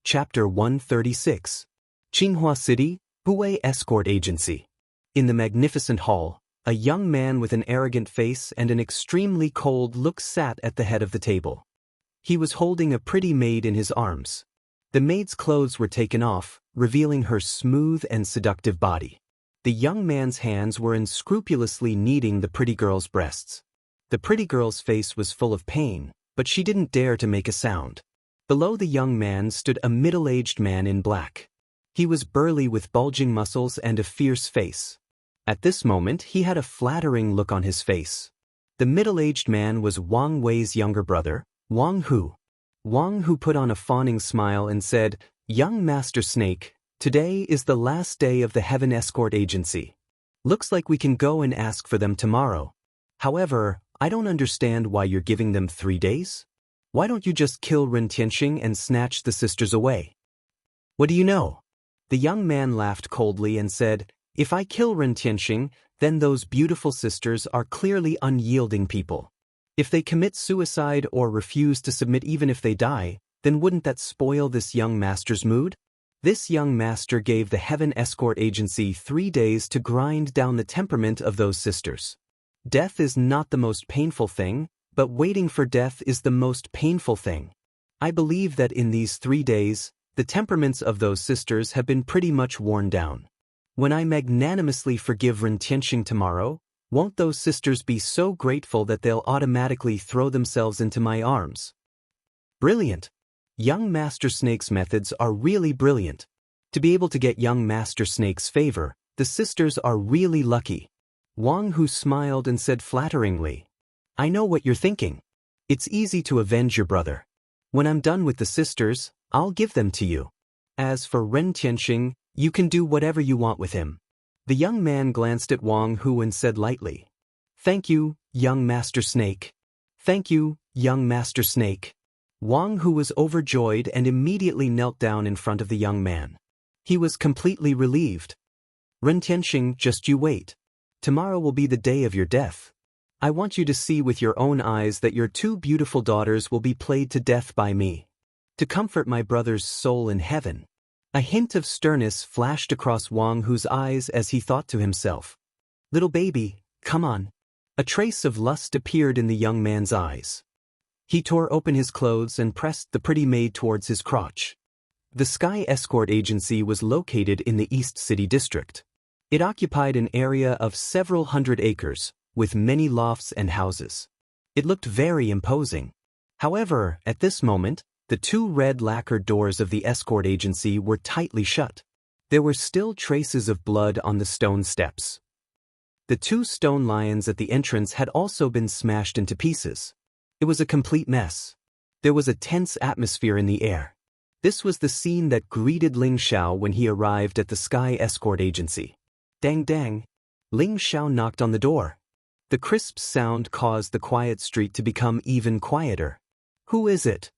Chapter 136. Qinghua City, Hui Escort Agency. In the magnificent hall, a young man with an arrogant face and an extremely cold look sat at the head of the table. He was holding a pretty maid in his arms. The maid's clothes were taken off, revealing her smooth and seductive body. The young man's hands were unscrupulously kneading the pretty girl's breasts. The pretty girl's face was full of pain, but she didn't dare to make a sound. Below the young man stood a middle-aged man in black. He was burly with bulging muscles and a fierce face. At this moment, he had a flattering look on his face. The middle-aged man was Wang Wei's younger brother, Wang Hu. Wang Hu put on a fawning smile and said, "Young Master Snake, today is the last day of the Heaven Escort Agency. Looks like we can go and ask for them tomorrow. However, I don't understand why you're giving them 3 days. Why don't you just kill Ren Tianxing and snatch the sisters away?" "What do you know?" The young man laughed coldly and said, "If I kill Ren Tianxing, then those beautiful sisters are clearly unyielding people. If they commit suicide or refuse to submit even if they die, then wouldn't that spoil this young master's mood?" This young master gave the Heaven Escort Agency 3 days to grind down the temperament of those sisters. Death is not the most painful thing, but waiting for death is the most painful thing. I believe that in these 3 days, the temperaments of those sisters have been pretty much worn down. When I magnanimously forgive Ren Tianxing tomorrow, won't those sisters be so grateful that they'll automatically throw themselves into my arms? Brilliant! Young Master Snake's methods are really brilliant. To be able to get young Master Snake's favor, the sisters are really lucky. Wang Hu smiled and said flatteringly, "I know what you're thinking. It's easy to avenge your brother. When I'm done with the sisters, I'll give them to you. As for Ren Tianxing, you can do whatever you want with him." The young man glanced at Wang Hu and said lightly, "Thank you, young Master Snake. Thank you, young Master Snake." Wang Hu was overjoyed and immediately knelt down in front of the young man. He was completely relieved. "Ren Tianxing, just you wait. Tomorrow will be the day of your death. I want you to see with your own eyes that your 2 beautiful daughters will be played to death by me. To comfort my brother's soul in heaven." A hint of sternness flashed across Wang Hu's eyes as he thought to himself, "Little baby, come on." A trace of lust appeared in the young man's eyes. He tore open his clothes and pressed the pretty maid towards his crotch. The Sky Escort Agency was located in the East City District. It occupied an area of several hundred acres, with many lofts and houses. It looked very imposing. However, at this moment, the 2 red lacquered doors of the escort agency were tightly shut. There were still traces of blood on the stone steps. The 2 stone lions at the entrance had also been smashed into pieces. It was a complete mess. There was a tense atmosphere in the air. This was the scene that greeted Ling Xiao when he arrived at the Sky Escort Agency. Dang dang! Ling Xiao knocked on the door. The crisp sound caused the quiet street to become even quieter. "Who is it?"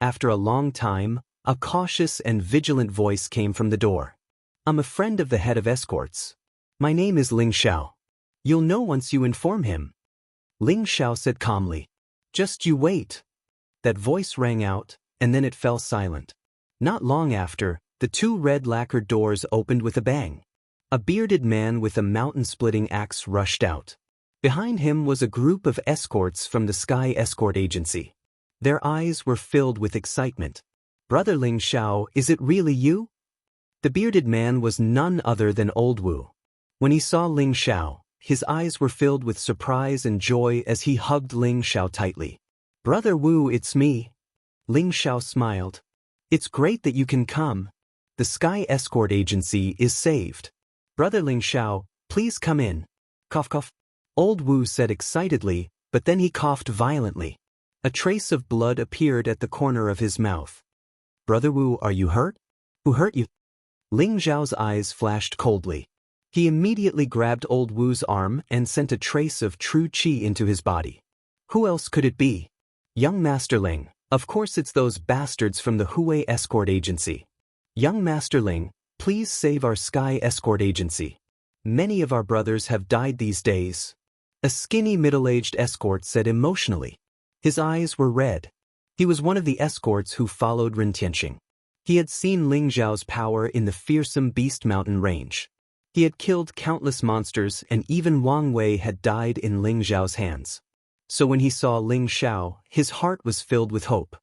After a long time, a cautious and vigilant voice came from the door. "I'm a friend of the head of escorts. My name is Ling Xiao. You'll know once you inform him." Ling Xiao said calmly. "Just you wait." That voice rang out, and then it fell silent. Not long after, the 2 red lacquered doors opened with a bang. A bearded man with a mountain-splitting axe rushed out. Behind him was a group of escorts from the Sky Escort Agency. Their eyes were filled with excitement. "Brother Ling Xiao, is it really you?" The bearded man was none other than Old Wu. When he saw Ling Xiao, his eyes were filled with surprise and joy as he hugged Ling Xiao tightly. "Brother Wu, it's me." Ling Xiao smiled. "It's great that you can come. The Sky Escort Agency is saved. Brother Ling Xiao, please come in." Cough cough. Old Wu said excitedly, but then he coughed violently. A trace of blood appeared at the corner of his mouth. "Brother Wu, are you hurt? Who hurt you?" Ling Xiao's eyes flashed coldly. He immediately grabbed Old Wu's arm and sent a trace of true qi into his body. Who else could it be? "Young Master Ling, of course it's those bastards from the Hui Escort Agency. Young Master Ling, please save our Sky Escort Agency. Many of our brothers have died these days." A skinny middle-aged escort said emotionally. His eyes were red. He was one of the escorts who followed Ren Tianxing. He had seen Ling Zhao's power in the fearsome Beast Mountain range. He had killed countless monsters, and even Wang Wei had died in Ling Zhao's hands. So when he saw Ling Xiao, his heart was filled with hope.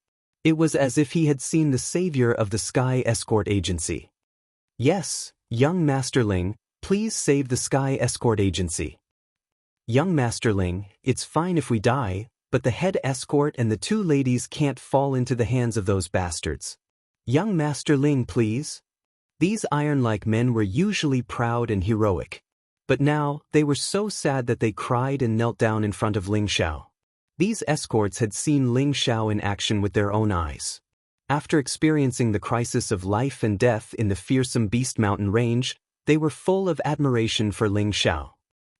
It was as if he had seen the savior of the Sky Escort Agency. Yes, young Master Ling, please save the Sky Escort Agency. Young Master Ling, it's fine if we die, but the head escort and the two ladies can't fall into the hands of those bastards. Young Master Ling, please. These iron-like men were usually proud and heroic. But now, they were so sad that they cried and knelt down in front of Ling Xiao. These escorts had seen Ling Xiao in action with their own eyes. After experiencing the crisis of life and death in the fearsome Beast Mountain range, they were full of admiration for Ling Xiao.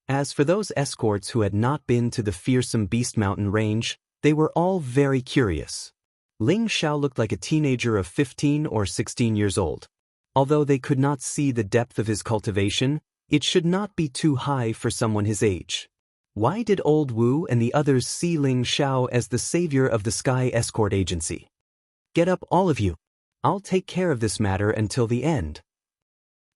As for those escorts who had not been to the fearsome Beast Mountain range, they were all very curious. Ling Xiao looked like a teenager of 15 or 16 years old. Although they could not see the depth of his cultivation, it should not be too high for someone his age. Why did Old Wu and the others see Ling Xiao as the savior of the Sky Escort Agency? Get up, all of you. I'll take care of this matter until the end.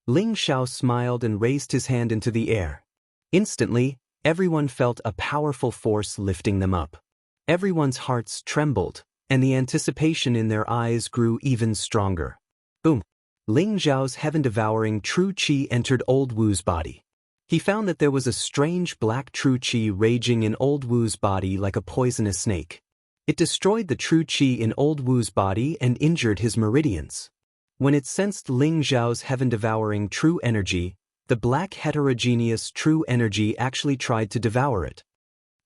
Ling Xiao smiled and raised his hand into the air. Instantly, everyone felt a powerful force lifting them up. Everyone's hearts trembled, and the anticipation in their eyes grew even stronger. Boom! Ling Zhao's heaven-devouring true qi entered Old Wu's body. He found that there was a strange black true qi raging in Old Wu's body like a poisonous snake. It destroyed the true qi in Old Wu's body and injured his meridians. When it sensed Ling Zhao's heaven-devouring true energy, the black heterogeneous true energy actually tried to devour it.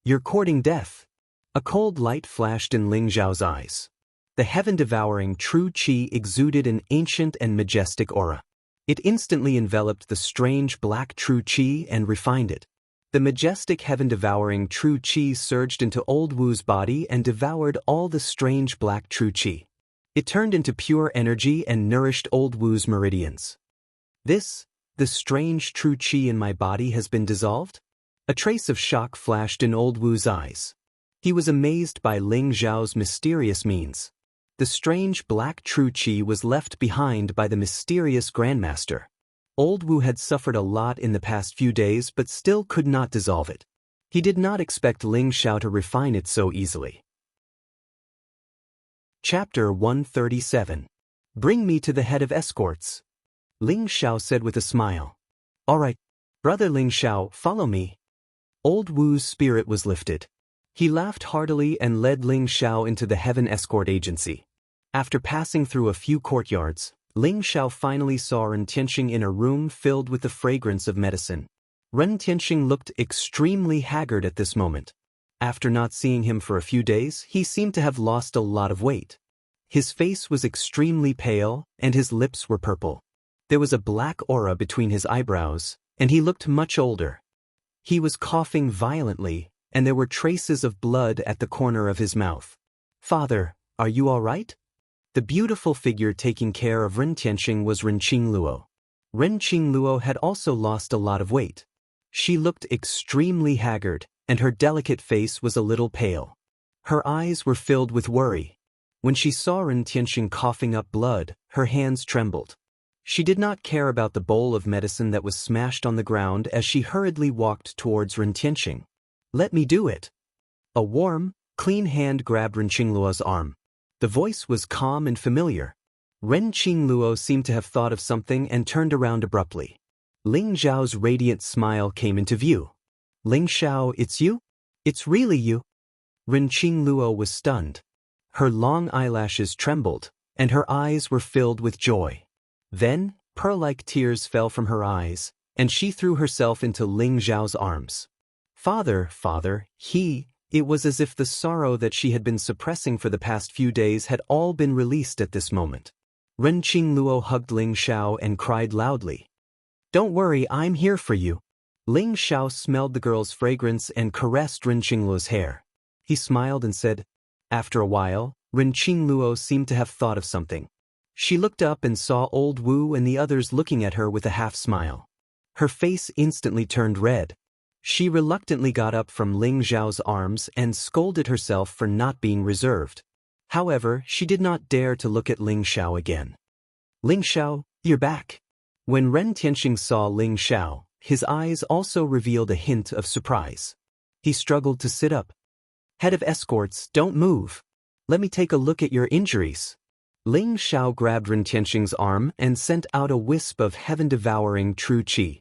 You're courting death. A cold light flashed in Ling Zhao's eyes. The heaven-devouring true qi exuded an ancient and majestic aura. It instantly enveloped the strange black true qi and refined it. The majestic heaven-devouring true qi surged into Old Wu's body and devoured all the strange black true qi. It turned into pure energy and nourished Old Wu's meridians. The strange true qi in my body has been dissolved? A trace of shock flashed in Old Wu's eyes. He was amazed by Ling Zhao's mysterious means. The strange black true qi was left behind by the mysterious Grandmaster. Old Wu had suffered a lot in the past few days but still could not dissolve it. He did not expect Ling Xiao to refine it so easily. Chapter 137. Bring me to the head of escorts. Ling Xiao said with a smile. All right, brother Ling Xiao, follow me. Old Wu's spirit was lifted. He laughed heartily and led Ling Xiao into the Heaven Escort Agency. After passing through a few courtyards, Ling Xiao finally saw Ren Tianxing in a room filled with the fragrance of medicine. Ren Tianxing looked extremely haggard at this moment. After not seeing him for a few days, he seemed to have lost a lot of weight. His face was extremely pale, and his lips were purple. There was a black aura between his eyebrows, and he looked much older. He was coughing violently, and there were traces of blood at the corner of his mouth. Father, are you all right? The beautiful figure taking care of Ren Tianxing was Ren Qingluo. Ren Qingluo had also lost a lot of weight. She looked extremely haggard, and her delicate face was a little pale. Her eyes were filled with worry. When she saw Ren Tianxing coughing up blood, her hands trembled. She did not care about the bowl of medicine that was smashed on the ground as she hurriedly walked towards Ren Tianxing. Let me do it. A warm, clean hand grabbed Ren Qingluo's arm. The voice was calm and familiar. Ren Qingluo seemed to have thought of something and turned around abruptly. Ling Zhao's radiant smile came into view. Ling Xiao, it's you? It's really you? Ren Qingluo was stunned. Her long eyelashes trembled, and her eyes were filled with joy. Then, pearl-like tears fell from her eyes, and she threw herself into Ling Zhao's arms. Father, it was as if the sorrow that she had been suppressing for the past few days had all been released at this moment. Ren Qingluo hugged Ling Xiao and cried loudly. Don't worry, I'm here for you. Ling Xiao smelled the girl's fragrance and caressed Ren Qingluo's hair. He smiled and said, After a while, Ren Qingluo seemed to have thought of something. She looked up and saw Old Wu and the others looking at her with a half-smile. Her face instantly turned red. She reluctantly got up from Ling Zhao's arms and scolded herself for not being reserved. However, she did not dare to look at Ling Xiao again. Ling Xiao, you're back. When Ren Tianxing saw Ling Xiao, his eyes also revealed a hint of surprise. He struggled to sit up. Head of escorts, don't move. Let me take a look at your injuries. Ling Xiao grabbed Ren Tianxing's arm and sent out a wisp of heaven-devouring true qi.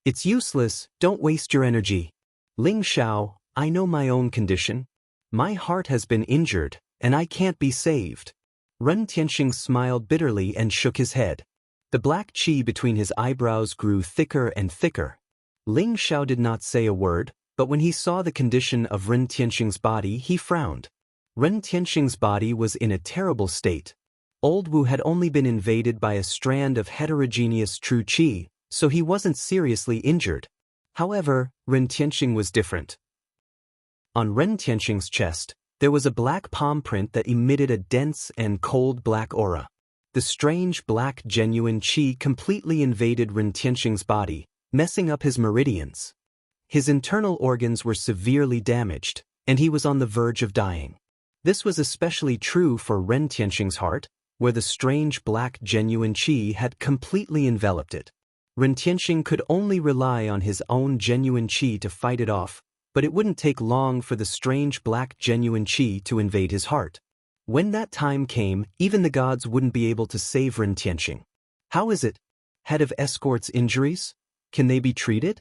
It's useless, don't waste your energy. Ling Xiao, I know my own condition. My heart has been injured, and I can't be saved. Ren Tianxing smiled bitterly and shook his head. The black qi between his eyebrows grew thicker and thicker. Ling Xiao did not say a word, but when he saw the condition of Ren Tianxing's body, he frowned. Ren Tianxing's body was in a terrible state. Old Wu had only been invaded by a strand of heterogeneous true qi, so he wasn't seriously injured. However, Ren Tianxing was different. On Ren Tianxing's chest, there was a black palm print that emitted a dense and cold black aura. The strange black genuine qi completely invaded Ren Tianxing's body, messing up his meridians. His internal organs were severely damaged, and he was on the verge of dying. This was especially true for Ren Tianxing's heart, where the strange black genuine qi had completely enveloped it. Ren Tianxing could only rely on his own genuine qi to fight it off, but it wouldn't take long for the strange black genuine qi to invade his heart. When that time came, even the gods wouldn't be able to save Ren Tianxing. How is it? Head of escorts injuries? Can they be treated?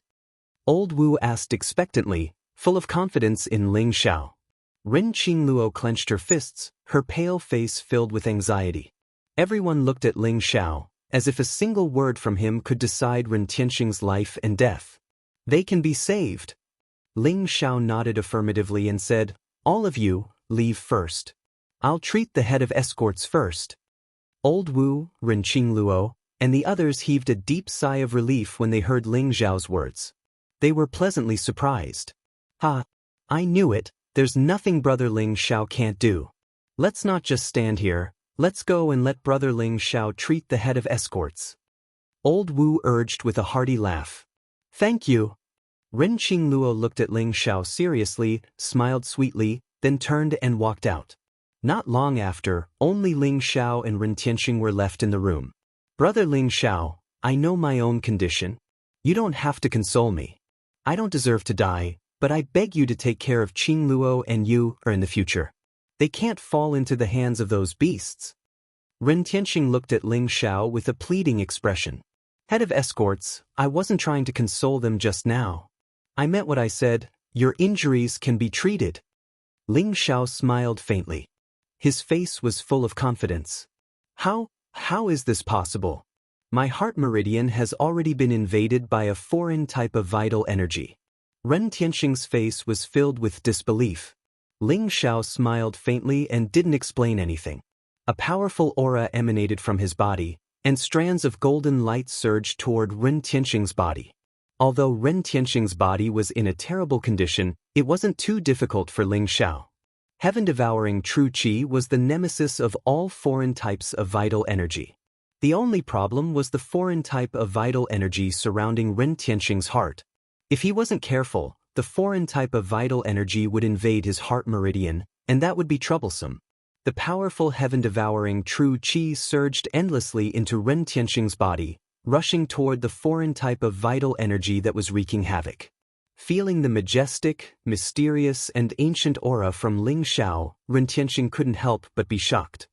Old Wu asked expectantly, full of confidence in Ling Xiao. Ren Qingluo clenched her fists, her pale face filled with anxiety. Everyone looked at Ling Xiao, as if a single word from him could decide Ren Tianxing's life and death. They can be saved. Ling Xiao nodded affirmatively and said, all of you, leave first. I'll treat the head of escorts first. Old Wu, Ren Qingluo, and the others heaved a deep sigh of relief when they heard Ling Xiao's words. They were pleasantly surprised. Ha! I knew it, there's nothing Brother Ling Xiao can't do. Let's not just stand here, let's go and let Brother Ling Xiao treat the head of escorts. Old Wu urged with a hearty laugh. Thank you. Ren Qingluo looked at Ling Xiao seriously, smiled sweetly, then turned and walked out. Not long after, only Ling Xiao and Ren Tianxing were left in the room. Brother Ling Xiao, I know my own condition. You don't have to console me. I don't deserve to die, but I beg you to take care of Qingluo and you in the future. They can't fall into the hands of those beasts. Ren Tianxing looked at Ling Xiao with a pleading expression. Head of escorts, I wasn't trying to console them just now. I meant what I said, your injuries can be treated. Ling Xiao smiled faintly. His face was full of confidence. How is this possible? My heart meridian has already been invaded by a foreign type of vital energy. Ren Tianxing's face was filled with disbelief. Ling Xiao smiled faintly and didn't explain anything. A powerful aura emanated from his body, and strands of golden light surged toward Ren Tianxing's body. Although Ren Tianxing's body was in a terrible condition, it wasn't too difficult for Ling Xiao. Heaven-devouring true qi was the nemesis of all foreign types of vital energy. The only problem was the foreign type of vital energy surrounding Ren Tianxing's heart. If he wasn't careful, the foreign type of vital energy would invade his heart meridian, and that would be troublesome. The powerful heaven-devouring true qi surged endlessly into Ren Tianxing's body, rushing toward the foreign type of vital energy that was wreaking havoc. Feeling the majestic, mysterious, and ancient aura from Ling Xiao, Ren Tianxing couldn't help but be shocked.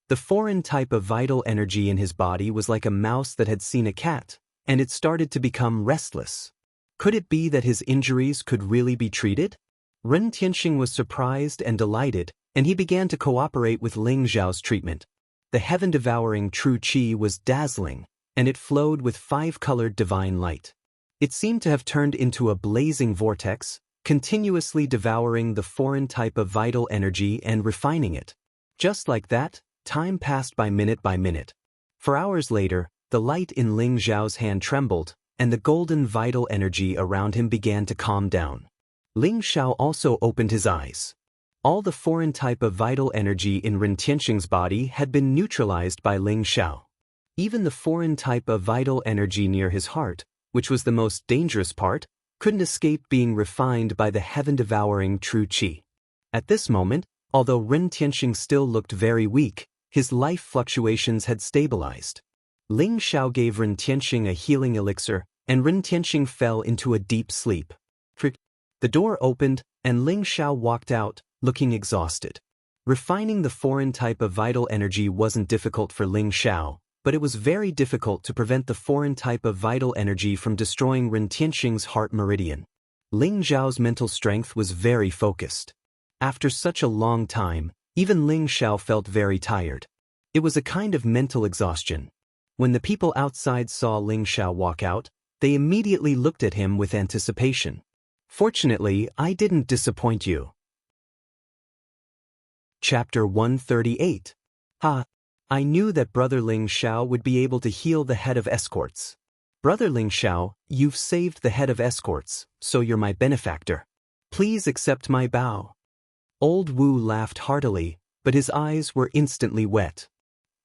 The foreign type of vital energy in his body was like a mouse that had seen a cat, and it started to become restless. Could it be that his injuries could really be treated? Ren Tianxing was surprised and delighted, and he began to cooperate with Ling Xiao's treatment. The heaven-devouring true qi was dazzling, and it flowed with five-colored divine light. It seemed to have turned into a blazing vortex, continuously devouring the foreign type of vital energy and refining it. Just like that, time passed by minute. For hours later, the light in Ling Xiao's hand trembled, and the golden vital energy around him began to calm down. Ling Xiao also opened his eyes. All the foreign type of vital energy in Ren Tianxing's body had been neutralized by Ling Xiao. Even the foreign type of vital energy near his heart, which was the most dangerous part, couldn't escape being refined by the heaven-devouring true qi. At this moment, although Ren Tianxing still looked very weak, His life fluctuations had stabilized. Ling Xiao gave Ren Tianxing a healing elixir, and Ren Tianxing fell into a deep sleep. The door opened, and Ling Xiao walked out, looking exhausted. Refining the foreign type of vital energy wasn't difficult for Ling Xiao, but it was very difficult to prevent the foreign type of vital energy from destroying Ren Tianxing's heart meridian. Ling Xiao's mental strength was very focused. After such a long time, even Ling Xiao felt very tired. It was a kind of mental exhaustion. When the people outside saw Ling Xiao walk out, they immediately looked at him with anticipation. Fortunately, I didn't disappoint you. Chapter 138. I knew that Brother Ling Xiao would be able to heal the head of escorts. Brother Ling Xiao, you've saved the head of escorts, so you're my benefactor. Please accept my bow. Old Wu laughed heartily, but his eyes were instantly wet.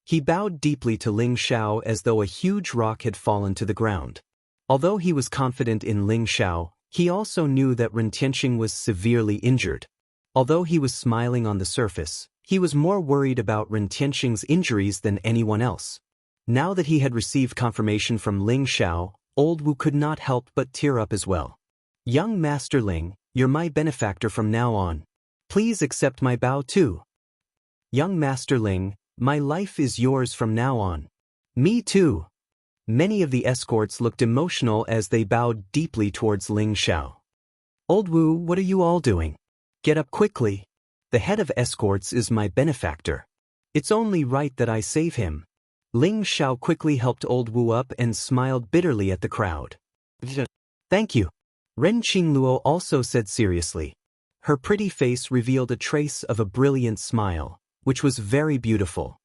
He bowed deeply to Ling Xiao as though a huge rock had fallen to the ground. Although he was confident in Ling Xiao, he also knew that Ren Tianxing was severely injured. Although he was smiling on the surface, he was more worried about Ren Tianxing's injuries than anyone else. Now that he had received confirmation from Ling Xiao, Old Wu could not help but tear up as well. Young Master Ling, you're my benefactor from now on. Please accept my bow too. Young Master Ling, my life is yours from now on. Me too. Many of the escorts looked emotional as they bowed deeply towards Ling Xiao. Old Wu, what are you all doing? Get up quickly. The head of escorts is my benefactor. It's only right that I save him. Ling Xiao quickly helped Old Wu up and smiled bitterly at the crowd. Thank you. Ren Qingluo also said seriously. Her pretty face revealed a trace of a brilliant smile, which was very beautiful.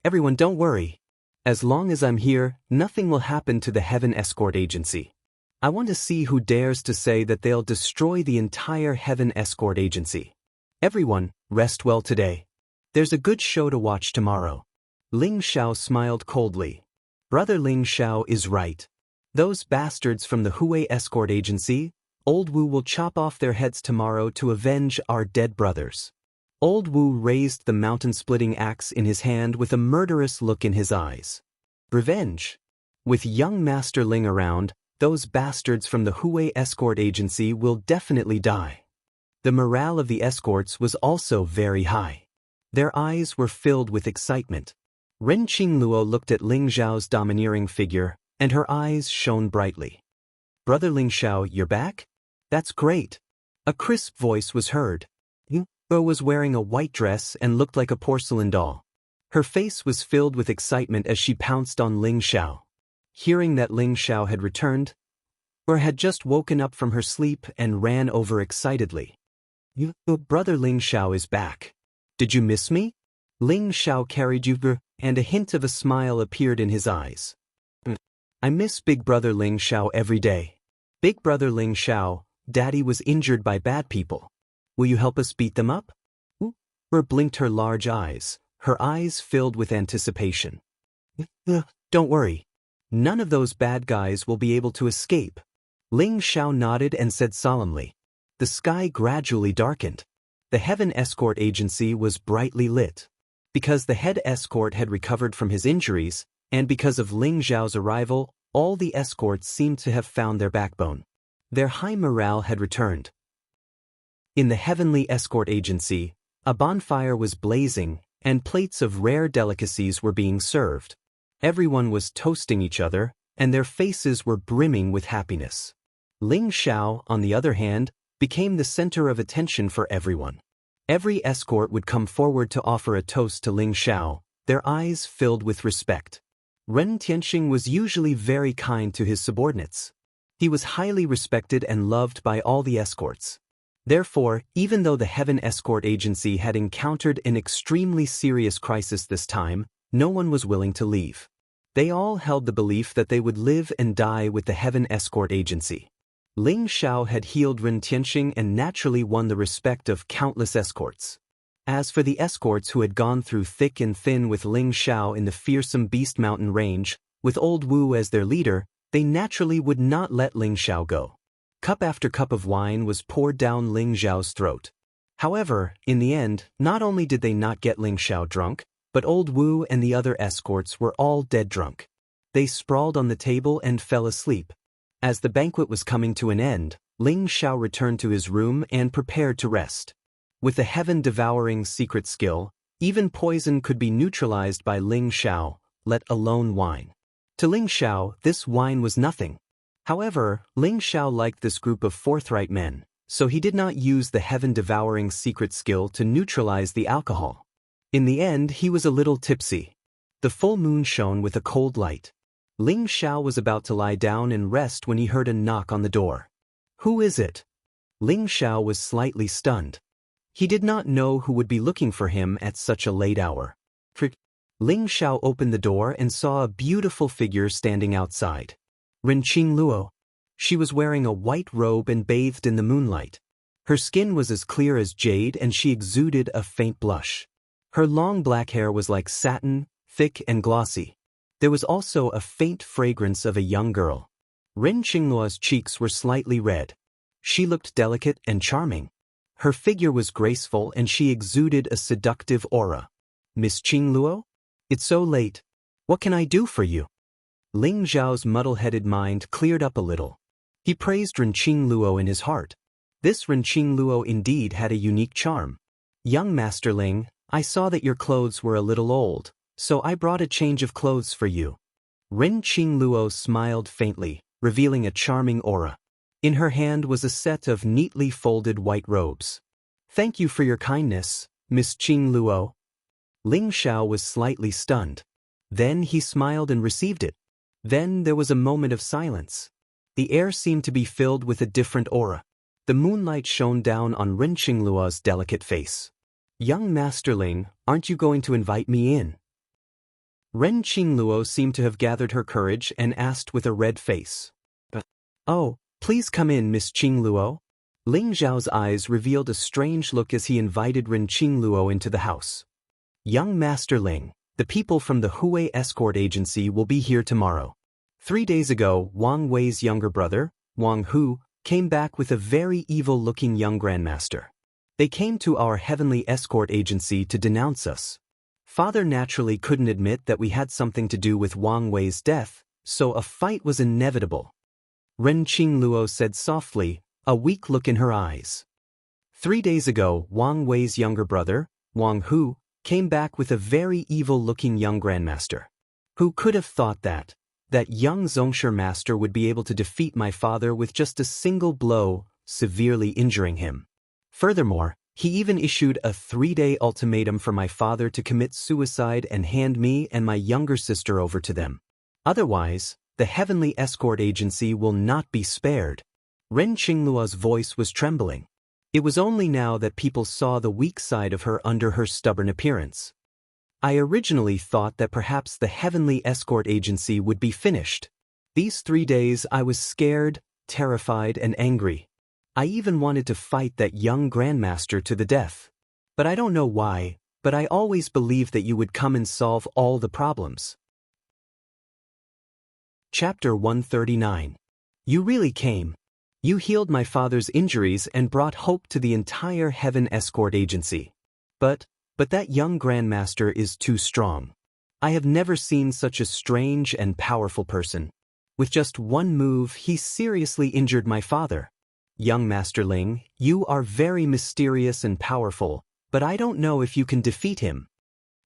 Everyone, don't worry. As long as I'm here, nothing will happen to the Heaven Escort Agency. I want to see who dares to say that they'll destroy the entire Heaven Escort Agency. Everyone, rest well today. There's a good show to watch tomorrow. Ling Xiao smiled coldly. Brother Ling Xiao is right. Those bastards from the Hui Escort Agency, Old Wu will chop off their heads tomorrow to avenge our dead brothers. Old Wu raised the mountain-splitting axe in his hand with a murderous look in his eyes. Revenge. With young Master Ling around, those bastards from the Hui Escort Agency will definitely die. The morale of the escorts was also very high. Their eyes were filled with excitement. Ren Qingluo looked at Ling Xiao's domineering figure, and her eyes shone brightly. Brother Ling Xiao, you're back? That's great. A crisp voice was heard. Bo was wearing a white dress and looked like a porcelain doll. Her face was filled with excitement as she pounced on Ling Xiao. Hearing that Ling Xiao had returned, or had just woken up from her sleep and ran over excitedly. Brother Ling Xiao is back. Did you miss me? Ling Xiao carried you, and a hint of a smile appeared in his eyes. I miss Big Brother Ling Xiao every day. Big Brother Ling Xiao, Daddy was injured by bad people. Will you help us beat them up? Blinked her large eyes, her eyes filled with anticipation. Don't worry. None of those bad guys will be able to escape. Ling Xiao nodded and said solemnly. The sky gradually darkened. The Heaven Escort Agency was brightly lit. Because the head escort had recovered from his injuries, and because of Ling Xiao's arrival, all the escorts seemed to have found their backbone. Their high morale had returned. In the Heavenly Escort Agency, a bonfire was blazing, and plates of rare delicacies were being served. Everyone was toasting each other, and their faces were brimming with happiness. Ling Xiao, on the other hand, became the center of attention for everyone. Every escort would come forward to offer a toast to Ling Xiao, their eyes filled with respect. Ren Tianxing was usually very kind to his subordinates. He was highly respected and loved by all the escorts. Therefore, even though the Heaven Escort Agency had encountered an extremely serious crisis this time, no one was willing to leave. They all held the belief that they would live and die with the Heaven Escort Agency. Ling Xiao had healed Ren Tianxing and naturally won the respect of countless escorts. As for the escorts who had gone through thick and thin with Ling Xiao in the fearsome Beast Mountain range, with Old Wu as their leader, they naturally would not let Ling Xiao go. Cup after cup of wine was poured down Ling Xiao's throat. However, in the end, not only did they not get Ling Xiao drunk, but old Wu and the other escorts were all dead drunk. They sprawled on the table and fell asleep. As the banquet was coming to an end, Ling Xiao returned to his room and prepared to rest. With the heaven-devouring secret skill, even poison could be neutralized by Ling Xiao, let alone wine. To Ling Xiao, this wine was nothing. However, Ling Xiao liked this group of forthright men, so he did not use the heaven-devouring secret skill to neutralize the alcohol. In the end, he was a little tipsy. The full moon shone with a cold light. Ling Xiao was about to lie down and rest when he heard a knock on the door. "Who is it?" Ling Xiao was slightly stunned. He did not know who would be looking for him at such a late hour. Ling Xiao opened the door and saw a beautiful figure standing outside. Renqing Luo. She was wearing a white robe and bathed in the moonlight. Her skin was as clear as jade and she exuded a faint blush. Her long black hair was like satin, thick and glossy. There was also a faint fragrance of a young girl. Ren Qingluo's cheeks were slightly red. She looked delicate and charming. Her figure was graceful and she exuded a seductive aura. "Miss Qingluo? It's so late. What can I do for you?" Ling Zhao's muddle-headed mind cleared up a little. He praised Ren Qingluo in his heart. This Ren Qingluo indeed had a unique charm. "Young Master Ling, I saw that your clothes were a little old, so I brought a change of clothes for you." Ren Qingluo smiled faintly, revealing a charming aura. In her hand was a set of neatly folded white robes. "Thank you for your kindness, Miss Qingluo." Ling Xiao was slightly stunned. Then he smiled and received it. Then there was a moment of silence. The air seemed to be filled with a different aura. The moonlight shone down on Ren Qingluo's delicate face. "Young Master Ling, aren't you going to invite me in?" Ren Qingluo seemed to have gathered her courage and asked with a red face. "Oh, please come in, Miss Qingluo." Ling Zhao's eyes revealed a strange look as he invited Ren Qingluo into the house. "Young Master Ling, the people from the Hui escort agency will be here tomorrow. 3 days ago, Wang Wei's younger brother, Wang Hu, came back with a very evil-looking young grandmaster. They came to our heavenly escort agency to denounce us. Father naturally couldn't admit that we had something to do with Wang Wei's death, so a fight was inevitable." Ren Qingluo said softly, a weak look in her eyes. 3 days ago, Wang Wei's younger brother, Wang Hu, came back with a very evil-looking young grandmaster. Who could have thought that young Zhongsher master would be able to defeat my father with just a single blow, severely injuring him? Furthermore, he even issued a 3-day ultimatum for my father to commit suicide and hand me and my younger sister over to them. Otherwise, the heavenly escort agency will not be spared. Ren Qingluo's voice was trembling. It was only now that people saw the weak side of her under her stubborn appearance. "I originally thought that perhaps the heavenly escort agency would be finished. These 3 days I was scared, terrified, and angry. I even wanted to fight that young grandmaster to the death. But I don't know why, but I always believed that you would come and solve all the problems." Chapter 139. You really came. You healed my father's injuries and brought hope to the entire Heaven Escort Agency. But that young grandmaster is too strong. I have never seen such a strange and powerful person. With just one move, he seriously injured my father. Young Master Ling, you are very mysterious and powerful, but I don't know if you can defeat him.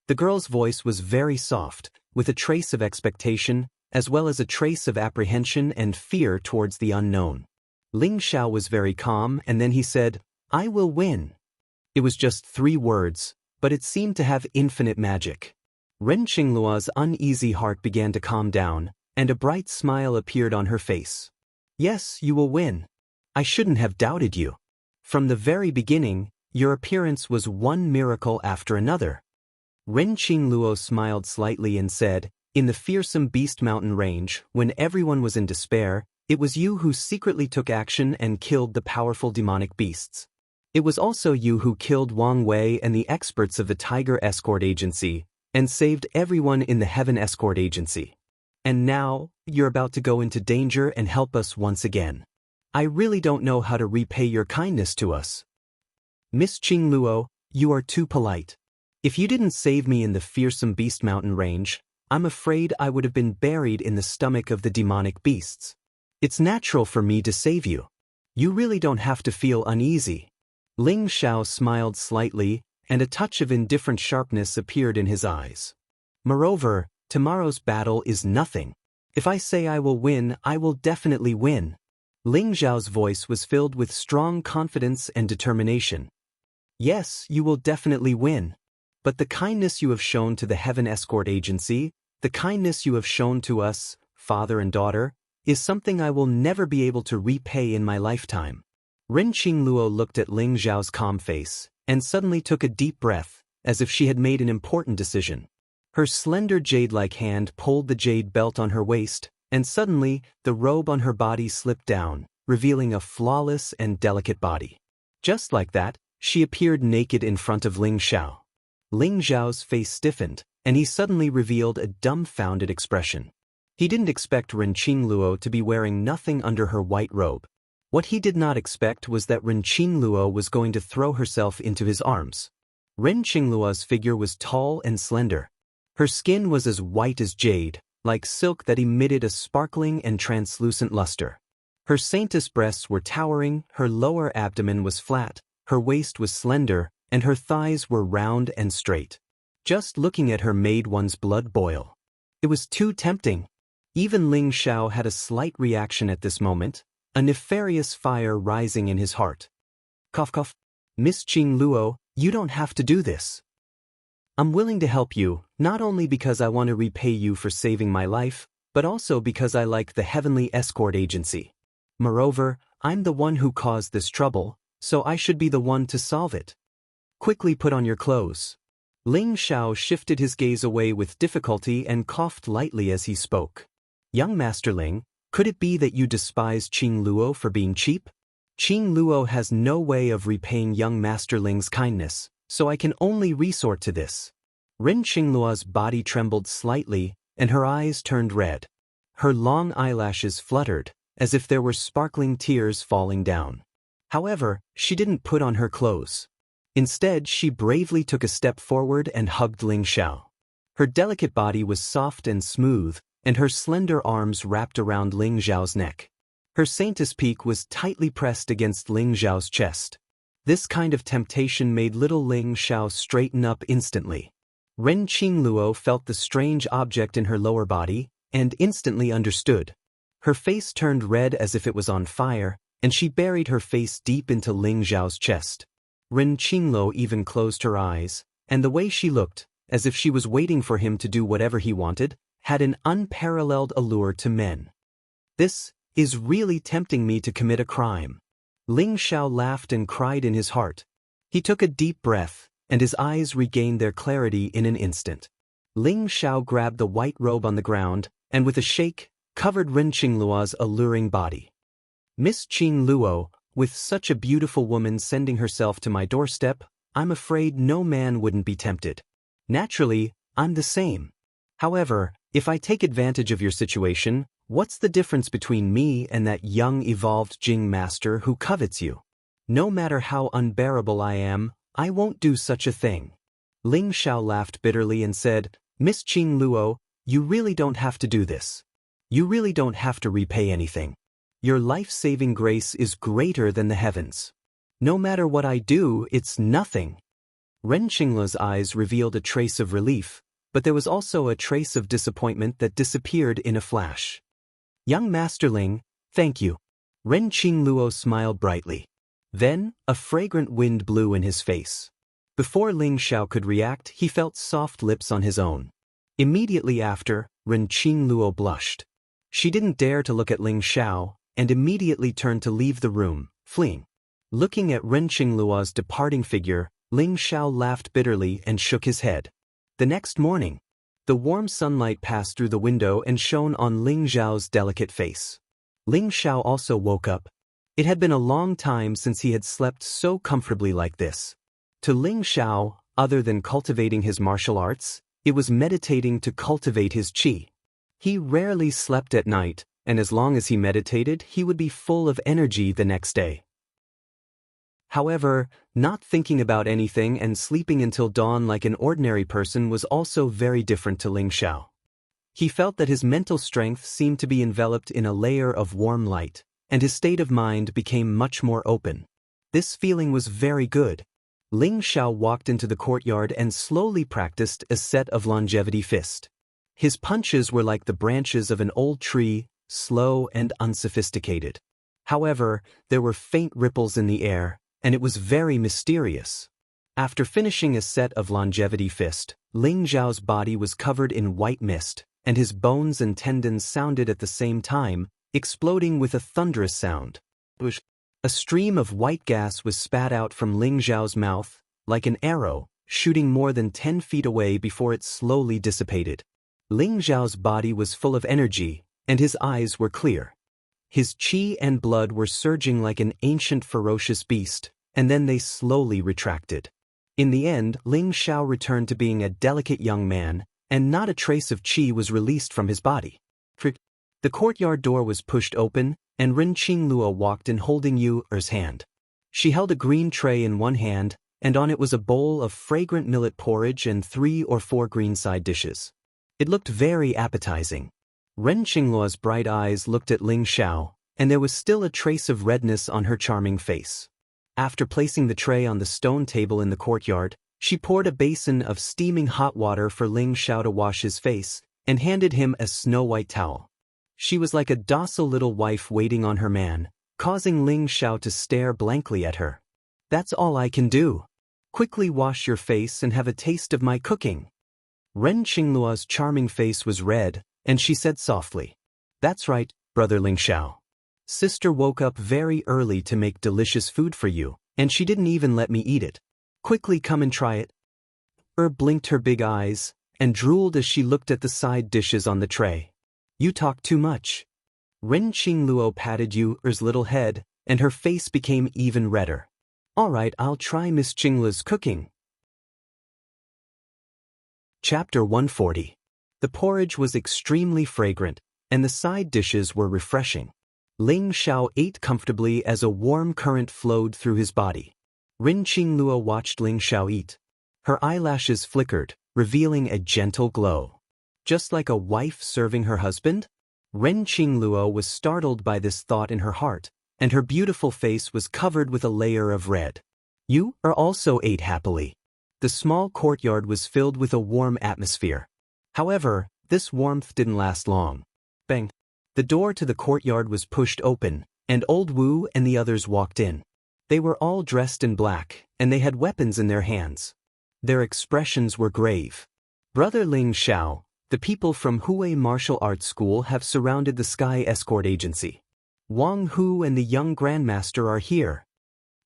The girl's voice was very soft, with a trace of expectation, as well as a trace of apprehension and fear towards the unknown. Ling Xiao was very calm, and then he said, "I will win." It was just 3 words, but it seemed to have infinite magic. Ren Qingluo's uneasy heart began to calm down, and a bright smile appeared on her face. "Yes, you will win. I shouldn't have doubted you. From the very beginning, your appearance was one miracle after another." Ren Qingluo smiled slightly and said, "In the fearsome Beast Mountain range, when everyone was in despair, it was you who secretly took action and killed the powerful demonic beasts. It was also you who killed Wang Wei and the experts of the Tiger Escort Agency, and saved everyone in the Heaven Escort Agency. And now, you're about to go into danger and help us once again. I really don't know how to repay your kindness to us. Miss Qingluo, you are too polite. If you didn't save me in the fearsome beast mountain range, I'm afraid I would have been buried in the stomach of the demonic beasts. It's natural for me to save you. You really don't have to feel uneasy. Ling Xiao smiled slightly, and a touch of indifferent sharpness appeared in his eyes. Moreover, tomorrow's battle is nothing. If I say I will win, I will definitely win. Ling Xiao's voice was filled with strong confidence and determination. Yes, you will definitely win. But the kindness you have shown to the Heaven Escort Agency, the kindness you have shown to us, father and daughter, is something I will never be able to repay in my lifetime. Ren Qingluo looked at Ling Xiao's calm face, and suddenly took a deep breath, as if she had made an important decision. Her slender jade-like hand pulled the jade belt on her waist, and suddenly, the robe on her body slipped down, revealing a flawless and delicate body. Just like that, she appeared naked in front of Ling Xiao. Ling Xiao's face stiffened, and he suddenly revealed a dumbfounded expression. He didn't expect Ren Qingluo to be wearing nothing under her white robe. What he did not expect was that Ren Qingluo was going to throw herself into his arms. Ren Qingluo's figure was tall and slender. Her skin was as white as jade, like silk that emitted a sparkling and translucent luster. Her saintess breasts were towering, her lower abdomen was flat, her waist was slender, and her thighs were round and straight. Just looking at her made one's blood boil. It was too tempting. Even Ling Xiao had a slight reaction at this moment, a nefarious fire rising in his heart. Cough cough. Miss Qingluo, you don't have to do this. I'm willing to help you, not only because I want to repay you for saving my life, but also because I like the Heavenly Escort Agency. Moreover, I'm the one who caused this trouble, so I should be the one to solve it. Quickly put on your clothes. Ling Xiao shifted his gaze away with difficulty and coughed lightly as he spoke. Young Master Ling, could it be that you despise Qingluo for being cheap? Qingluo has no way of repaying young Master Ling's kindness, so I can only resort to this. Ren Qingluo's body trembled slightly, and her eyes turned red. Her long eyelashes fluttered, as if there were sparkling tears falling down. However, she didn't put on her clothes. Instead, she bravely took a step forward and hugged Ling Xiao. Her delicate body was soft and smooth, and her slender arms wrapped around Ling Xiao's neck. Her saintess peak was tightly pressed against Ling Xiao's chest. This kind of temptation made little Ling Xiao straighten up instantly. Ren Qingluo felt the strange object in her lower body, and instantly understood. Her face turned red as if it was on fire, and she buried her face deep into Ling Xiao's chest. Ren Qingluo even closed her eyes, and the way she looked, as if she was waiting for him to do whatever he wanted, had an unparalleled allure to men. This is really tempting me to commit a crime. Ling Xiao laughed and cried in his heart. He took a deep breath, and his eyes regained their clarity in an instant. Ling Xiao grabbed the white robe on the ground, and with a shake, covered Ren Qingluo's alluring body. Miss Qingluo, with such a beautiful woman sending herself to my doorstep, I'm afraid no man wouldn't be tempted. Naturally, I'm the same. However, if I take advantage of your situation, what's the difference between me and that young evolved Jing master who covets you? No matter how unbearable I am, I won't do such a thing. Ling Xiao laughed bitterly and said, Miss Qingluo, you really don't have to do this. You really don't have to repay anything. Your life-saving grace is greater than the heavens. No matter what I do, it's nothing. Ren Qingluo's eyes revealed a trace of relief, but there was also a trace of disappointment that disappeared in a flash. Young Master Ling, thank you. Ren Qingluo smiled brightly. Then, a fragrant wind blew in his face. Before Ling Xiao could react, he felt soft lips on his own. Immediately after, Ren Qingluo blushed. She didn't dare to look at Ling Xiao, and immediately turned to leave the room, fleeing. Looking at Ren Qingluo's departing figure, Ling Xiao laughed bitterly and shook his head. The next morning, the warm sunlight passed through the window and shone on Ling Xiao's delicate face. Ling Xiao also woke up. It had been a long time since he had slept so comfortably like this. To Ling Xiao, other than cultivating his martial arts, it was meditating to cultivate his qi. He rarely slept at night, and as long as he meditated, he would be full of energy the next day. However, not thinking about anything and sleeping until dawn like an ordinary person was also very different to Ling Xiao. He felt that his mental strength seemed to be enveloped in a layer of warm light, and his state of mind became much more open. This feeling was very good. Ling Xiao walked into the courtyard and slowly practiced a set of longevity fist. His punches were like the branches of an old tree, slow and unsophisticated. However, there were faint ripples in the air, and it was very mysterious. After finishing a set of longevity fist, Ling Xiao's body was covered in white mist, and his bones and tendons sounded at the same time, exploding with a thunderous sound. A stream of white gas was spat out from Ling Xiao's mouth, like an arrow, shooting more than 10 feet away before it slowly dissipated. Ling Xiao's body was full of energy, and his eyes were clear. His qi and blood were surging like an ancient ferocious beast, and then they slowly retracted. In the end, Ling Xiao returned to being a delicate young man, and not a trace of qi was released from his body. The courtyard door was pushed open, and Ren Qingluo walked in holding Yu Er's hand. She held a green tray in one hand, and on it was a bowl of fragrant millet porridge and 3 or 4 green side dishes. It looked very appetizing. Ren Qingluo's bright eyes looked at Ling Xiao, and there was still a trace of redness on her charming face. After placing the tray on the stone table in the courtyard, she poured a basin of steaming hot water for Ling Xiao to wash his face, and handed him a snow-white towel. She was like a docile little wife waiting on her man, causing Ling Xiao to stare blankly at her. "That's all I can do. Quickly wash your face and have a taste of my cooking." Ren Qingluo's charming face was red, and she said softly, "That's right, brother Ling Xiao. Sister woke up very early to make delicious food for you, and she didn't even let me eat it. Quickly come and try it." Blinked her big eyes, and drooled as she looked at the side dishes on the tray. "You talk too much." Ren Qingluo patted Yu Er's little head, and her face became even redder. "All right, I'll try Miss Qingluo's cooking." Chapter 140. The porridge was extremely fragrant, and the side dishes were refreshing. Ling Xiao ate comfortably as a warm current flowed through his body. Ren Qingluo watched Ling Xiao eat. Her eyelashes flickered, revealing a gentle glow. Just like a wife serving her husband? Ren Qingluo was startled by this thought in her heart, and her beautiful face was covered with a layer of red. Yu Er also ate happily. The small courtyard was filled with a warm atmosphere. However, this warmth didn't last long. Bang! The door to the courtyard was pushed open, and Old Wu and the others walked in. They were all dressed in black, and they had weapons in their hands. Their expressions were grave. "Brother Ling Xiao, the people from Hue Martial Arts School have surrounded the Sky Escort Agency. Wang Hu and the young Grandmaster are here."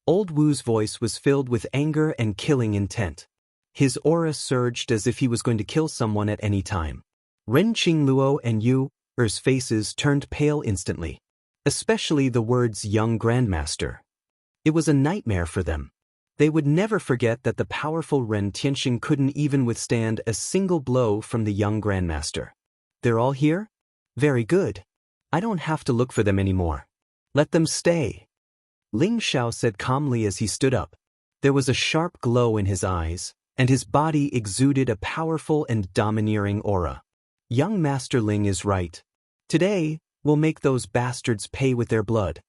Old Wu's voice was filled with anger and killing intent. His aura surged as if he was going to kill someone at any time. Ren Qingluo and Yu Er's faces turned pale instantly. Especially the words young Grandmaster. It was a nightmare for them. They would never forget that the powerful Ren Tianxing couldn't even withstand a single blow from the young Grandmaster. "They're all here? Very good. I don't have to look for them anymore. Let them stay." Ling Xiao said calmly as he stood up. There was a sharp glow in his eyes, and his body exuded a powerful and domineering aura. "Young Master Ling is right. Today, we'll make those bastards pay with their blood."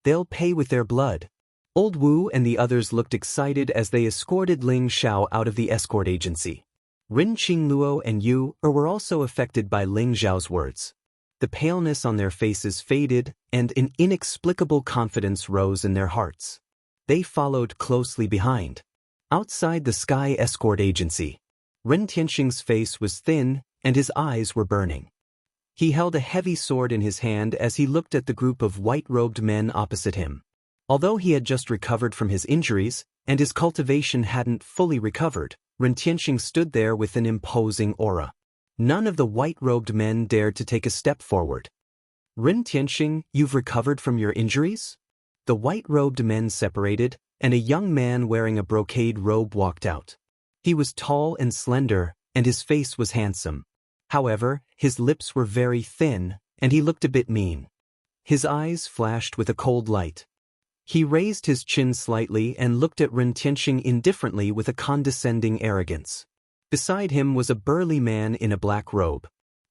"They'll pay with their blood." Old Wu and the others looked excited as they escorted Ling Xiao out of the escort agency. Ren Qingluo and Yu Er were also affected by Ling Xiao's words. The paleness on their faces faded, and an inexplicable confidence rose in their hearts. They followed closely behind. Outside the Sky Escort Agency, Ren Tianxing's face was thin, and his eyes were burning. He held a heavy sword in his hand as he looked at the group of white-robed men opposite him. Although he had just recovered from his injuries, and his cultivation hadn't fully recovered, Ren Tianxing stood there with an imposing aura. None of the white-robed men dared to take a step forward. "Ren Tianxing, you've recovered from your injuries?" The white-robed men separated, and a young man wearing a brocade robe walked out. He was tall and slender, and his face was handsome. However, his lips were very thin, and he looked a bit mean. His eyes flashed with a cold light. He raised his chin slightly and looked at Ren Tianxing indifferently with a condescending arrogance. Beside him was a burly man in a black robe.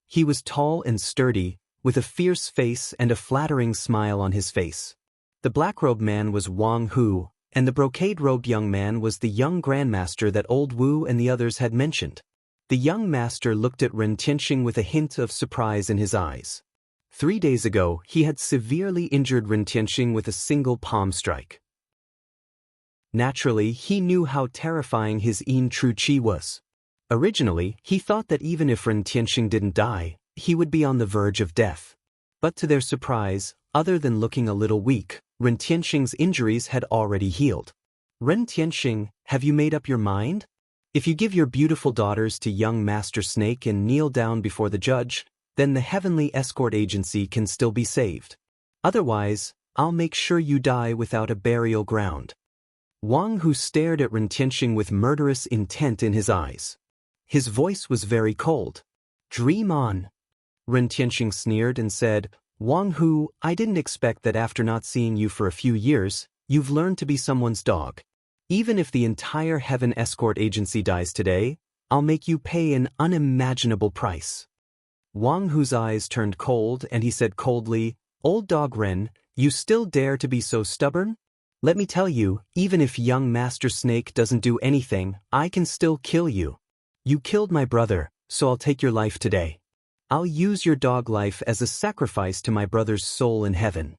He was tall and sturdy, with a fierce face and a flattering smile on his face. The black-robed man was Wang Hu, and the brocade-robed young man was the young grandmaster that old Wu and the others had mentioned. The young master looked at Ren Tianxing with a hint of surprise in his eyes. 3 days ago, he had severely injured Ren Tianxing with a single palm strike. Naturally, he knew how terrifying his Yin True Qi was. Originally, he thought that even if Ren Tianxing didn't die, he would be on the verge of death. But to their surprise, other than looking a little weak, Ren Tianxing's injuries had already healed. Ren Tianxing, have you made up your mind? If you give your beautiful daughters to young Master Snake and kneel down before the judge, then the heavenly escort agency can still be saved. Otherwise, I'll make sure you die without a burial ground. Wang Hu stared at Ren Tianxing with murderous intent in his eyes. His voice was very cold. Dream on. Ren Tianxing sneered and said, Wang Hu, I didn't expect that after not seeing you for a few years, you've learned to be someone's dog. Even if the entire Heaven Escort Agency dies today, I'll make you pay an unimaginable price. Wang Hu's eyes turned cold and he said coldly, Old dog Ren, you still dare to be so stubborn? Let me tell you, even if young Master Snake doesn't do anything, I can still kill you. You killed my brother, so I'll take your life today. I'll use your dog life as a sacrifice to my brother's soul in heaven.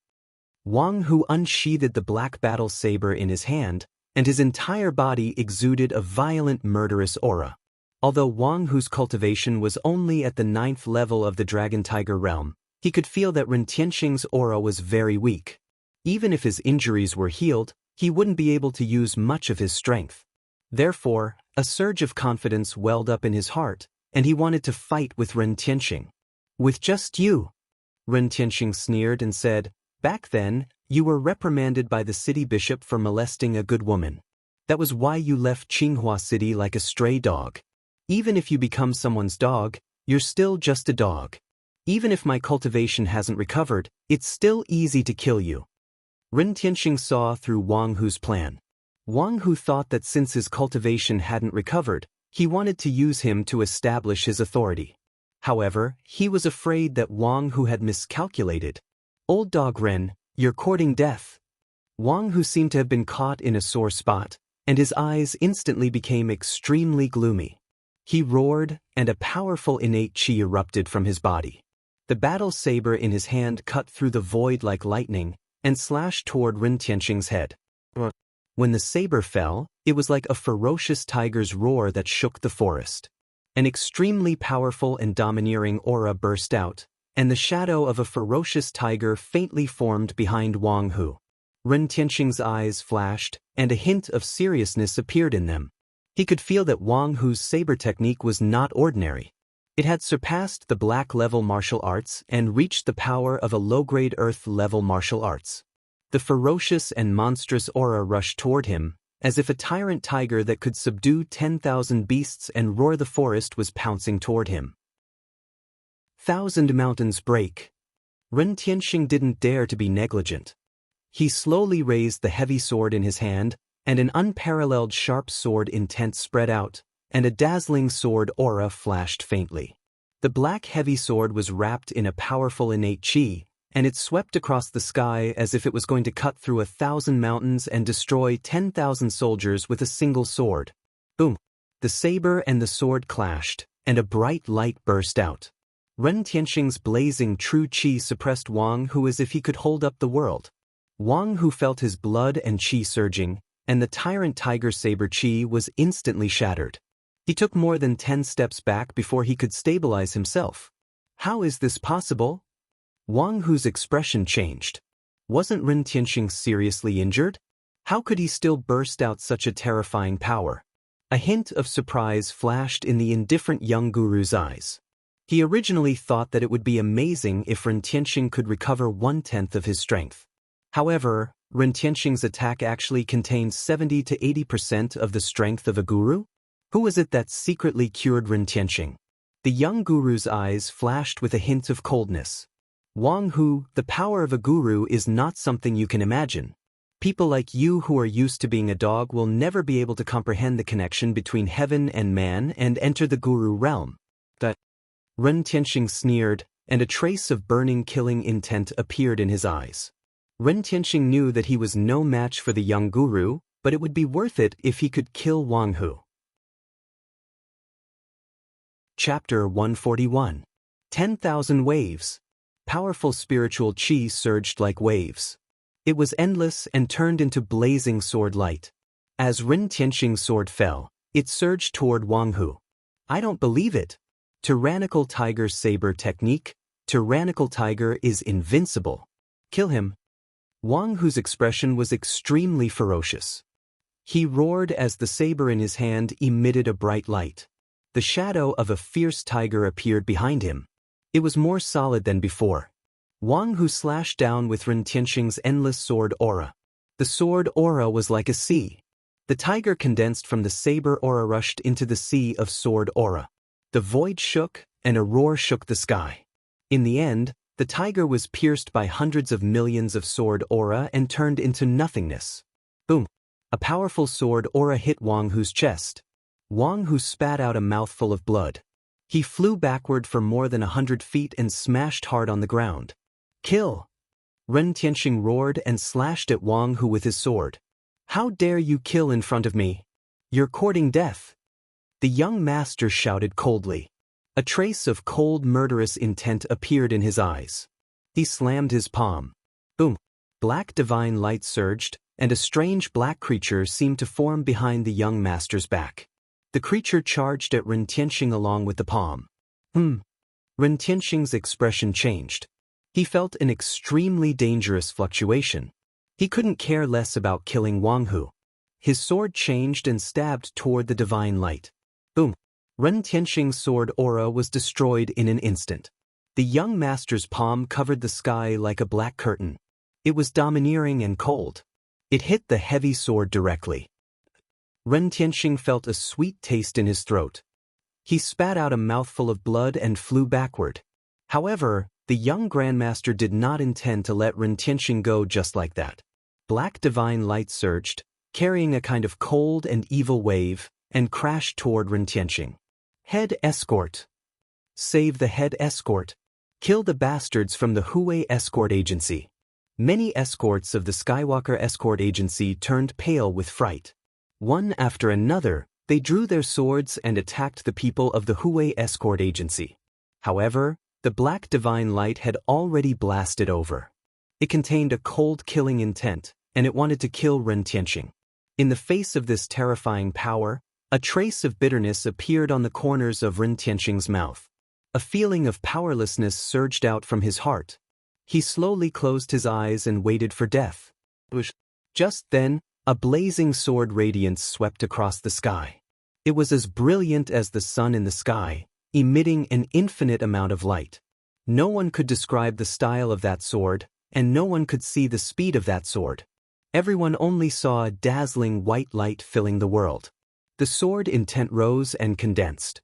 Wang Hu unsheathed the black battle saber in his hand, and his entire body exuded a violent murderous aura. Although Wang Hu's cultivation was only at the 9th level of the Dragon Tiger realm, he could feel that Ren Tianxing's aura was very weak. Even if his injuries were healed, he wouldn't be able to use much of his strength. Therefore, a surge of confidence welled up in his heart, and he wanted to fight with Ren Tianxing. With just you? Ren Tianxing sneered and said, Back then, you were reprimanded by the city bishop for molesting a good woman. That was why you left Qinghua City like a stray dog. Even if you become someone's dog, you're still just a dog. Even if my cultivation hasn't recovered, it's still easy to kill you. Ren Tianxing saw through Wang Hu's plan. Wang Hu thought that since his cultivation hadn't recovered, he wanted to use him to establish his authority. However, he was afraid that Wang Hu had miscalculated. Old dog Ren, you're courting death. Wang Hu seemed to have been caught in a sore spot, and his eyes instantly became extremely gloomy. He roared, and a powerful innate qi erupted from his body. The battle saber in his hand cut through the void like lightning, and slashed toward Ren Tianxing's head. When the saber fell, it was like a ferocious tiger's roar that shook the forest. An extremely powerful and domineering aura burst out, and the shadow of a ferocious tiger faintly formed behind Wang Hu. Ren Tianxing's eyes flashed, and a hint of seriousness appeared in them. He could feel that Wang Hu's saber technique was not ordinary. It had surpassed the black-level martial arts and reached the power of a low-grade earth-level martial arts. The ferocious and monstrous aura rushed toward him, as if a tyrant tiger that could subdue 10,000 beasts and roar the forest was pouncing toward him. 1,000 mountains break. Ren Tianxing didn't dare to be negligent. He slowly raised the heavy sword in his hand, and an unparalleled sharp sword intent spread out, and a dazzling sword aura flashed faintly. The black heavy sword was wrapped in a powerful innate qi, and it swept across the sky as if it was going to cut through 1,000 mountains and destroy 10,000 soldiers with a single sword. Boom! The saber and the sword clashed, and a bright light burst out. Ren Tianxing's blazing true qi suppressed Wang Hu as if he could hold up the world. Wang Hu felt his blood and qi surging, and the tyrant tiger saber qi was instantly shattered. He took more than 10 steps back before he could stabilize himself. How is this possible? Wang Hu's expression changed. Wasn't Ren Tianxing seriously injured? How could he still burst out such a terrifying power? A hint of surprise flashed in the indifferent young guru's eyes. He originally thought that it would be amazing if Ren Tianxing could recover 1/10 of his strength. However, Ren Tianxing's attack actually contained 70 to 80% of the strength of a guru? Who was it that secretly cured Ren Tianxing? The young guru's eyes flashed with a hint of coldness. Wang Hu, the power of a guru is not something you can imagine. People like you who are used to being a dog will never be able to comprehend the connection between heaven and man and enter the guru realm. Ren Tianxing sneered, and a trace of burning killing intent appeared in his eyes. Ren Tianxing knew that he was no match for the young guru, but it would be worth it if he could kill Wang Hu. Chapter 141. 10,000 Waves. Powerful spiritual qi surged like waves. It was endless and turned into blazing sword light. As Ren Tianxing's sword fell, it surged toward Wang Hu. I don't believe it. Tyrannical Tiger Saber Technique. Tyrannical Tiger is invincible. Kill him. Wang Hu's expression was extremely ferocious. He roared as the saber in his hand emitted a bright light. The shadow of a fierce tiger appeared behind him. It was more solid than before. Wang Hu slashed down with Ren Tianxing's endless sword aura. The sword aura was like a sea. The tiger condensed from the saber aura rushed into the sea of sword aura. The void shook, and a roar shook the sky. In the end, the tiger was pierced by hundreds of millions of sword aura and turned into nothingness. Boom! A powerful sword aura hit Wang Hu's chest. Wang Hu spat out a mouthful of blood. He flew backward for more than 100 feet and smashed hard on the ground. Kill! Ren Tianxing roared and slashed at Wang Hu with his sword. How dare you kill in front of me? You're courting death. The young master shouted coldly. A trace of cold murderous intent appeared in his eyes. He slammed his palm. Boom! Black divine light surged, and a strange black creature seemed to form behind the young master's back. The creature charged at Ren Tianxing along with the palm. Ren Tianxing's expression changed. He felt an extremely dangerous fluctuation. He couldn't care less about killing Wang Hu. His sword changed and stabbed toward the divine light. Boom! Ren Tianxing's sword aura was destroyed in an instant. The young master's palm covered the sky like a black curtain. It was domineering and cold. It hit the heavy sword directly. Ren Tianxing felt a sweet taste in his throat. He spat out a mouthful of blood and flew backward. However, the young grandmaster did not intend to let Ren Tianxing go just like that. Black divine light surged, carrying a kind of cold and evil wave, and crashed toward Ren Tianxing. Head escort. Save the head escort. Kill the bastards from the Hui escort agency. Many escorts of the Skywalker escort agency turned pale with fright. One after another, they drew their swords and attacked the people of the Hui escort agency. However, the black divine light had already blasted over. It contained a cold killing intent, and it wanted to kill Ren Tianxing. In the face of this terrifying power, a trace of bitterness appeared on the corners of Ren Tianxing's mouth. A feeling of powerlessness surged out from his heart. He slowly closed his eyes and waited for death. Just then, a blazing sword radiance swept across the sky. It was as brilliant as the sun in the sky, emitting an infinite amount of light. No one could describe the style of that sword, and no one could see the speed of that sword. Everyone only saw a dazzling white light filling the world. The sword intent rose and condensed.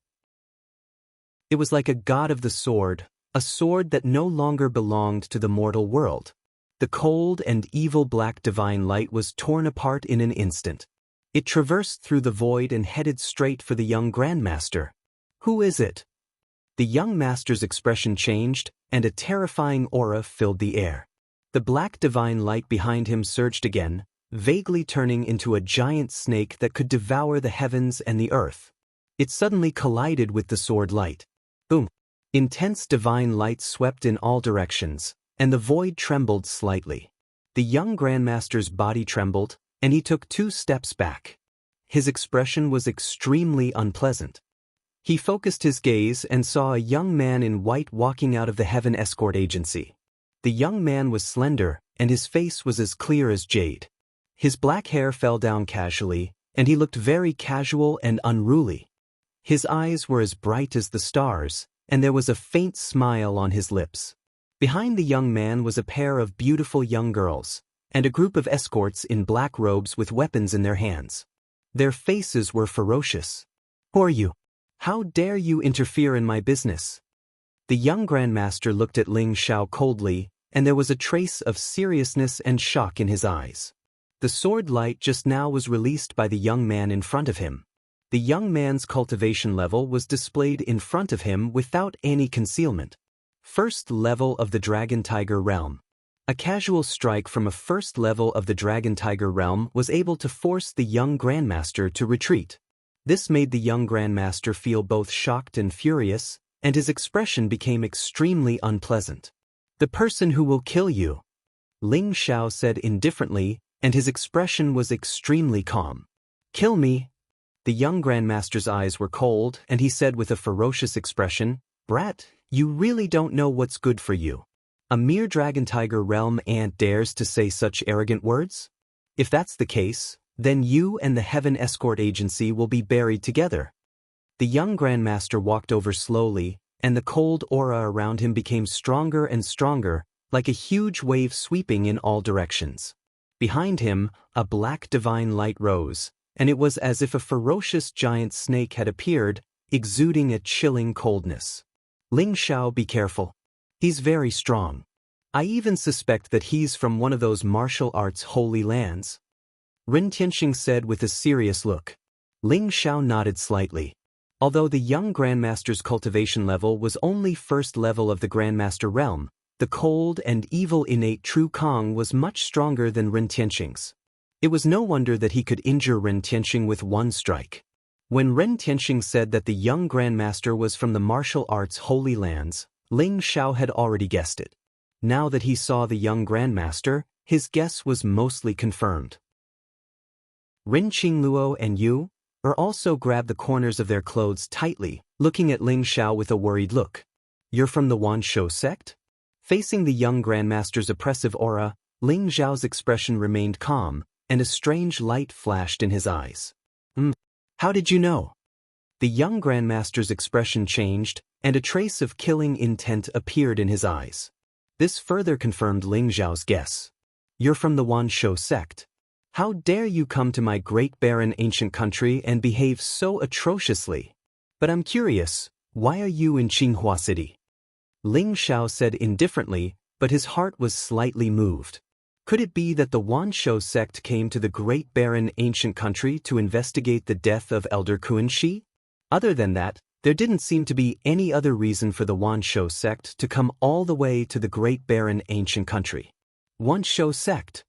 It was like a god of the sword, a sword that no longer belonged to the mortal world. The cold and evil black divine light was torn apart in an instant. It traversed through the void and headed straight for the young grandmaster. Who is it? The young master's expression changed, and a terrifying aura filled the air. The black divine light behind him surged again, vaguely turning into a giant snake that could devour the heavens and the earth. It suddenly collided with the sword light. Boom! Intense divine light swept in all directions, and the void trembled slightly. The young grandmaster's body trembled, and he took 2 steps back. His expression was extremely unpleasant. He focused his gaze and saw a young man in white walking out of the Heaven Escort Agency. The young man was slender, and his face was as clear as jade. His black hair fell down casually, and he looked very casual and unruly. His eyes were as bright as the stars, and there was a faint smile on his lips. Behind the young man was a pair of beautiful young girls, and a group of escorts in black robes with weapons in their hands. Their faces were ferocious. Who are you? How dare you interfere in my business? The young grandmaster looked at Ling Xiao coldly, and there was a trace of seriousness and shock in his eyes. The sword light just now was released by the young man in front of him. The young man's cultivation level was displayed in front of him without any concealment. First level of the Dragon Tiger realm. A casual strike from a first level of the Dragon Tiger realm was able to force the young Grandmaster to retreat. This made the young Grandmaster feel both shocked and furious, and his expression became extremely unpleasant. "The person who will kill you," Ling Xiao said indifferently, and his expression was extremely calm. "Kill me." The young Grandmaster's eyes were cold, and he said with a ferocious expression, "Brat, you really don't know what's good for you. A mere Dragon Tiger realm ant dares to say such arrogant words? If that's the case, then you and the Heaven Escort Agency will be buried together." The young Grandmaster walked over slowly, and the cold aura around him became stronger and stronger, like a huge wave sweeping in all directions. Behind him, a black divine light rose, and it was as if a ferocious giant snake had appeared, exuding a chilling coldness. "Ling Xiao, be careful. He's very strong. I even suspect that he's from one of those martial arts holy lands," Ren Tianxing said with a serious look. Ling Xiao nodded slightly. Although the young Grandmaster's cultivation level was only first level of the Grandmaster realm, the cold and evil innate True Kong was much stronger than Ren Tianxing's. It was no wonder that he could injure Ren Tianxing with one strike. When Ren Tianxing said that the young Grandmaster was from the martial arts holy lands, Ling Xiao had already guessed it. Now that he saw the young Grandmaster, his guess was mostly confirmed. Ren Qingluo and Yu also grabbed the corners of their clothes tightly, looking at Ling Xiao with a worried look. "You're from the Wanshou sect?" Facing the young Grandmaster's oppressive aura, Ling Xiao's expression remained calm, and a strange light flashed in his eyes. How did you know?" The young Grandmaster's expression changed, and a trace of killing intent appeared in his eyes. This further confirmed Ling Xiao's guess. "You're from the Wanshou sect. How dare you come to my great barren ancient country and behave so atrociously? But I'm curious, why are you in Qinghua City?" Ling Xiao said indifferently, but his heart was slightly moved. Could it be that the Wanshou sect came to the great barren ancient country to investigate the death of Elder Kuan Shi? Other than that, there didn't seem to be any other reason for the Wanshou sect to come all the way to the great barren ancient country. Wanshou sect.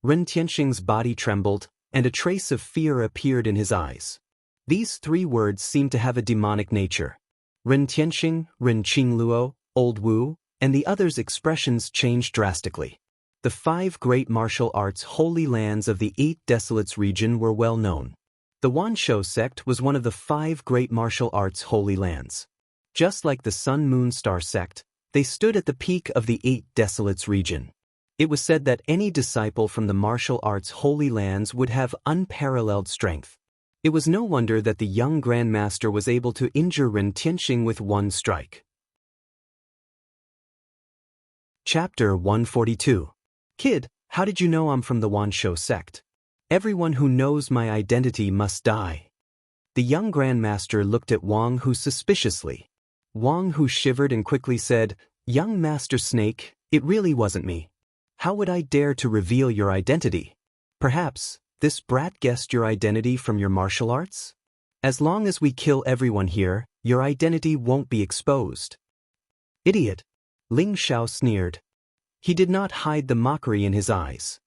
Ren Tianxing's body trembled, and a trace of fear appeared in his eyes. These three words seemed to have a demonic nature. Ren Tianxing, Ren Qingluo, Old Wu, and the others' expressions changed drastically. The 5 great martial arts holy lands of the 8 Desolates region were well known. The Wanshou sect was one of the 5 great martial arts holy lands. Just like the Sun Moon Star sect, they stood at the peak of the 8 Desolates region. It was said that any disciple from the martial arts holy lands would have unparalleled strength. It was no wonder that the young Grandmaster was able to injure Ren Tianxing with one strike. Chapter 142. Kid, how did you know I'm from the Wanshou sect? Everyone who knows my identity must die. The young Grandmaster looked at Wang Hu suspiciously. Wang Hu shivered and quickly said, "Young Master Snake, it really wasn't me. How would I dare to reveal your identity? Perhaps this brat guessed your identity from your martial arts? As long as we kill everyone here, your identity won't be exposed." "Idiot," Ling Xiao sneered. He did not hide the mockery in his eyes.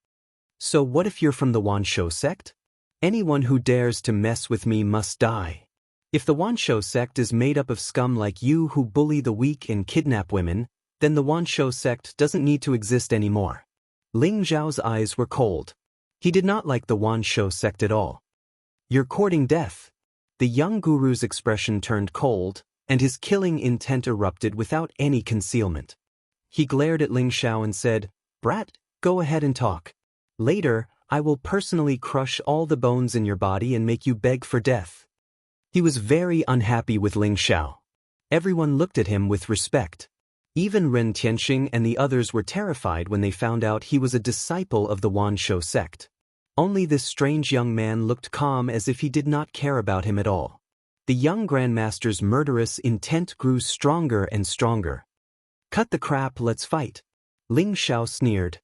"So what if you're from the Wanshou sect? Anyone who dares to mess with me must die. If the Wanshou sect is made up of scum like you who bully the weak and kidnap women, then the Wanshou sect doesn't need to exist anymore." Ling Xiao's eyes were cold. He did not like the Wanshou sect at all. "You're courting death." The young guru's expression turned cold, and his killing intent erupted without any concealment. He glared at Ling Xiao and said, "Brat, go ahead and talk. Later, I will personally crush all the bones in your body and make you beg for death." He was very unhappy with Ling Xiao. Everyone looked at him with respect. Even Ren Tianxing and the others were terrified when they found out he was a disciple of the Wanshou sect. Only this strange young man looked calm as if he did not care about him at all. The young Grandmaster's murderous intent grew stronger and stronger. "Cut the crap, let's fight," Ling Xiao sneered.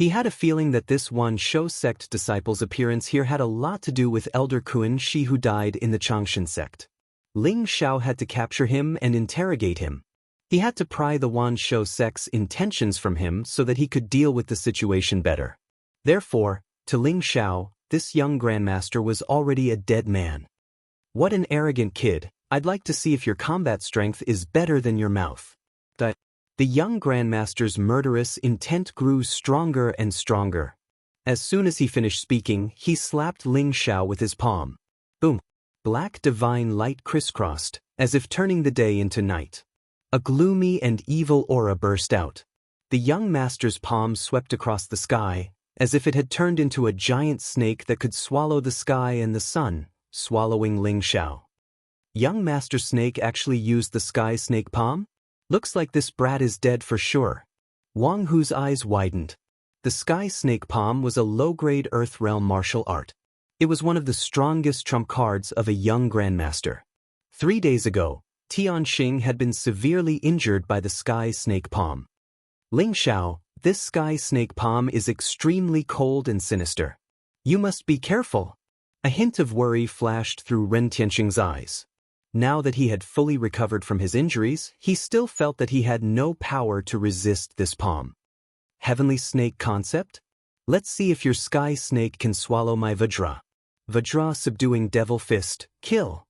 He had a feeling that this Wan Shou sect disciple's appearance here had a lot to do with Elder Kun Shi who died in the Changshan sect. Ling Xiao had to capture him and interrogate him. He had to pry the Wan Shou sect's intentions from him so that he could deal with the situation better. Therefore, to Ling Xiao, this young grandmaster was already a dead man. What an arrogant kid, I'd like to see if your combat strength is better than your mouth. The young grandmaster's murderous intent grew stronger and stronger. As soon as he finished speaking, he slapped Ling Xiao with his palm. Boom! Black divine light crisscrossed, as if turning the day into night. A gloomy and evil aura burst out. The young master's palm swept across the sky, as if it had turned into a giant snake that could swallow the sky and the sun, swallowing Ling Xiao. Young Master Snake actually used the sky snake palm? Looks like this brat is dead for sure. Wang Hu's eyes widened. The sky snake palm was a low-grade earth realm martial art. It was one of the strongest trump cards of a young grandmaster. 3 days ago, Tian Xing had been severely injured by the sky snake palm. Ling Xiao, this sky snake palm is extremely cold and sinister. You must be careful. A hint of worry flashed through Ren Tianxing's eyes. Now that he had fully recovered from his injuries, he still felt that he had no power to resist this palm. Heavenly snake concept? Let's see if your sky snake can swallow my Vajra. Vajra subduing devil fist, kill.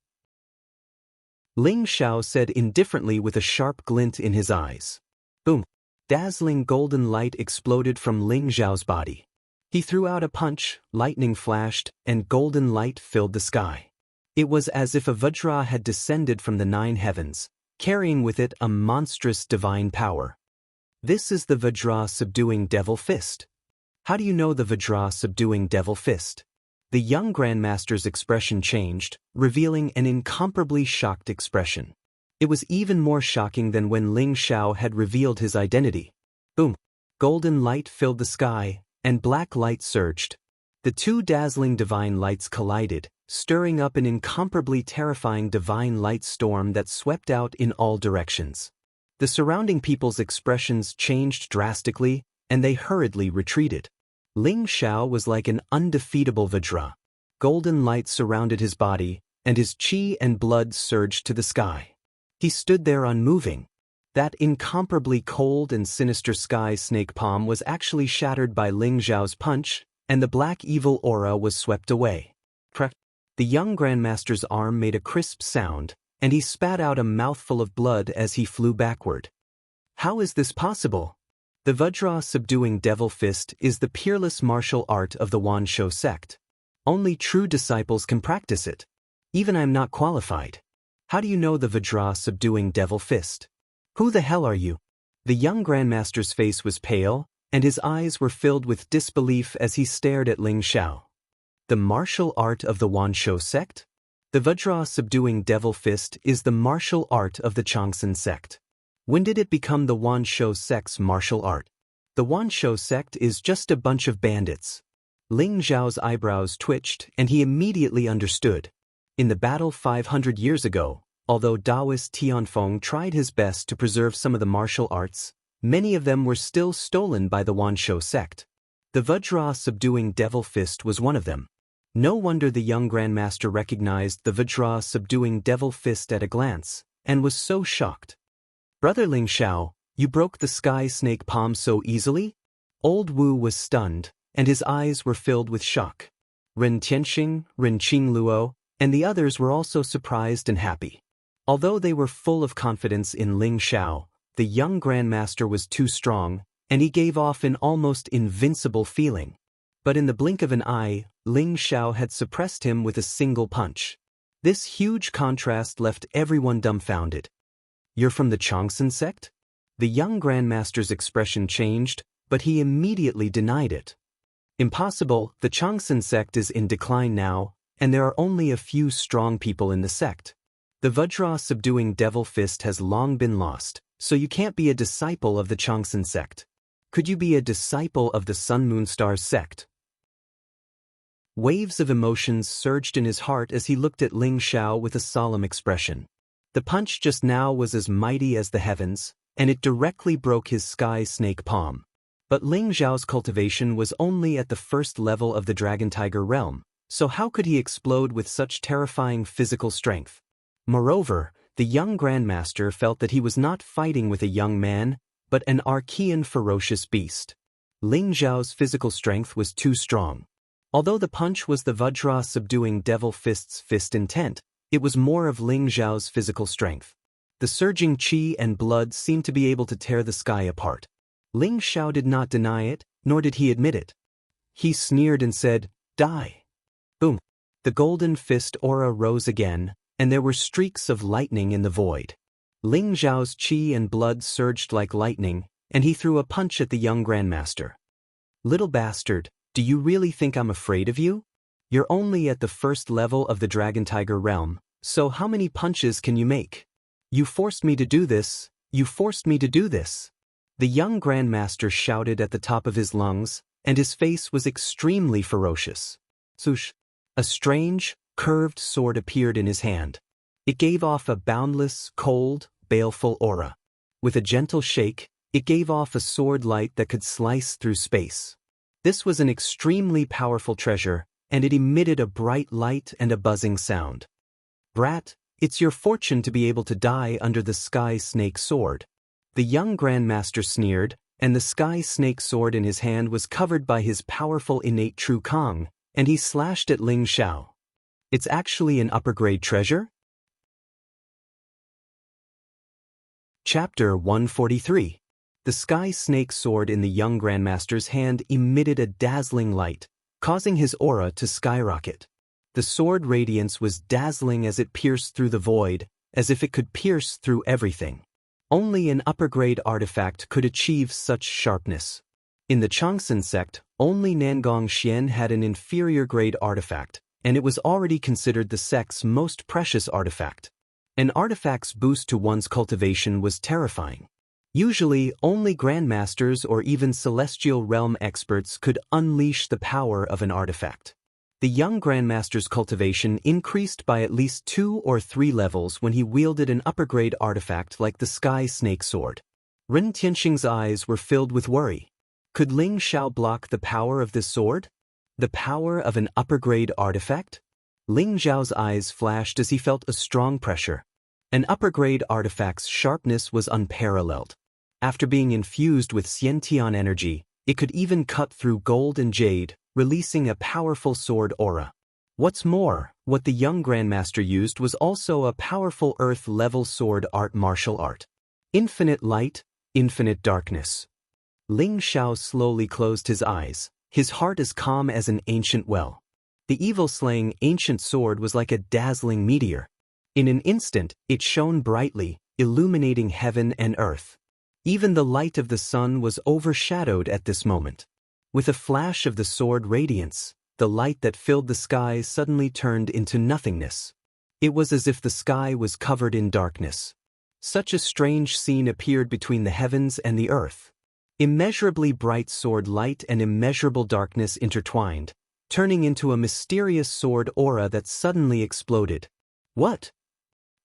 Ling Xiao said indifferently with a sharp glint in his eyes. Boom! Dazzling golden light exploded from Ling Xiao's body. He threw out a punch, lightning flashed, and golden light filled the sky. It was as if a Vajra had descended from the 9 heavens, carrying with it a monstrous divine power. This is the Vajra subduing devil fist. How do you know the Vajra subduing devil fist? The young grandmaster's expression changed, revealing an incomparably shocked expression. It was even more shocking than when Ling Xiao had revealed his identity. Boom! Golden light filled the sky, and black light surged. The two dazzling divine lights collided, stirring up an incomparably terrifying divine light storm that swept out in all directions. The surrounding people's expressions changed drastically, and they hurriedly retreated. Ling Xiao was like an undefeatable Vajra. Golden light surrounded his body, and his qi and blood surged to the sky. He stood there unmoving. That incomparably cold and sinister sky snake palm was actually shattered by Ling Xiao's punch, and the black evil aura was swept away. The young grandmaster's arm made a crisp sound, and he spat out a mouthful of blood as he flew backward. How is this possible? The Vajra subduing devil fist is the peerless martial art of the Wan Shou sect. Only true disciples can practice it. Even I am not qualified. How do you know the Vajra subduing devil fist? Who the hell are you? The young grandmaster's face was pale, and his eyes were filled with disbelief as he stared at Ling Xiao. The martial art of the Wan Shou sect? The Vajra subduing devil fist is the martial art of the Changshan sect. When did it become the Wan Shou sect's martial art? The Wan Shou sect is just a bunch of bandits. Ling Xiao's eyebrows twitched, and he immediately understood. In the battle 500 years ago, although Taoist Tianfeng tried his best to preserve some of the martial arts, many of them were still stolen by the Wan Shou sect. The Vajra subduing devil fist was one of them. No wonder the young grandmaster recognized the Vajra subduing devil fist at a glance, and was so shocked. Brother Ling Xiao, you broke the sky snake palm so easily? Old Wu was stunned, and his eyes were filled with shock. Ren Tianxing, Ren Qingluo, and the others were also surprised and happy. Although they were full of confidence in Ling Xiao, the young grandmaster was too strong, and he gave off an almost invincible feeling. But in the blink of an eye, Ling Xiao had suppressed him with a single punch. This huge contrast left everyone dumbfounded. You're from the Changshan sect? The young grandmaster's expression changed, but he immediately denied it. Impossible, the Changshan sect is in decline now, and there are only a few strong people in the sect. The Vajra subduing devil fist has long been lost, so you can't be a disciple of the Changshan sect. Could you be a disciple of the Sun Moon Stars sect? Waves of emotions surged in his heart as he looked at Ling Xiao with a solemn expression. The punch just now was as mighty as the heavens, and it directly broke his sky snake palm. But Ling Zhao's cultivation was only at the first level of the Dragon Tiger realm, so how could he explode with such terrifying physical strength? Moreover, the young Grandmaster felt that he was not fighting with a young man, but an Archean ferocious beast. Ling Zhao's physical strength was too strong. Although the punch was the Vajra subduing Devil Fist's fist intent, it was more of Ling Zhao's physical strength. The surging qi and blood seemed to be able to tear the sky apart. Ling Zhao did not deny it, nor did he admit it. He sneered and said, "Die." Boom. The golden fist aura rose again, and there were streaks of lightning in the void. Ling Zhao's qi and blood surged like lightning, and he threw a punch at the young Grandmaster. "Little bastard, do you really think I'm afraid of you? You're only at the first level of the Dragon Tiger realm, so how many punches can you make? You forced me to do this, you forced me to do this." The young Grandmaster shouted at the top of his lungs, and his face was extremely ferocious. Swoosh! A strange, curved sword appeared in his hand. It gave off a boundless, cold, baleful aura. With a gentle shake, it gave off a sword light that could slice through space. This was an extremely powerful treasure, and it emitted a bright light and a buzzing sound. "Brat, it's your fortune to be able to die under the Sky Snake Sword." The young Grandmaster sneered, and the Sky Snake Sword in his hand was covered by his powerful innate True Kong, and he slashed at Ling Zhao. "It's actually an upper-grade treasure?" Chapter 143. The Sky Snake Sword in the young Grandmaster's hand emitted a dazzling light, causing his aura to skyrocket. The sword radiance was dazzling as it pierced through the void, as if it could pierce through everything. Only an upper-grade artifact could achieve such sharpness. In the Changsun sect, only Nangong Xian had an inferior-grade artifact, and it was already considered the sect's most precious artifact. An artifact's boost to one's cultivation was terrifying. Usually, only Grandmasters or even Celestial Realm experts could unleash the power of an artifact. The young Grandmaster's cultivation increased by at least 2 or 3 levels when he wielded an upper-grade artifact like the Sky Snake Sword. Ren Tianxing's eyes were filled with worry. Could Ling Zhao block the power of this sword? The power of an upper-grade artifact? Ling Zhao's eyes flashed as he felt a strong pressure. An upper-grade artifact's sharpness was unparalleled. After being infused with Xiantian energy, it could even cut through gold and jade, releasing a powerful sword aura. What's more, what the young Grandmaster used was also a powerful earth-level sword art martial art. Infinite light, infinite darkness. Ling Zhao slowly closed his eyes, his heart as calm as an ancient well. The evil-slaying ancient sword was like a dazzling meteor. In an instant, it shone brightly, illuminating heaven and earth. Even the light of the sun was overshadowed at this moment. With a flash of the sword radiance, the light that filled the sky suddenly turned into nothingness. It was as if the sky was covered in darkness. Such a strange scene appeared between the heavens and the earth. Immeasurably bright sword light and immeasurable darkness intertwined, turning into a mysterious sword aura that suddenly exploded. What?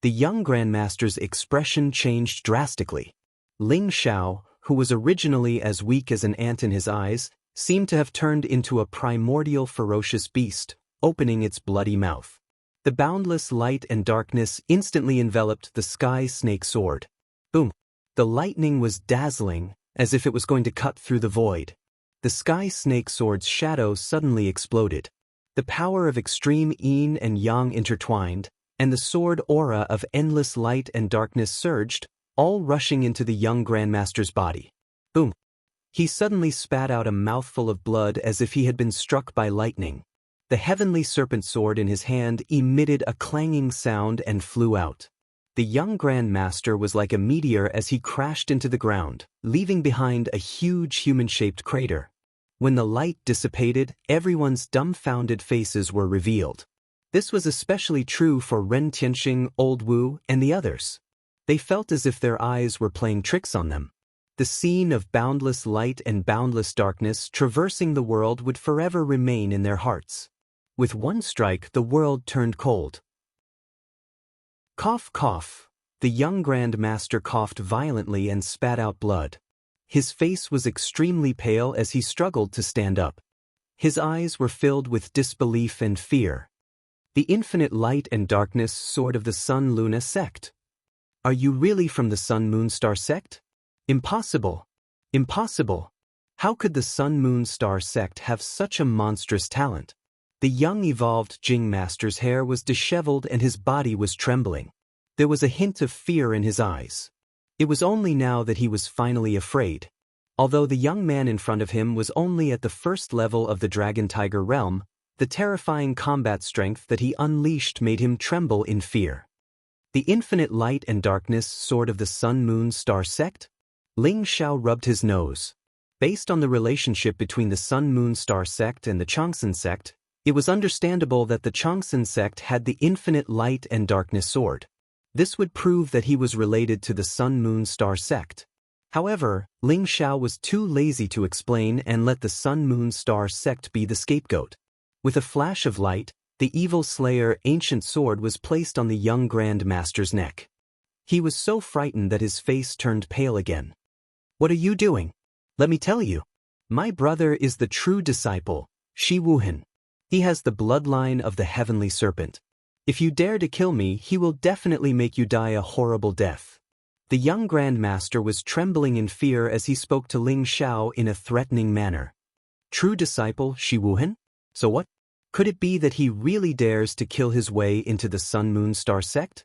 The young Grandmaster's expression changed drastically. Ling Zhao, who was originally as weak as an ant in his eyes, seemed to have turned into a primordial ferocious beast, opening its bloody mouth. The boundless light and darkness instantly enveloped the Sky Snake Sword. Boom! The lightning was dazzling, as if it was going to cut through the void. The Sky Snake Sword's shadow suddenly exploded. The power of extreme yin and yang intertwined, and the sword aura of endless light and darkness surged, all rushing into the young Grandmaster's body. Boom! He suddenly spat out a mouthful of blood as if he had been struck by lightning. The heavenly serpent sword in his hand emitted a clanging sound and flew out. The young Grandmaster was like a meteor as he crashed into the ground, leaving behind a huge human-shaped crater. When the light dissipated, everyone's dumbfounded faces were revealed. This was especially true for Ren Tianxing, Old Wu, and the others. They felt as if their eyes were playing tricks on them. The scene of boundless light and boundless darkness traversing the world would forever remain in their hearts. With one strike, the world turned cold. Cough, cough. The young Grand Master coughed violently and spat out blood. His face was extremely pale as he struggled to stand up. His eyes were filled with disbelief and fear. The infinite light and darkness sword of the Sun-Luna sect. Are you really from the Sun-Moon-Star sect? Impossible. Impossible. How could the Sun-Moon-Star sect have such a monstrous talent? The young evolved Jing master's hair was disheveled and his body was trembling. There was a hint of fear in his eyes. It was only now that he was finally afraid. Although the young man in front of him was only at the first level of the Dragon Tiger realm, the terrifying combat strength that he unleashed made him tremble in fear. The infinite light and darkness sword of the Sun-Moon-Star sect? Ling Xiao rubbed his nose. Based on the relationship between the Sun-Moon-Star sect and the Changsun sect, it was understandable that the Changsun sect had the infinite light and darkness sword. This would prove that he was related to the Sun-Moon-Star sect. However, Ling Xiao was too lazy to explain and let the Sun-Moon-Star sect be the scapegoat. With a flash of light, the evil slayer ancient sword was placed on the young Grand Master's neck. He was so frightened that his face turned pale again. What are you doing? Let me tell you. My brother is the true disciple, Shi Wuhan. He has the bloodline of the heavenly serpent. If you dare to kill me, he will definitely make you die a horrible death. The young Grand Master was trembling in fear as he spoke to Ling Xiao in a threatening manner. True disciple Shi Wuhan? So what? Could it be that he really dares to kill his way into the Sun-Moon-Star sect?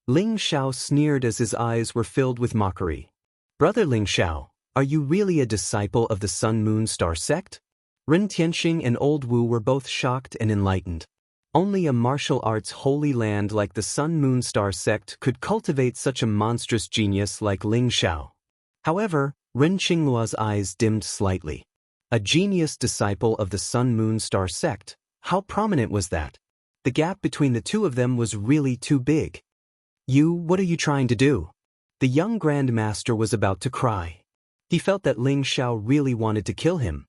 Ling Xiao sneered as his eyes were filled with mockery. Brother Ling Xiao, are you really a disciple of the Sun-Moon-Star sect? Ren Tianxing and Old Wu were both shocked and enlightened. Only a martial arts holy land like the Sun-Moon-Star sect could cultivate such a monstrous genius like Ling Xiao. However, Ren Qingluo's eyes dimmed slightly. A genius disciple of the Sun-Moon-Star sect, how prominent was that? The gap between the two of them was really too big. What are you trying to do? The young Grand Master was about to cry. He felt that Ling Xiao really wanted to kill him.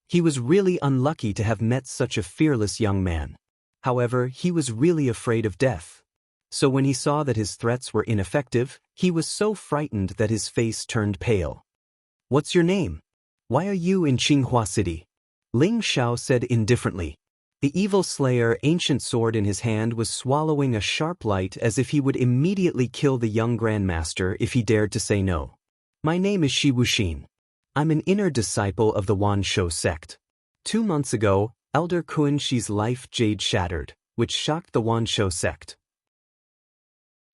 He was really unlucky to have met such a fearless young man. However, he was really afraid of death. So when he saw that his threats were ineffective, he was so frightened that his face turned pale. What's your name? Why are you in Qinghua City? Ling Xiao said indifferently. The evil slayer ancient sword in his hand was swallowing a sharp light as if he would immediately kill the young Grand Master if he dared to say no. My name is Shi Wuxin. I'm an inner disciple of the Wanshou sect. 2 months ago, Elder Kun Shi's life jade shattered, which shocked the Wanshou sect.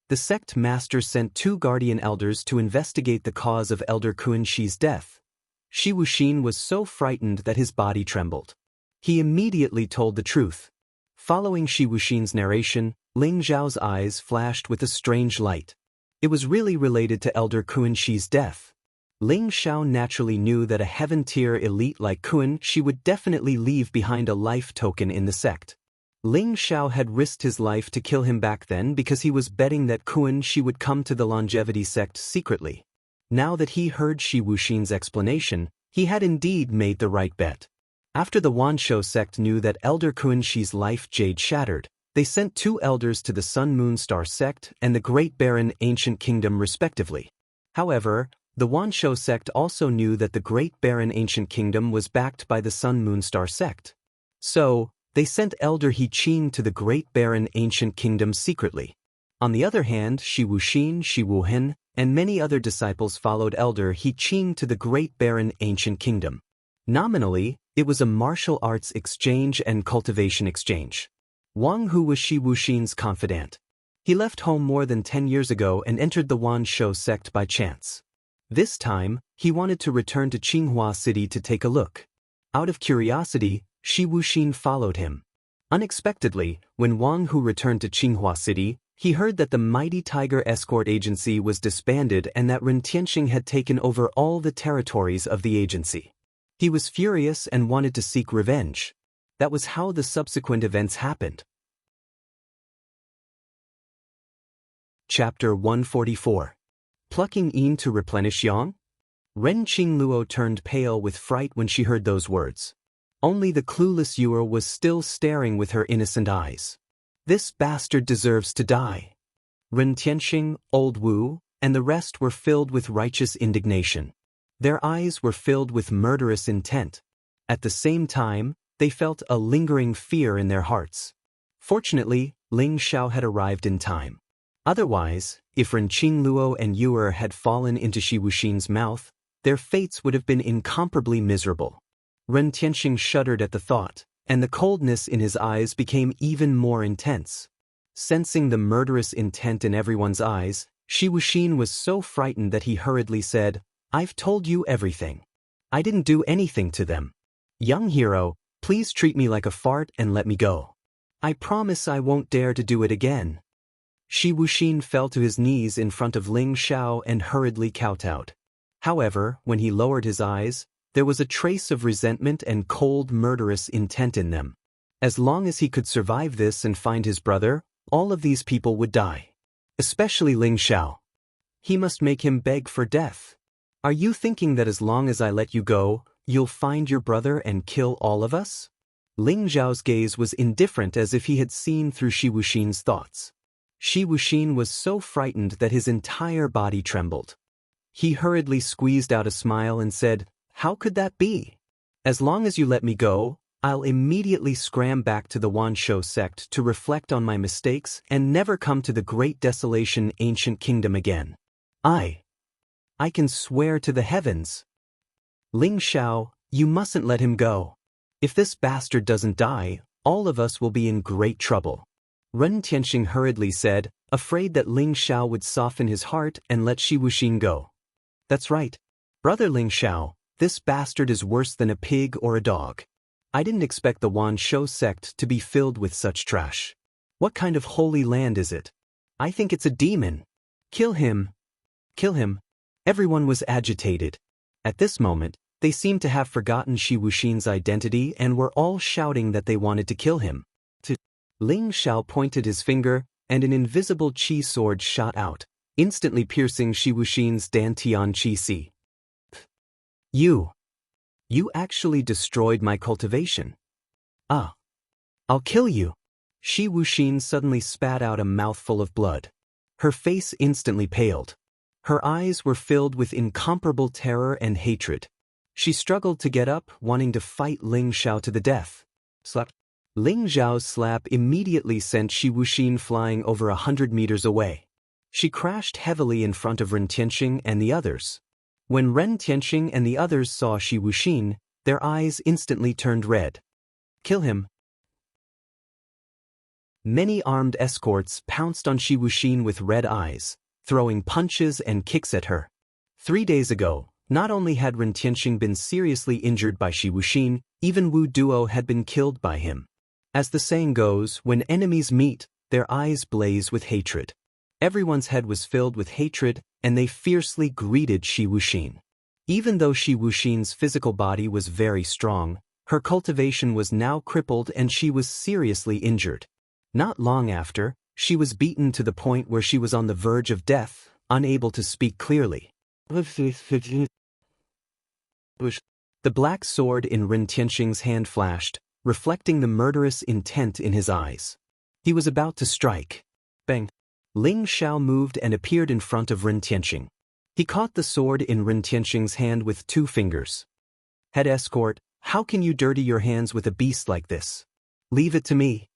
The sect master sent 2 guardian elders to investigate the cause of Elder Kun Shi's death. Shi Wuxin was so frightened that his body trembled. He immediately told the truth. Following Shi Wuxin's narration, Ling Xiao's eyes flashed with a strange light. It was really related to Elder Kun Shi's death. Ling Xiao naturally knew that a heaven-tier elite like Kun Shi would definitely leave behind a life token in the sect. Ling Xiao had risked his life to kill him back then because he was betting that Kun Shi would come to the longevity sect secretly. Now that he heard Shi Wuxin's explanation, he had indeed made the right bet. After the Wanshou sect knew that Elder Kun Shi's life jade shattered, they sent 2 elders to the Sun-Moon-Star sect and the Great Baron Ancient Kingdom respectively. However, the Wanshou sect also knew that the Great Baron Ancient Kingdom was backed by the Sun-Moon-Star sect. So, they sent Elder He Qin to the Great Baron Ancient Kingdom secretly. On the other hand, Shi Wuxin, Shi Wuhan, and many other disciples followed Elder He Qin to the Great Baron Ancient Kingdom. Nominally, it was a martial arts exchange and cultivation exchange. Wang Hu was Shi Wuxin's confidant. He left home more than 10 years ago and entered the Wanshou sect by chance. This time, he wanted to return to Qinghua City to take a look. Out of curiosity, Shi Wuxin followed him. Unexpectedly, when Wang Hu returned to Qinghua City, he heard that the mighty Tiger Escort Agency was disbanded and that Ren Tianxing had taken over all the territories of the agency. He was furious and wanted to seek revenge. That was how the subsequent events happened. Chapter 144. Plucking Yin to replenish Yang? Ren Qingluo turned pale with fright when she heard those words. Only the clueless Yuer was still staring with her innocent eyes. This bastard deserves to die. Ren Tianxing, Old Wu, and the rest were filled with righteous indignation. Their eyes were filled with murderous intent. At the same time, they felt a lingering fear in their hearts. Fortunately, Ling Xiao had arrived in time. Otherwise, if Ren Qingluo and Yuer had fallen into Shi Wuxin's mouth, their fates would have been incomparably miserable. Ren Tianxing shuddered at the thought, and the coldness in his eyes became even more intense. Sensing the murderous intent in everyone's eyes, Shi Wuxin was so frightened that he hurriedly said, "I've told you everything. I didn't do anything to them. Young hero, please treat me like a fart and let me go. I promise I won't dare to do it again." Shi Wuxin fell to his knees in front of Ling Xiao and hurriedly kowtowed. However, when he lowered his eyes, there was a trace of resentment and cold murderous intent in them. As long as he could survive this and find his brother, all of these people would die. Especially Ling Xiao. He must make him beg for death. Are you thinking that as long as I let you go, you'll find your brother and kill all of us? Ling Xiao's gaze was indifferent, as if he had seen through Shi Wuxin's thoughts. Shi Wuxin was so frightened that his entire body trembled. He hurriedly squeezed out a smile and said, "How could that be? As long as you let me go, I'll immediately scram back to the Wanshou sect to reflect on my mistakes and never come to the great desolation ancient kingdom again. I can swear to the heavens." Ling Xiao, you mustn't let him go. If this bastard doesn't die, all of us will be in great trouble. Ren Tianxing hurriedly said, afraid that Ling Xiao would soften his heart and let Shi Wuxin go. That's right. Brother Ling Xiao, this bastard is worse than a pig or a dog. I didn't expect the Wanshou sect to be filled with such trash. What kind of holy land is it? I think it's a demon. Kill him. Kill him. Everyone was agitated. At this moment, they seemed to have forgotten Shi Wuxin's identity and were all shouting that they wanted to kill him. Ling Xiao pointed his finger, and an invisible qi sword shot out, instantly piercing Shi Wuxin's Dantian qi si. You actually destroyed my cultivation. I'll kill you. Shi Wuxin suddenly spat out a mouthful of blood. Her face instantly paled. Her eyes were filled with incomparable terror and hatred. She struggled to get up, wanting to fight Ling Xiao to the death. Slap. Ling Xiao's slap immediately sent Shi Wuxin flying over 100 meters away. She crashed heavily in front of Ren Tianxing and the others. When Ren Tianxing and the others saw Shi Wuxin, their eyes instantly turned red. Kill him. Many armed escorts pounced on Shi Wuxin with red eyes, throwing punches and kicks at her. 3 days ago, not only had Ren Tianxing been seriously injured by Shi Wuxin, even Wu Duo had been killed by him. As the saying goes, when enemies meet, their eyes blaze with hatred. Everyone's head was filled with hatred, and they fiercely greeted Shi Wuxin. Even though Shi Wuxin's physical body was very strong, her cultivation was now crippled and she was seriously injured. Not long after, she was beaten to the point where she was on the verge of death, unable to speak clearly. The black sword in Ren Tianxing's hand flashed, reflecting the murderous intent in his eyes. He was about to strike. Bang! Ling Xiao moved and appeared in front of Ren Tianxing. He caught the sword in Ren Tianxing's hand with 2 fingers. Head escort, how can you dirty your hands with a beast like this? Leave it to me.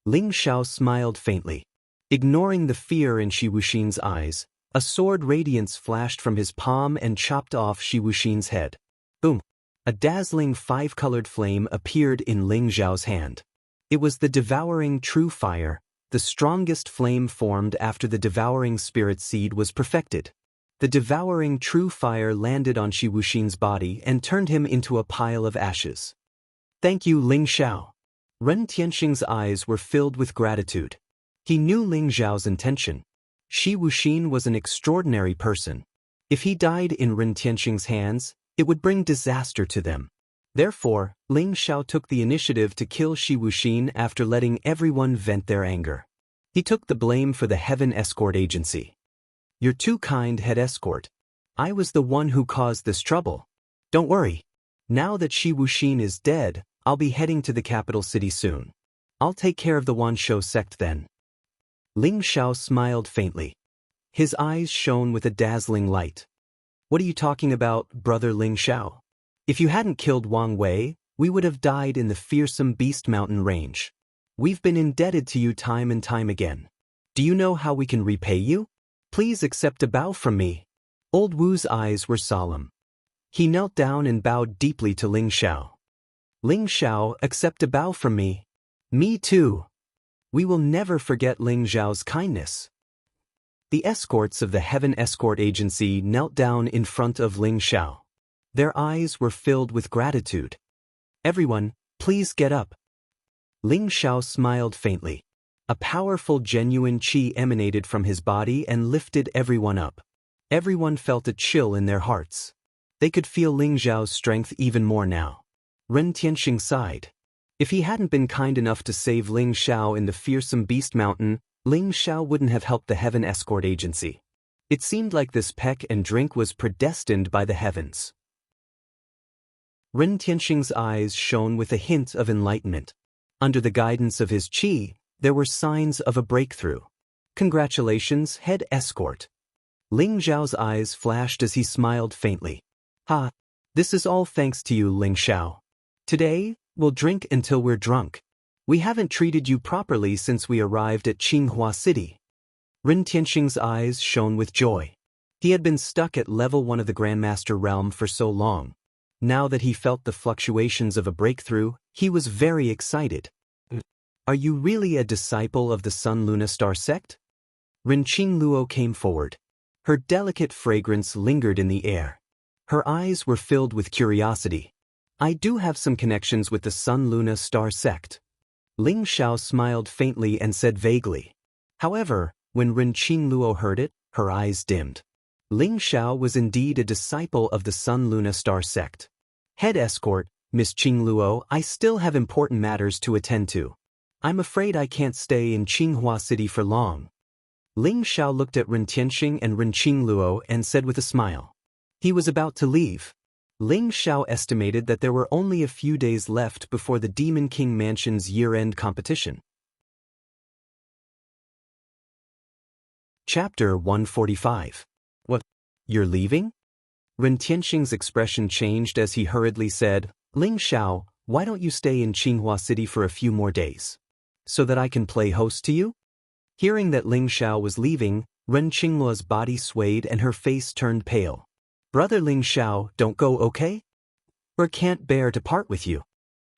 Ling Xiao smiled faintly. Ignoring the fear in Shi Wuxin's eyes, a sword radiance flashed from his palm and chopped off Shi Wuxin's head. Boom! A dazzling 5-colored flame appeared in Ling Xiao's hand. It was the devouring true fire, the strongest flame formed after the devouring spirit seed was perfected. The devouring true fire landed on Shi Wuxin's body and turned him into a pile of ashes. Thank you, Ling Xiao. Ren Tianxing's eyes were filled with gratitude. He knew Ling Xiao's intention. Shi Wuxin was an extraordinary person. If he died in Ren Tianxing's hands, it would bring disaster to them. Therefore, Ling Xiao took the initiative to kill Shi Wuxin after letting everyone vent their anger. He took the blame for the Heaven Escort Agency. You're too kind, head escort. I was the one who caused this trouble. Don't worry. Now that Shi Wuxin is dead, I'll be heading to the capital city soon. I'll take care of the Wanshou sect then. Ling Xiao smiled faintly. His eyes shone with a dazzling light. What are you talking about, Brother Ling Xiao? If you hadn't killed Wang Wei, we would have died in the fearsome Beast Mountain range. We've been indebted to you time and time again. Do you know how we can repay you? Please accept a bow from me. Old Wu's eyes were solemn. He knelt down and bowed deeply to Ling Xiao. Ling Xiao, accept a bow from me. Me too. We will never forget Ling Xiao's kindness. The escorts of the Heaven Escort Agency knelt down in front of Ling Xiao. Their eyes were filled with gratitude. Everyone, please get up. Ling Xiao smiled faintly. A powerful genuine qi emanated from his body and lifted everyone up. Everyone felt a chill in their hearts. They could feel Ling Xiao's strength even more now. Ren Tianxing sighed. If he hadn't been kind enough to save Ling Xiao in the fearsome Beast Mountain, Ling Xiao wouldn't have helped the Heaven Escort Agency. It seemed like this peck and drink was predestined by the heavens. Ren Tianxing's eyes shone with a hint of enlightenment. Under the guidance of his qi, there were signs of a breakthrough. Congratulations, Head Escort. Ling Xiao's eyes flashed as he smiled faintly. Ha! This is all thanks to you, Ling Xiao. Today, we'll drink until we're drunk. We haven't treated you properly since we arrived at Qinghua City. Ren Tianxing's eyes shone with joy. He had been stuck at level 1 of the Grandmaster realm for so long. Now that he felt the fluctuations of a breakthrough, he was very excited. Are you really a disciple of the Sun Luna Star sect? Ren Qingluo came forward. Her delicate fragrance lingered in the air. Her eyes were filled with curiosity. I do have some connections with the Sun Luna Star sect. Ling Xiao smiled faintly and said vaguely. However, when Ren Qingluo heard it, her eyes dimmed. Ling Xiao was indeed a disciple of the Sun Luna Star sect. Head Escort, Miss Qingluo, I still have important matters to attend to. I'm afraid I can't stay in Qinghua City for long. Ling Xiao looked at Ren Tianxing and Ren Qingluo and said with a smile. He was about to leave. Ling Xiao estimated that there were only a few days left before the Demon King Mansion's year-end competition. Chapter 145. What? You're leaving? Ren Tianxing's expression changed as he hurriedly said, Ling Xiao, why don't you stay in Qinghua City for a few more days? So that I can play host to you? Hearing that Ling Xiao was leaving, Ren Qingluo's body swayed and her face turned pale. Brother Ling Xiao, don't go, okay? We can't bear to part with you.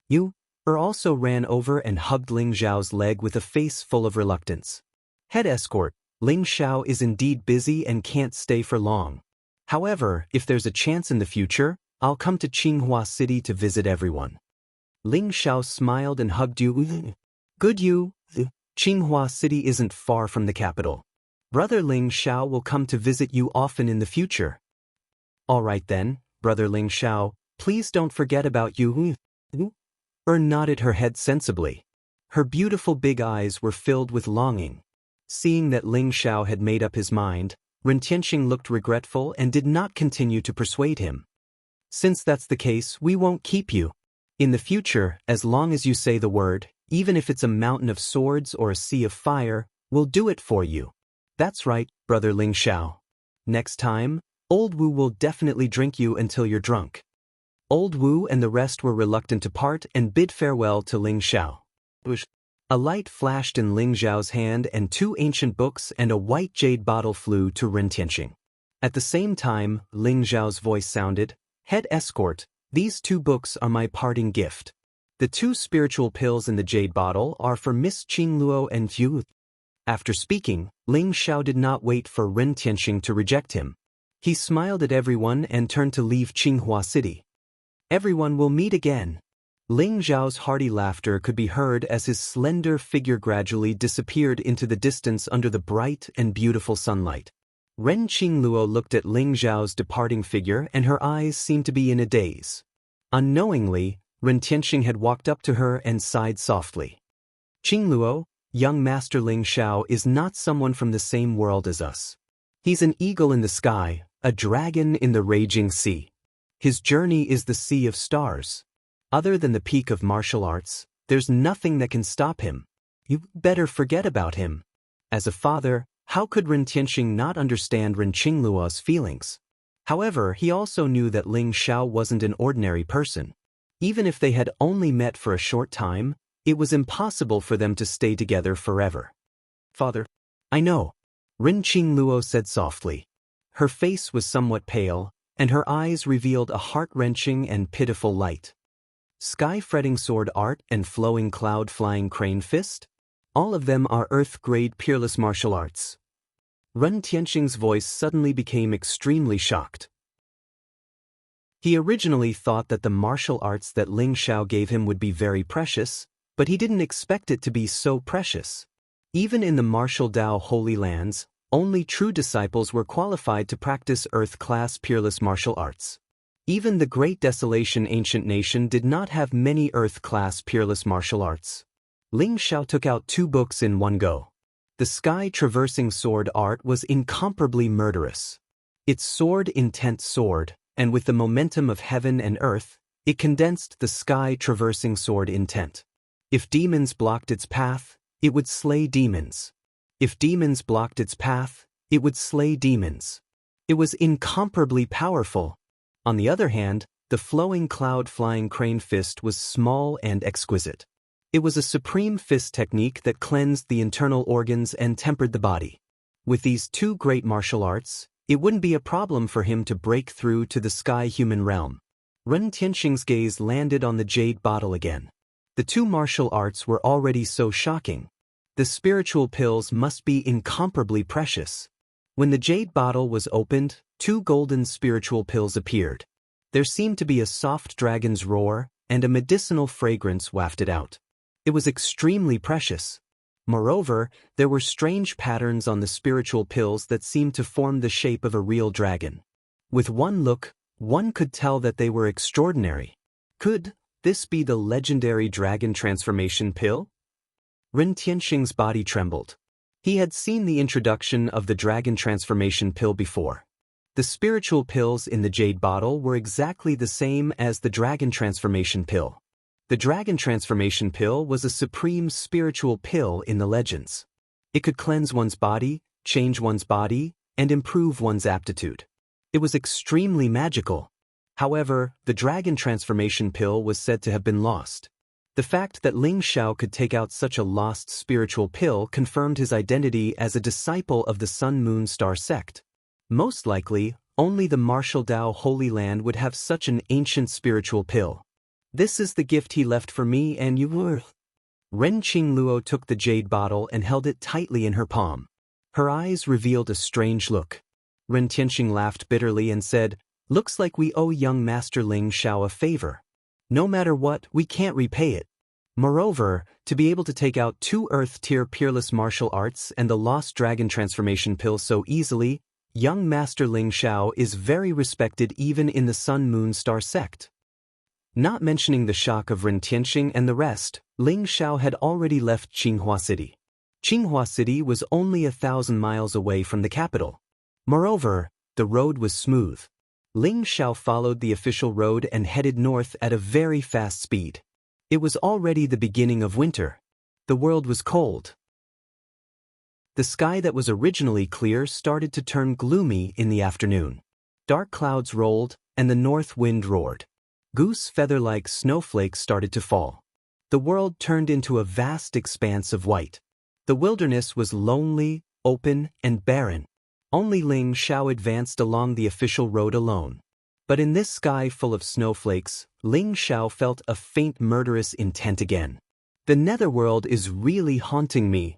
You also ran over and hugged Ling Xiao's leg with a face full of reluctance. Head Escort, Ling Xiao is indeed busy and can't stay for long. However, if there's a chance in the future, I'll come to Qinghua City to visit everyone. Ling Xiao smiled and hugged you. Good you. Qinghua City isn't far from the capital. Brother Ling Xiao will come to visit you often in the future. All right then, Brother Ling Xiao, please don't forget about you. Nodded her head sensibly. Her beautiful big eyes were filled with longing. Seeing that Ling Xiao had made up his mind, Ren Tianxing looked regretful and did not continue to persuade him. Since that's the case, we won't keep you. In the future, as long as you say the word, even if it's a mountain of swords or a sea of fire, we'll do it for you. That's right, Brother Ling Xiao. Next time, Old Wu will definitely drink you until you're drunk. Old Wu and the rest were reluctant to part and bid farewell to Ling Xiao. A light flashed in Ling Xiao's hand and 2 ancient books and a white jade bottle flew to Ren Tianxing. At the same time, Ling Xiao's voice sounded, Head Escort, these 2 books are my parting gift. The 2 spiritual pills in the jade bottle are for Miss Qingluo and you. After speaking, Ling Xiao did not wait for Ren Tianxing to reject him. He smiled at everyone and turned to leave Qinghua City. Everyone will meet again. Ling Xiao's hearty laughter could be heard as his slender figure gradually disappeared into the distance under the bright and beautiful sunlight. Ren Qingluo looked at Ling Xiao's departing figure and her eyes seemed to be in a daze. Unknowingly, Ren Tianxing had walked up to her and sighed softly. Qingluo, young Master Ling Xiao is not someone from the same world as us. He's an eagle in the sky, a dragon in the raging sea. His journey is the sea of stars. Other than the peak of martial arts, there's nothing that can stop him. You better forget about him. As a father, how could Ren Tianxing not understand Ren Qingluo's feelings? However, he also knew that Ling Xiao wasn't an ordinary person. Even if they had only met for a short time, it was impossible for them to stay together forever. Father, I know, Ren Qingluo said softly. Her face was somewhat pale, and her eyes revealed a heart-wrenching and pitiful light. Sky-fretting sword art and flowing cloud-flying crane fist? All of them are Earth-grade peerless martial arts. Ren Tianxing's voice suddenly became extremely shocked. He originally thought that the martial arts that Ling Xiao gave him would be very precious, but he didn't expect it to be so precious. Even in the martial Dao Holy Lands, only true disciples were qualified to practice Earth-class peerless martial arts. Even the Great Desolation ancient nation did not have many Earth-class peerless martial arts. Ling Xiao took out 2 books in one go. The sky-traversing sword art was incomparably murderous. Its sword-intent sword, and with the momentum of heaven and earth, it condensed the sky-traversing sword intent. If demons blocked its path, it would slay demons. If demons blocked its path, it would slay demons. It was incomparably powerful. On the other hand, the flowing cloud-flying crane fist was small and exquisite. It was a supreme fist technique that cleansed the internal organs and tempered the body. With these 2 great martial arts, it wouldn't be a problem for him to break through to the sky-human realm. Ren Tianxing's gaze landed on the jade bottle again. The 2 martial arts were already so shocking. The spiritual pills must be incomparably precious. When the jade bottle was opened, 2 golden spiritual pills appeared. There seemed to be a soft dragon's roar, and a medicinal fragrance wafted out. It was extremely precious. Moreover, there were strange patterns on the spiritual pills that seemed to form the shape of a real dragon. With one look, one could tell that they were extraordinary. Could this be the legendary dragon transformation pill? Ren Tianxing's body trembled. He had seen the introduction of the dragon transformation pill before. The spiritual pills in the jade bottle were exactly the same as the dragon transformation pill. The dragon transformation pill was a supreme spiritual pill in the legends. It could cleanse one's body, change one's body, and improve one's aptitude. It was extremely magical. However, the dragon transformation pill was said to have been lost. The fact that Ling Xiao could take out such a lost spiritual pill confirmed his identity as a disciple of the Sun Moon Star sect. Most likely, only the martial Dao Holy Land would have such an ancient spiritual pill. This is the gift he left for me and you. Ren Qingluo took the jade bottle and held it tightly in her palm. Her eyes revealed a strange look. Ren Tianxing laughed bitterly and said, "Looks like we owe young Master Ling Xiao a favor. No matter what, we can't repay it. Moreover, to be able to take out 2 Earth-tier peerless martial arts and the lost dragon transformation pill so easily, young Master Ling Xiao is very respected even in the Sun Moon Star sect." Not mentioning the shock of Ren Tianxing and the rest, Ling Xiao had already left Qinghua City. Qinghua City was only 1,000 miles away from the capital. Moreover, the road was smooth. Ling Xiao followed the official road and headed north at a very fast speed. It was already the beginning of winter. The world was cold. The sky that was originally clear started to turn gloomy in the afternoon. Dark clouds rolled, and the north wind roared. Goose feather-like snowflakes started to fall. The world turned into a vast expanse of white. The wilderness was lonely, open, and barren. Only Ling Xiao advanced along the official road alone. But in this sky full of snowflakes, Ling Xiao felt a faint murderous intent again. The netherworld is really haunting me.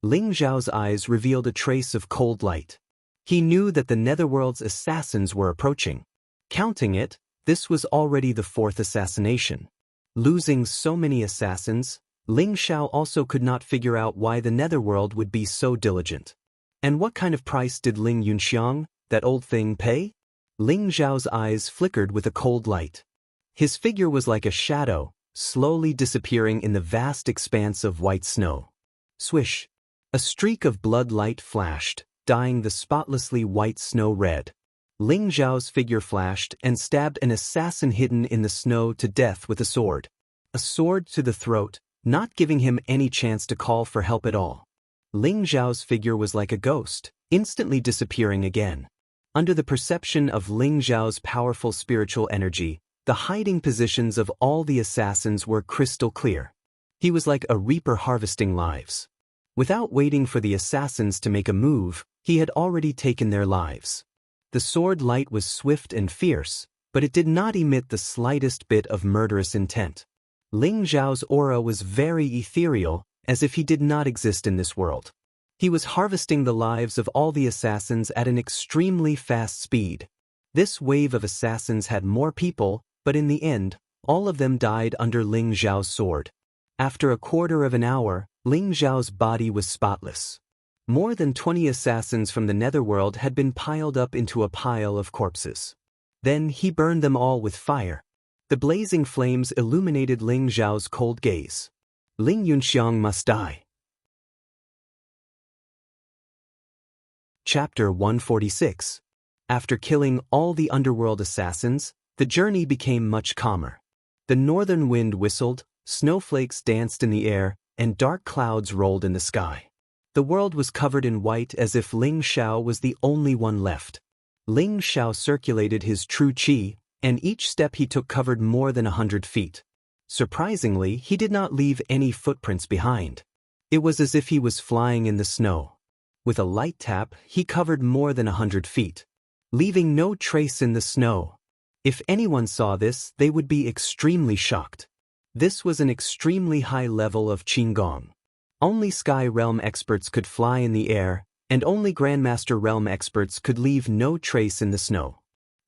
Ling Xiao's eyes revealed a trace of cold light. He knew that the netherworld's assassins were approaching. Counting it, this was already the 4th assassination. Losing so many assassins, Ling Xiao also could not figure out why the netherworld would be so diligent. And what kind of price did Ling Yunxiang, that old thing, pay? Ling Xiao's eyes flickered with a cold light. His figure was like a shadow, slowly disappearing in the vast expanse of white snow. Swish! A streak of blood light flashed, dyeing the spotlessly white snow red. Ling Xiao's figure flashed and stabbed an assassin hidden in the snow to death with a sword. A sword to the throat, not giving him any chance to call for help at all. Ling Xiao's figure was like a ghost, instantly disappearing again. Under the perception of Ling Zhao's powerful spiritual energy, the hiding positions of all the assassins were crystal clear. He was like a reaper harvesting lives. Without waiting for the assassins to make a move, he had already taken their lives. The sword light was swift and fierce, but it did not emit the slightest bit of murderous intent. Ling Zhao's aura was very ethereal, as if he did not exist in this world. He was harvesting the lives of all the assassins at an extremely fast speed. This wave of assassins had more people, but in the end, all of them died under Ling Zhao's sword. After a quarter of an hour, Ling Zhao's body was spotless. More than 20 assassins from the netherworld had been piled up into a pile of corpses. Then he burned them all with fire. The blazing flames illuminated Ling Zhao's cold gaze. Ling Yunxiang must die. Chapter 146. After killing all the underworld assassins, the journey became much calmer. The northern wind whistled, snowflakes danced in the air, and dark clouds rolled in the sky. The world was covered in white as if Ling Xiao was the only one left. Ling Xiao circulated his true qi, and each step he took covered more than 100 feet. Surprisingly, he did not leave any footprints behind. It was as if he was flying in the snow. With a light tap, he covered more than 100 feet, leaving no trace in the snow. If anyone saw this, they would be extremely shocked. This was an extremely high level of Qinggong. Only Sky Realm experts could fly in the air, and only Grandmaster Realm experts could leave no trace in the snow.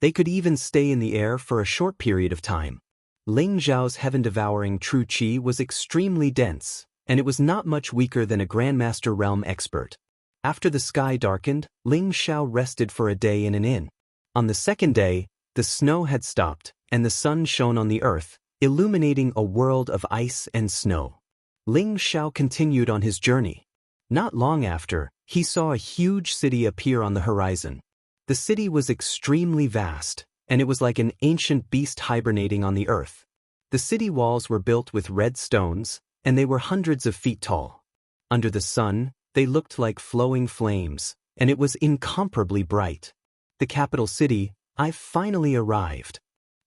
They could even stay in the air for a short period of time. Ling Zhao's heaven-devouring true qi was extremely dense, and it was not much weaker than a Grandmaster Realm expert. After the sky darkened, Ling Xiao rested for a day in an inn. On the second day, the snow had stopped, and the sun shone on the earth, illuminating a world of ice and snow. Ling Xiao continued on his journey. Not long after, he saw a huge city appear on the horizon. The city was extremely vast, and it was like an ancient beast hibernating on the earth. The city walls were built with red stones, and they were hundreds of feet tall. Under the sun, they looked like flowing flames, and it was incomparably bright. The capital city, I've finally arrived.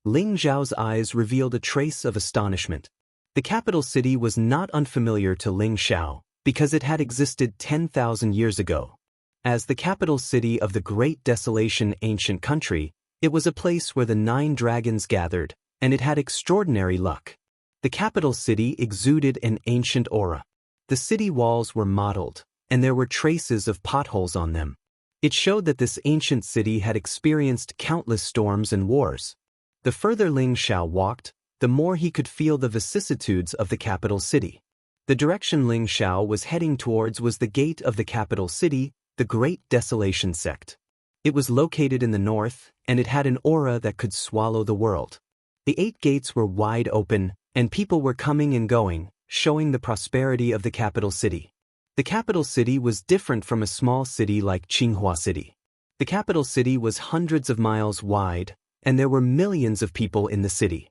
Ling Zhao's eyes revealed a trace of astonishment. The capital city was not unfamiliar to Ling Xiao, because it had existed 10,000 years ago. As the capital city of the Great Desolation ancient country, it was a place where the 9 dragons gathered, and it had extraordinary luck. The capital city exuded an ancient aura. The city walls were mottled, and there were traces of potholes on them. It showed that this ancient city had experienced countless storms and wars. The further Ling Xiao walked, the more he could feel the vicissitudes of the capital city. The direction Ling Xiao was heading towards was the gate of the capital city, the Great Desolation sect. It was located in the north, and it had an aura that could swallow the world. The 8 gates were wide open, and people were coming and going, showing the prosperity of the capital city. The capital city was different from a small city like Qinghua City. The capital city was hundreds of miles wide, and there were millions of people in the city.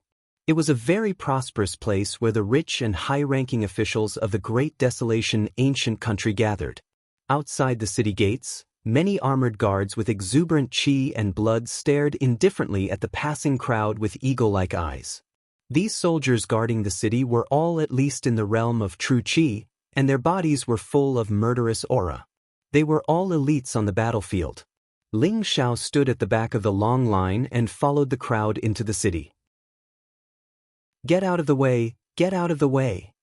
It was a very prosperous place where the rich and high-ranking officials of the Great Desolation ancient country gathered. Outside the city gates, many armored guards with exuberant qi and blood stared indifferently at the passing crowd with eagle-like eyes. These soldiers guarding the city were all at least in the realm of true qi, and their bodies were full of murderous aura. They were all elites on the battlefield. Ling Xiao stood at the back of the long line and followed the crowd into the city. "Get out of the way! Get out of the way!"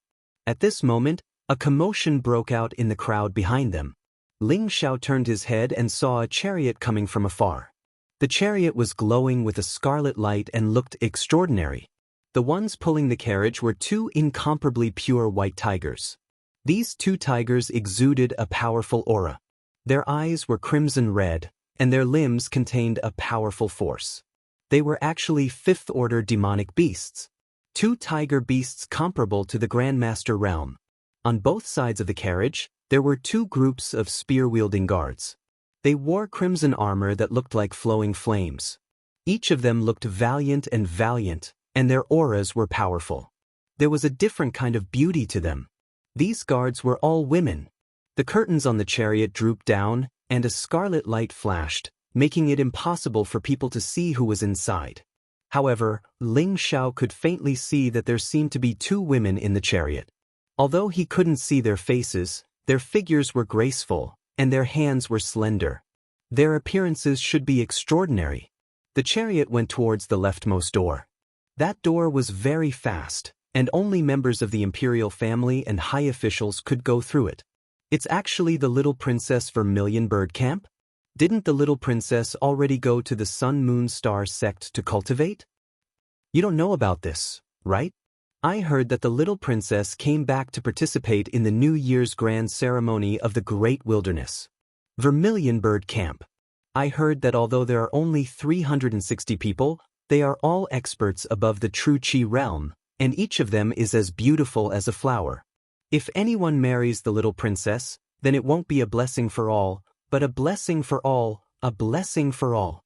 At this moment, a commotion broke out in the crowd behind them. Ling Xiao turned his head and saw a chariot coming from afar. The chariot was glowing with a scarlet light and looked extraordinary. The ones pulling the carriage were 2 incomparably pure white tigers. These 2 tigers exuded a powerful aura. Their eyes were crimson red, and their limbs contained a powerful force. They were actually 5th-order demonic beasts. 2 tiger beasts comparable to the Grandmaster realm. On both sides of the carriage, there were 2 groups of spear-wielding guards. They wore crimson armor that looked like flowing flames. Each of them looked valiant, and their auras were powerful. There was a different kind of beauty to them. These guards were all women. The curtains on the chariot drooped down, and a scarlet light flashed, making it impossible for people to see who was inside. However, Ling Xiao could faintly see that there seemed to be two women in the chariot. Although he couldn't see their faces, their figures were graceful, and their hands were slender. Their appearances should be extraordinary. The chariot went towards the leftmost door. That door was very fast, and only members of the imperial family and high officials could go through it. It's actually the little Princess Vermilion Bird Camp? Didn't the little princess already go to the Sun Moon Star sect to cultivate? You don't know about this, right? I heard that the little princess came back to participate in the New Year's grand ceremony of the Great Wilderness. Vermilion Bird Camp. I heard that although there are only 360 people, they are all experts above the true Qi realm, and each of them is as beautiful as a flower. If anyone marries the little princess, then it won't be a blessing for all, but a blessing for all, a blessing for all.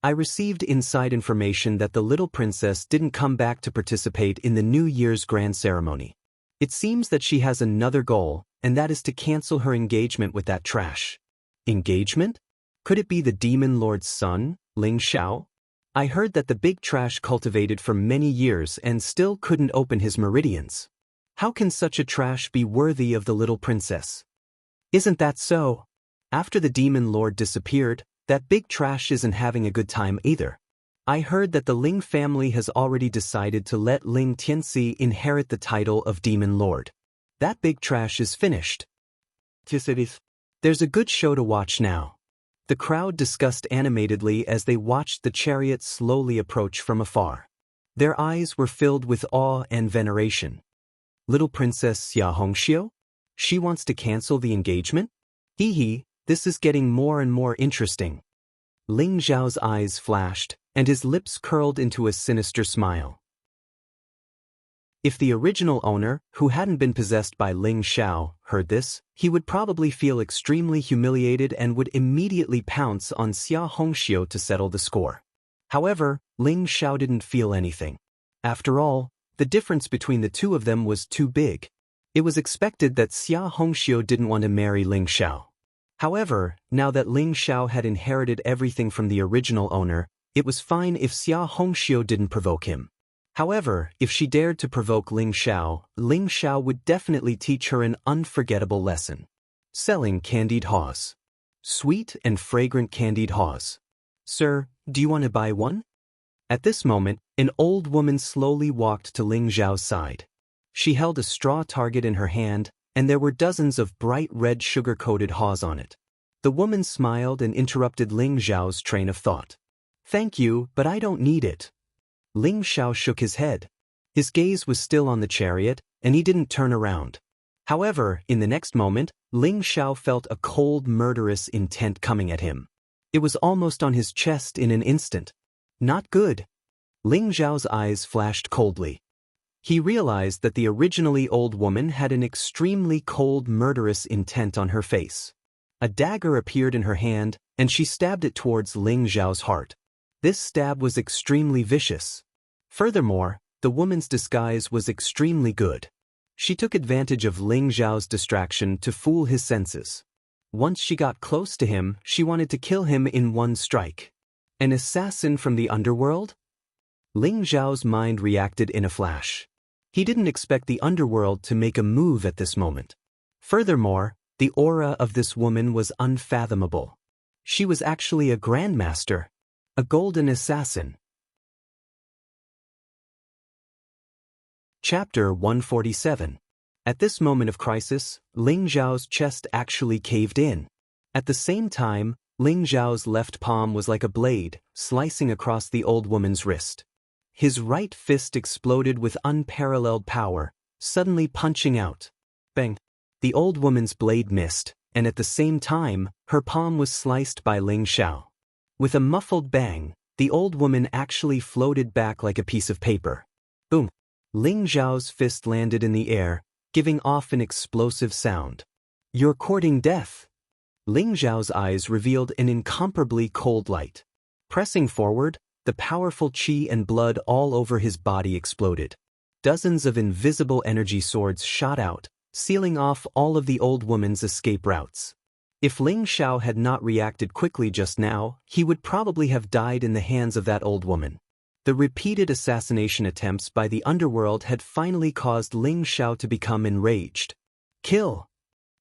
I received inside information that the little princess didn't come back to participate in the New Year's grand ceremony. It seems that she has another goal, and that is to cancel her engagement with that trash. Engagement? Could it be the demon lord's son, Ling Xiao? I heard that the big trash cultivated for many years and still couldn't open his meridians. How can such a trash be worthy of the little princess? Isn't that so? After the demon lord disappeared, that big trash isn't having a good time either. I heard that the Ling family has already decided to let Ling Tianxi inherit the title of demon lord. That big trash is finished. There's a good show to watch now. The crowd discussed animatedly as they watched the chariot slowly approach from afar. Their eyes were filled with awe and veneration. Little Princess Xia Hongxiu? She wants to cancel the engagement? Hee hee. This is getting more and more interesting. Ling Xiao's eyes flashed, and his lips curled into a sinister smile. If the original owner, who hadn't been possessed by Ling Xiao, heard this, he would probably feel extremely humiliated and would immediately pounce on Xia Hongxiu to settle the score. However, Ling Xiao didn't feel anything. After all, the difference between the two of them was too big. It was expected that Xia Hongxiu didn't want to marry Ling Xiao. However, now that Ling Xiao had inherited everything from the original owner, it was fine if Xia Hongxiu didn't provoke him. However, if she dared to provoke Ling Xiao would definitely teach her an unforgettable lesson. Selling candied haws. Sweet and fragrant candied haws. Sir, do you want to buy one? At this moment, an old woman slowly walked to Ling Xiao's side. She held a straw target in her hand, and there were dozens of bright red sugar-coated haws on it. The woman smiled and interrupted Ling Xiao's train of thought. Thank you, but I don't need it. Ling Xiao shook his head. His gaze was still on the chariot, and he didn't turn around. However, in the next moment, Ling Xiao felt a cold, murderous intent coming at him. It was almost on his chest in an instant. Not good. Ling Xiao's eyes flashed coldly. He realized that the originally old woman had an extremely cold, murderous intent on her face. A dagger appeared in her hand, and she stabbed it towards Ling Xiao's heart. This stab was extremely vicious. Furthermore, the woman's disguise was extremely good. She took advantage of Ling Xiao's distraction to fool his senses. Once she got close to him, she wanted to kill him in one strike. An assassin from the underworld? Ling Xiao's mind reacted in a flash. He didn't expect the underworld to make a move at this moment. Furthermore, the aura of this woman was unfathomable. She was actually a grandmaster, a golden assassin. Chapter 147. At this moment of crisis, Ling Xiao's chest actually caved in. At the same time, Ling Xiao's left palm was like a blade, slicing across the old woman's wrist. His right fist exploded with unparalleled power, suddenly punching out. Bang! The old woman's blade missed, and at the same time, her palm was sliced by Ling Xiao. With a muffled bang, the old woman actually floated back like a piece of paper. Boom! Ling Xiao's fist landed in the air, giving off an explosive sound. You're courting death. Ling Xiao's eyes revealed an incomparably cold light. Pressing forward, the powerful qi and blood all over his body exploded. Dozens of invisible energy swords shot out, sealing off all of the old woman's escape routes. If Ling Xiao had not reacted quickly just now, he would probably have died in the hands of that old woman. The repeated assassination attempts by the underworld had finally caused Ling Xiao to become enraged. Kill!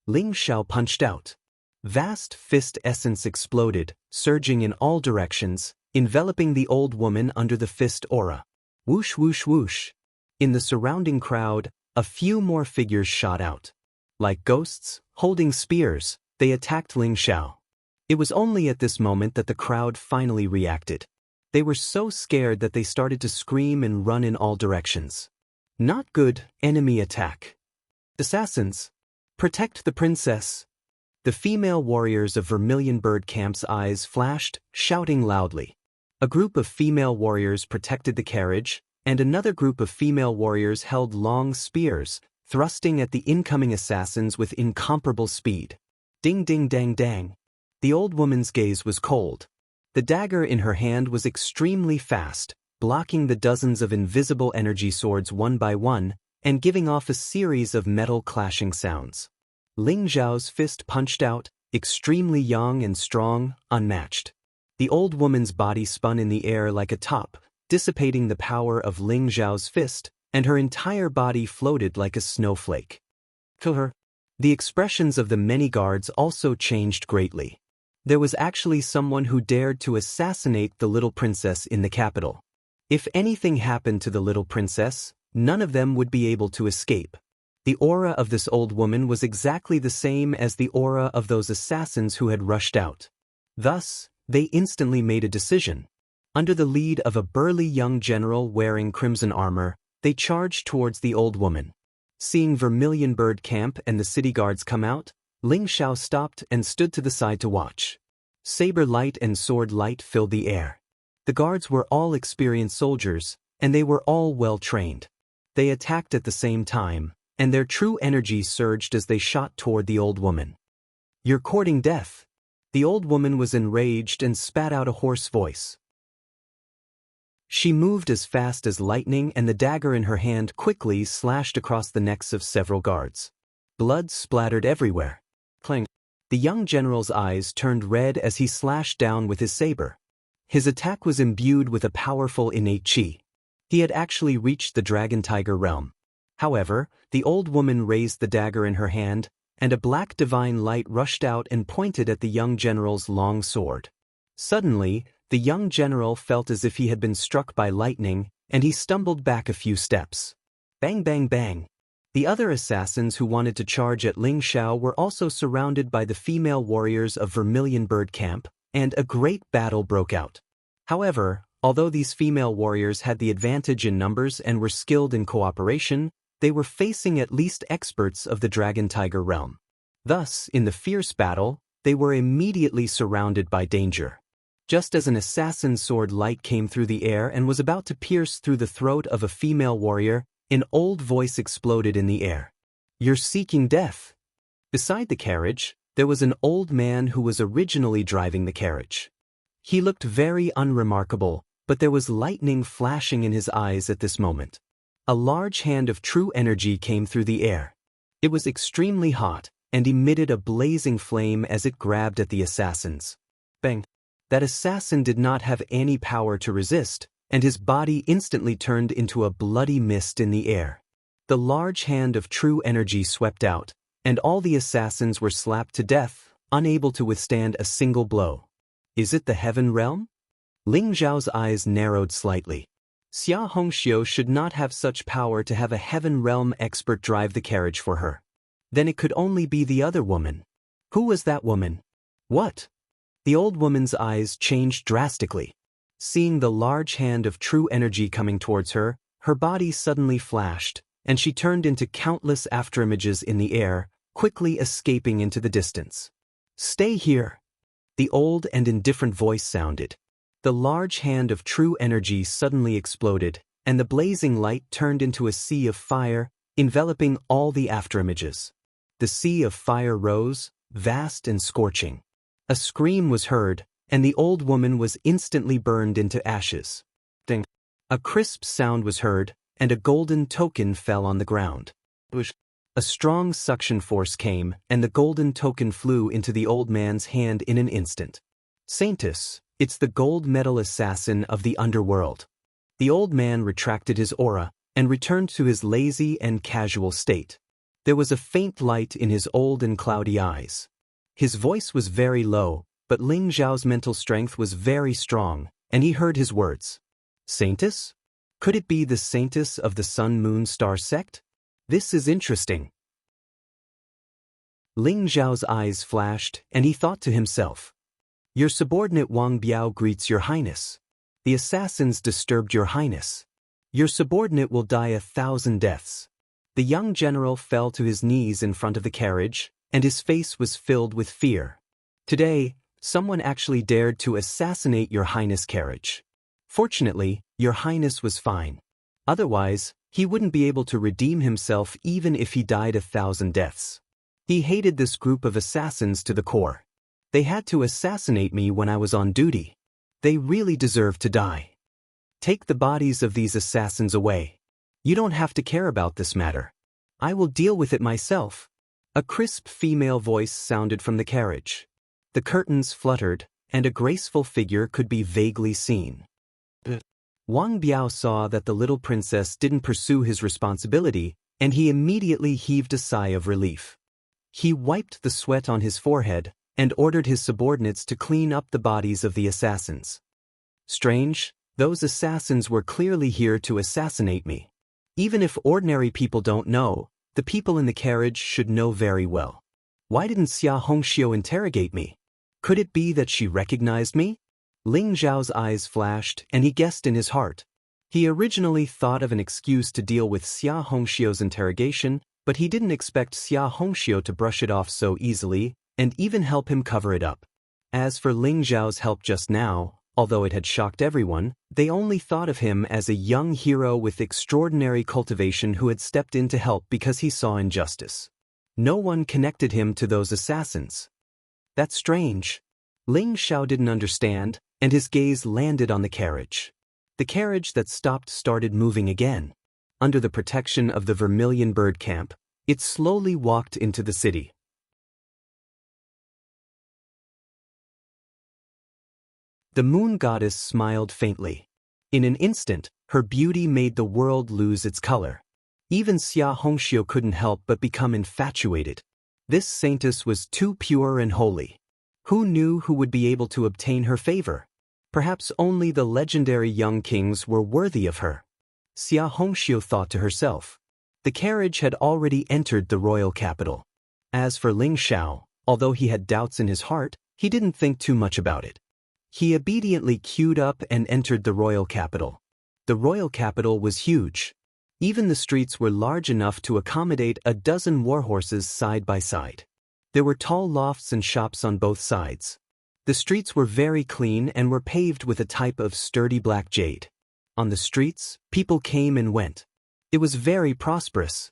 Ling Xiao punched out. Vast fist essence exploded, surging in all directions, enveloping the old woman under the fist aura. Whoosh whoosh whoosh. In the surrounding crowd, a few more figures shot out. Like ghosts, holding spears, they attacked Ling Xiao. It was only at this moment that the crowd finally reacted. They were so scared that they started to scream and run in all directions. Not good, enemy attack. Assassins! Protect the princess! The female warriors of Vermilion Bird Camp's eyes flashed, shouting loudly. A group of female warriors protected the carriage, and another group of female warriors held long spears, thrusting at the incoming assassins with incomparable speed. Ding ding dang dang. The old woman's gaze was cold. The dagger in her hand was extremely fast, blocking the dozens of invisible energy swords one by one, and giving off a series of metal clashing sounds. Ling Xiao's fist punched out, extremely young and strong, unmatched. The old woman's body spun in the air like a top, dissipating the power of Ling Xiao's fist, and her entire body floated like a snowflake. To her, the expressions of the many guards also changed greatly. There was actually someone who dared to assassinate the little princess in the capital. If anything happened to the little princess, none of them would be able to escape. The aura of this old woman was exactly the same as the aura of those assassins who had rushed out. Thus, they instantly made a decision. Under the lead of a burly young general wearing crimson armor, they charged towards the old woman. Seeing Vermilion Bird Camp and the city guards come out, Ling Xiao stopped and stood to the side to watch. Saber light and sword light filled the air. The guards were all experienced soldiers, and they were all well trained. They attacked at the same time, and their true energy surged as they shot toward the old woman. "You're courting death." The old woman was enraged and spat out a hoarse voice. She moved as fast as lightning, and the dagger in her hand quickly slashed across the necks of several guards. Blood splattered everywhere. Clang. The young general's eyes turned red as he slashed down with his saber. His attack was imbued with a powerful innate qi. He had actually reached the Dragon Tiger realm. However, the old woman raised the dagger in her hand, and a black divine light rushed out and pointed at the young general's long sword. Suddenly, the young general felt as if he had been struck by lightning, and he stumbled back a few steps. Bang bang bang. The other assassins who wanted to charge at Ling Xiao were also surrounded by the female warriors of Vermilion Bird Camp, and a great battle broke out. However, although these female warriors had the advantage in numbers and were skilled in cooperation, they were facing at least experts of the Dragon Tiger realm. Thus, in the fierce battle, they were immediately surrounded by danger. Just as an assassin's sword light came through the air and was about to pierce through the throat of a female warrior, an old voice exploded in the air. "You're seeking death." Beside the carriage, there was an old man who was originally driving the carriage. He looked very unremarkable, but there was lightning flashing in his eyes at this moment. A large hand of true energy came through the air. It was extremely hot, and emitted a blazing flame as it grabbed at the assassins. Bang! That assassin did not have any power to resist, and his body instantly turned into a bloody mist in the air. The large hand of true energy swept out, and all the assassins were slapped to death, unable to withstand a single blow. Is it the Heaven Realm? Ling Zhao's eyes narrowed slightly. Xia Hongxiu should not have such power to have a Heaven Realm expert drive the carriage for her. Then it could only be the other woman. Who was that woman? What? The old woman's eyes changed drastically. Seeing the large hand of true energy coming towards her, her body suddenly flashed, and she turned into countless afterimages in the air, quickly escaping into the distance. "Stay here!" The old and indifferent voice sounded. The large hand of true energy suddenly exploded, and the blazing light turned into a sea of fire, enveloping all the afterimages. The sea of fire rose, vast and scorching. A scream was heard, and the old woman was instantly burned into ashes. Ding! A crisp sound was heard, and a golden token fell on the ground. A strong suction force came, and the golden token flew into the old man's hand in an instant. Saintus, it's the gold medal assassin of the underworld. The old man retracted his aura and returned to his lazy and casual state. There was a faint light in his old and cloudy eyes. His voice was very low, but Ling Zhao's mental strength was very strong, and he heard his words. Saintus? Could it be the Saintus of the Sun-Moon-Star sect? This is interesting. Ling Zhao's eyes flashed, and he thought to himself. Your subordinate Wang Biao greets your highness. The assassins disturbed your highness. Your subordinate will die 1,000 deaths. The young general fell to his knees in front of the carriage, and his face was filled with fear. Today, someone actually dared to assassinate your highness carriage. Fortunately, your highness was fine. Otherwise, he wouldn't be able to redeem himself even if he died 1,000 deaths. He hated this group of assassins to the core. They had to assassinate me when I was on duty. They really deserve to die. Take the bodies of these assassins away. You don't have to care about this matter. I will deal with it myself. A crisp female voice sounded from the carriage. The curtains fluttered, and a graceful figure could be vaguely seen. Wang Biao saw that the little princess didn't pursue his responsibility, and he immediately heaved a sigh of relief. He wiped the sweat on his forehead and ordered his subordinates to clean up the bodies of the assassins. Strange, those assassins were clearly here to assassinate me. Even if ordinary people don't know, the people in the carriage should know very well. Why didn't Xia Hongxiu interrogate me? Could it be that she recognized me? Ling Zhao's eyes flashed, and he guessed in his heart. He originally thought of an excuse to deal with Xia Hongxiu's interrogation, but he didn't expect Xia Hongxiu to brush it off so easily, and even help him cover it up. As for Ling Zhao's help just now, although it had shocked everyone, they only thought of him as a young hero with extraordinary cultivation who had stepped in to help because he saw injustice. No one connected him to those assassins. That's strange. Ling Zhao didn't understand, and his gaze landed on the carriage. The carriage that stopped started moving again. Under the protection of the Vermilion Bird Camp, it slowly walked into the city. The moon goddess smiled faintly. In an instant, her beauty made the world lose its color. Even Xia Hongxiu couldn't help but become infatuated. This saintess was too pure and holy. Who knew who would be able to obtain her favor? Perhaps only the legendary young kings were worthy of her. Xia Hongxiu thought to herself. The carriage had already entered the royal capital. As for Ling Zhao, although he had doubts in his heart, he didn't think too much about it. He obediently queued up and entered the royal capital. The royal capital was huge. Even the streets were large enough to accommodate a dozen warhorses side by side. There were tall lofts and shops on both sides. The streets were very clean and were paved with a type of sturdy black jade. On the streets, people came and went. It was very prosperous.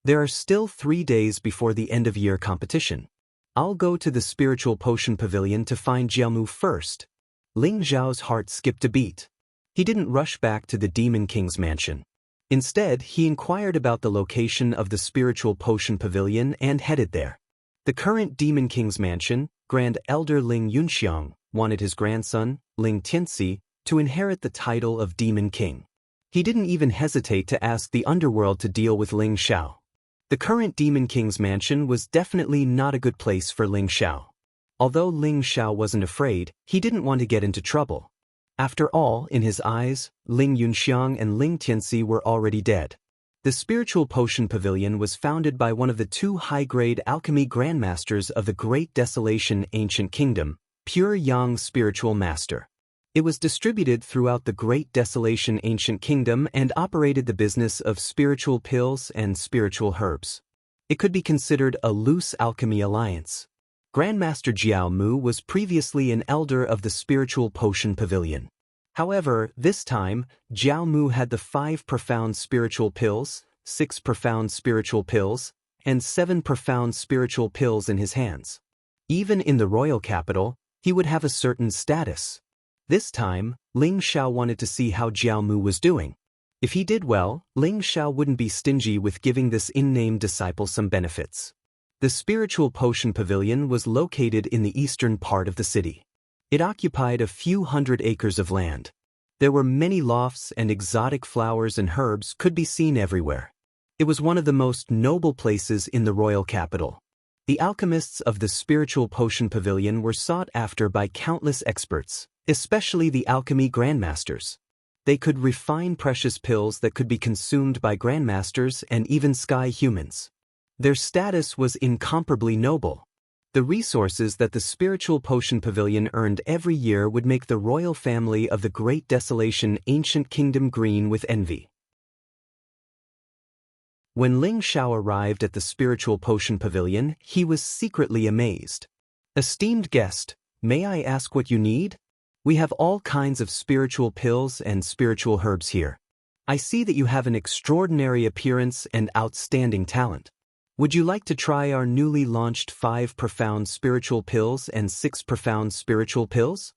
There are still 3 days before the end-of-year competition. I'll go to the spiritual potion pavilion to find Jiaomu first. Ling Zhao's heart skipped a beat. He didn't rush back to the Demon King's mansion. Instead, he inquired about the location of the spiritual potion pavilion and headed there. The current Demon King's mansion, Grand Elder Ling Yunxiang, wanted his grandson, Ling Tianxi, to inherit the title of Demon King. He didn't even hesitate to ask the underworld to deal with Ling Zhao. The current Demon King's mansion was definitely not a good place for Ling Zhao. Although Ling Zhao wasn't afraid, he didn't want to get into trouble. After all, in his eyes, Ling Yunxiang and Ling Tianxi were already dead. The spiritual potion pavilion was founded by one of the 2 high-grade alchemy grandmasters of the Great Desolation Ancient Kingdom, Pure Yang Spiritual Master. It was distributed throughout the Great Desolation Ancient Kingdom and operated the business of spiritual pills and spiritual herbs. It could be considered a loose alchemy alliance. Grandmaster Jiao Mu was previously an elder of the Spiritual Potion Pavilion. However, this time, Jiao Mu had the 5 profound spiritual pills, 6 profound spiritual pills, and 7 profound spiritual pills in his hands. Even in the royal capital, he would have a certain status. This time, Ling Zhao wanted to see how Jiao Mu was doing. If he did well, Ling Xiao wouldn't be stingy with giving this unnamed disciple some benefits. The spiritual potion pavilion was located in the eastern part of the city. It occupied a few hundred acres of land. There were many lofts and exotic flowers and herbs could be seen everywhere. It was one of the most noble places in the royal capital. The alchemists of the spiritual potion pavilion were sought after by countless experts, especially the alchemy grandmasters. They could refine precious pills that could be consumed by grandmasters and even sky humans. Their status was incomparably noble. The resources that the spiritual potion pavilion earned every year would make the royal family of the Great Desolation Ancient Kingdom green with envy. When Ling Xiao arrived at the spiritual potion pavilion, he was secretly amazed. "Esteemed guest, may I ask what you need? We have all kinds of spiritual pills and spiritual herbs here. I see that you have an extraordinary appearance and outstanding talent. Would you like to try our newly launched 5 profound spiritual pills and 6 profound spiritual pills?"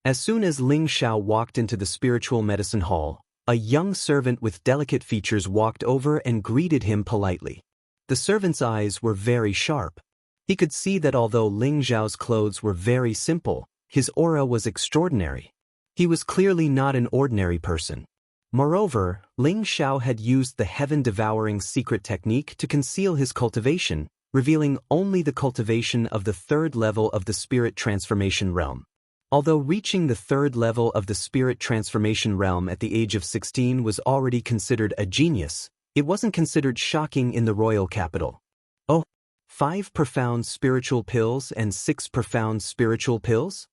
As soon as Ling Xiao walked into the spiritual medicine hall, a young servant with delicate features walked over and greeted him politely. The servant's eyes were very sharp. He could see that although Ling Xiao's clothes were very simple, his aura was extraordinary. He was clearly not an ordinary person. Moreover, Ling Xiao had used the heaven-devouring secret technique to conceal his cultivation, revealing only the cultivation of the 3rd level of the spirit transformation realm. Although reaching the 3rd level of the spirit transformation realm at the age of 16 was already considered a genius, it wasn't considered shocking in the royal capital. "Oh, 5 profound spiritual pills and 6 profound spiritual pills?"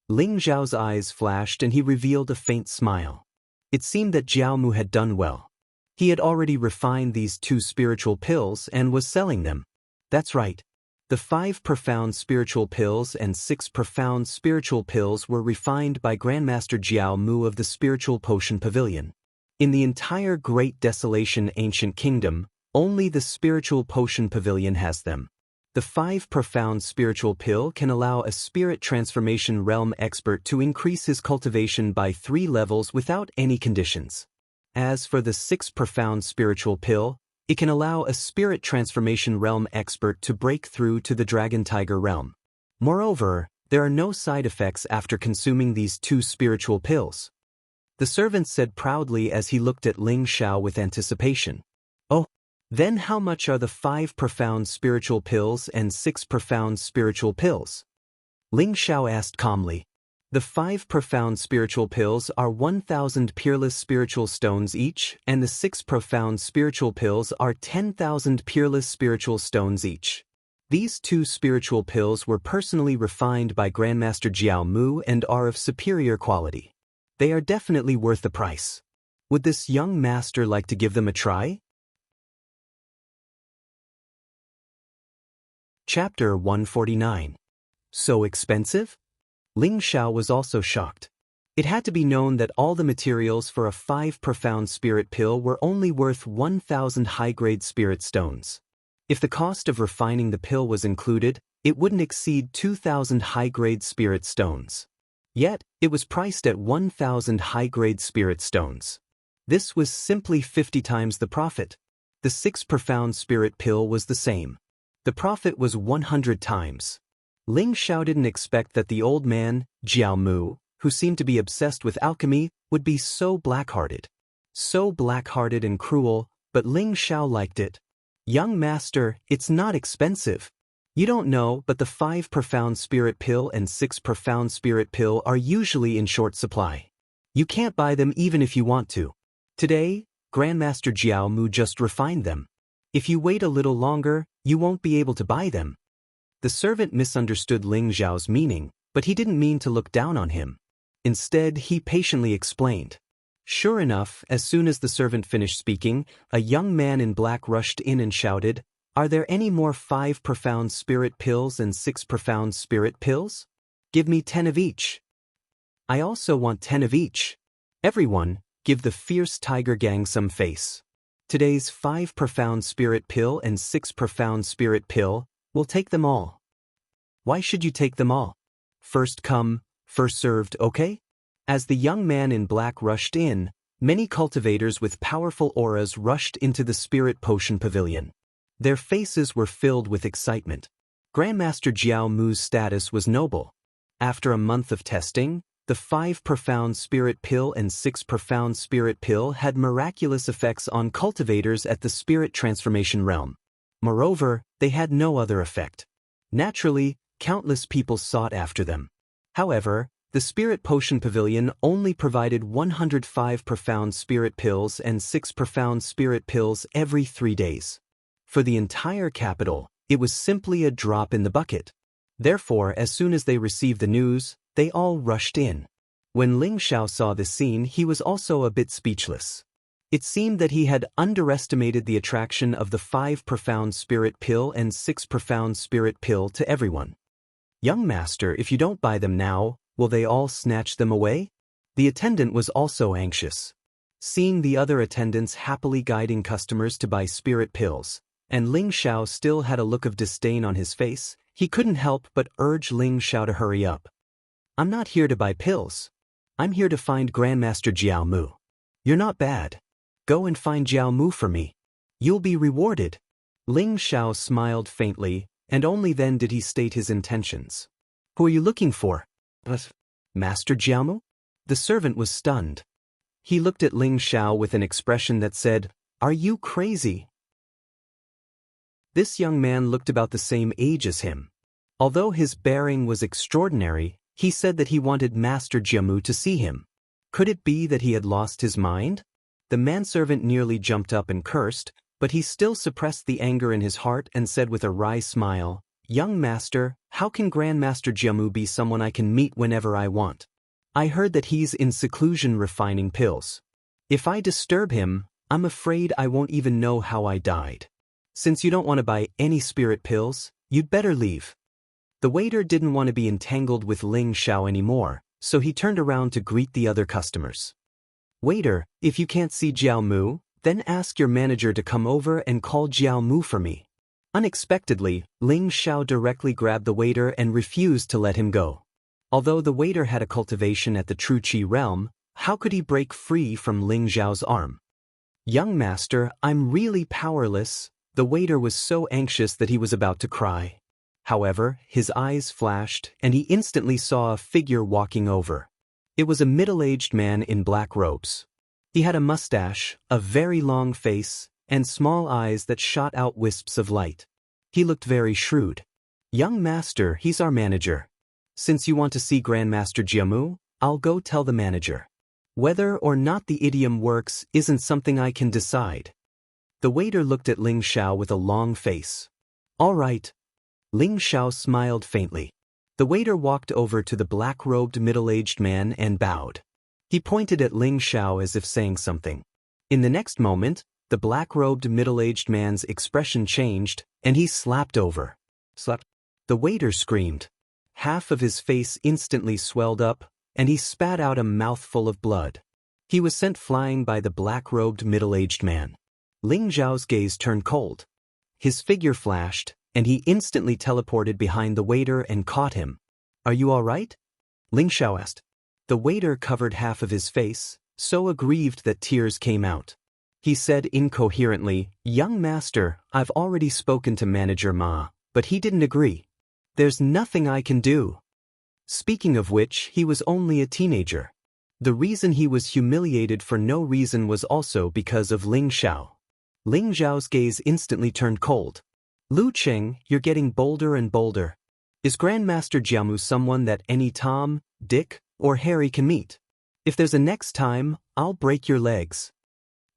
Ling Xiao's eyes flashed and he revealed a faint smile. It seemed that Jiao Mu had done well. He had already refined these 2 spiritual pills and was selling them. That's right. The 5 profound spiritual pills and 6 profound spiritual pills were refined by Grandmaster Jiao Mu of the Spiritual Potion Pavilion. In the entire Great Desolation Ancient Kingdom, only the Spiritual Potion Pavilion has them. The 5 profound spiritual pill can allow a spirit transformation realm expert to increase his cultivation by 3 levels without any conditions. As for the 6 profound spiritual pill, it can allow a spirit transformation realm expert to break through to the Dragon Tiger realm. Moreover, there are no side effects after consuming these 2 spiritual pills. The servant said proudly as he looked at Ling Xiao with anticipation. "Oh, then how much are the 5 profound spiritual pills and 6 profound spiritual pills?" Ling Xiao asked calmly. "The 5 profound spiritual pills are 1,000 peerless spiritual stones each, and the 6 profound spiritual pills are 10,000 peerless spiritual stones each. These 2 spiritual pills were personally refined by Grandmaster Jiao Mu and are of superior quality. They are definitely worth the price. Would this young master like to give them a try?" Chapter 149. So expensive? Ling Xiao was also shocked. It had to be known that all the materials for a 5 profound spirit pill were only worth 1,000 high-grade spirit stones. If the cost of refining the pill was included, it wouldn't exceed 2,000 high-grade spirit stones. Yet, it was priced at 1,000 high-grade spirit stones. This was simply 50 times the profit. The 6 profound spirit pill was the same. The profit was 100 times. Ling Xiao didn't expect that the old man, Jiao Mu, who seemed to be obsessed with alchemy, would be so black-hearted. So black-hearted and cruel, but Ling Xiao liked it. "Young master, it's not expensive. You don't know, but the 5 profound spirit pill and 6 profound spirit pill are usually in short supply. You can't buy them even if you want to. Today, Grandmaster Jiao Mu just refined them. If you wait a little longer, you won't be able to buy them." The servant misunderstood Ling Xiao's meaning, but he didn't mean to look down on him. Instead, he patiently explained. Sure enough, as soon as the servant finished speaking, a young man in black rushed in and shouted, "Are there any more 5 profound spirit pills and 6 profound spirit pills? Give me 10 of each. I also want 10 of each. Everyone, give the fierce tiger gang some face. Today's 5 profound spirit pill and 6 profound spirit pill, we'll take them all." "Why should you take them all? First come, first served, okay?" As the young man in black rushed in, Many cultivators with powerful auras rushed into the Spirit Potion Pavilion. Their faces were filled with excitement. Grandmaster Jiao Mu's status was noble. After a month of testing, the 5 Profound Spirit Pill and 6 Profound Spirit Pill had miraculous effects on cultivators at the Spirit Transformation realm. Moreover, they had no other effect. Naturally, countless people sought after them. However, the Spirit Potion Pavilion only provided 105 Profound Spirit Pills and 6 Profound Spirit Pills every 3 days. For the entire capital, it was simply a drop in the bucket. Therefore, as soon as they received the news, they all rushed in. When Ling Xiao saw this scene, he was also a bit speechless. It seemed that he had underestimated the attraction of the 5 Profound Spirit Pill and 6 Profound Spirit Pill to everyone. Young master, if you don't buy them now, will they all snatch them away? The attendant was also anxious. Seeing the other attendants happily guiding customers to buy spirit pills, and Ling Xiao still had a look of disdain on his face, he couldn't help but urge Ling Xiao to hurry up. I'm not here to buy pills. I'm here to find Grandmaster Jiao Mu. You're not bad. Go and find Jiao Mu for me. You'll be rewarded. Ling Xiao smiled faintly, and only then did he state his intentions. Who are you looking for? Master Jiao Mu? The servant was stunned. He looked at Ling Xiao with an expression that said, Are you crazy? This young man looked about the same age as him. Although his bearing was extraordinary, he said that he wanted Master Jiao Mu to see him. Could it be that he had lost his mind? The manservant nearly jumped up and cursed, but he still suppressed the anger in his heart and said with a wry smile, Young master, how can Grandmaster Jiao Mu be someone I can meet whenever I want? I heard that he's in seclusion refining pills. If I disturb him, I'm afraid I won't even know how I died. Since you don't want to buy any spirit pills, you'd better leave. The waiter didn't want to be entangled with Ling Xiao anymore, so he turned around to greet the other customers. Waiter, if you can't see Jiao Mu, then ask your manager to come over and call Jiao Mu for me. Unexpectedly, Ling Xiao directly grabbed the waiter and refused to let him go. Although the waiter had a cultivation at the True Qi realm, how could he break free from Ling Xiao's arm? Young master, I'm really powerless. The waiter was so anxious that he was about to cry. However, his eyes flashed, and he instantly saw a figure walking over. It was a middle-aged man in black robes. He had a mustache, a very long face, and small eyes that shot out wisps of light. He looked very shrewd. Young master, he's our manager. Since you want to see Grandmaster Jiao Mu, I'll go tell the manager. Whether or not the idiom works isn't something I can decide. The waiter looked at Ling Xiao with a long face. All right. Ling Xiao smiled faintly. The waiter walked over to the black-robed middle-aged man and bowed. He pointed at Ling Xiao as if saying something. In the next moment, the black-robed middle-aged man's expression changed, and he slapped over. Slap. The waiter screamed. Half of his face instantly swelled up, and he spat out a mouthful of blood. He was sent flying by the black-robed middle-aged man. Ling Xiao's gaze turned cold. His figure flashed, and he instantly teleported behind the waiter and caught him. Are you all right? Ling Xiao asked. The waiter covered half of his face, so aggrieved that tears came out. He said incoherently, Young master, I've already spoken to Manager Ma, but he didn't agree. There's nothing I can do. Speaking of which, he was only a teenager. The reason he was humiliated for no reason was also because of Ling Xiao. Ling Xiao's gaze instantly turned cold. Lu Cheng, you're getting bolder and bolder. Is Grandmaster Jiao Mu someone that any Tom, Dick, or Harry can meet? If there's a next time, I'll break your legs.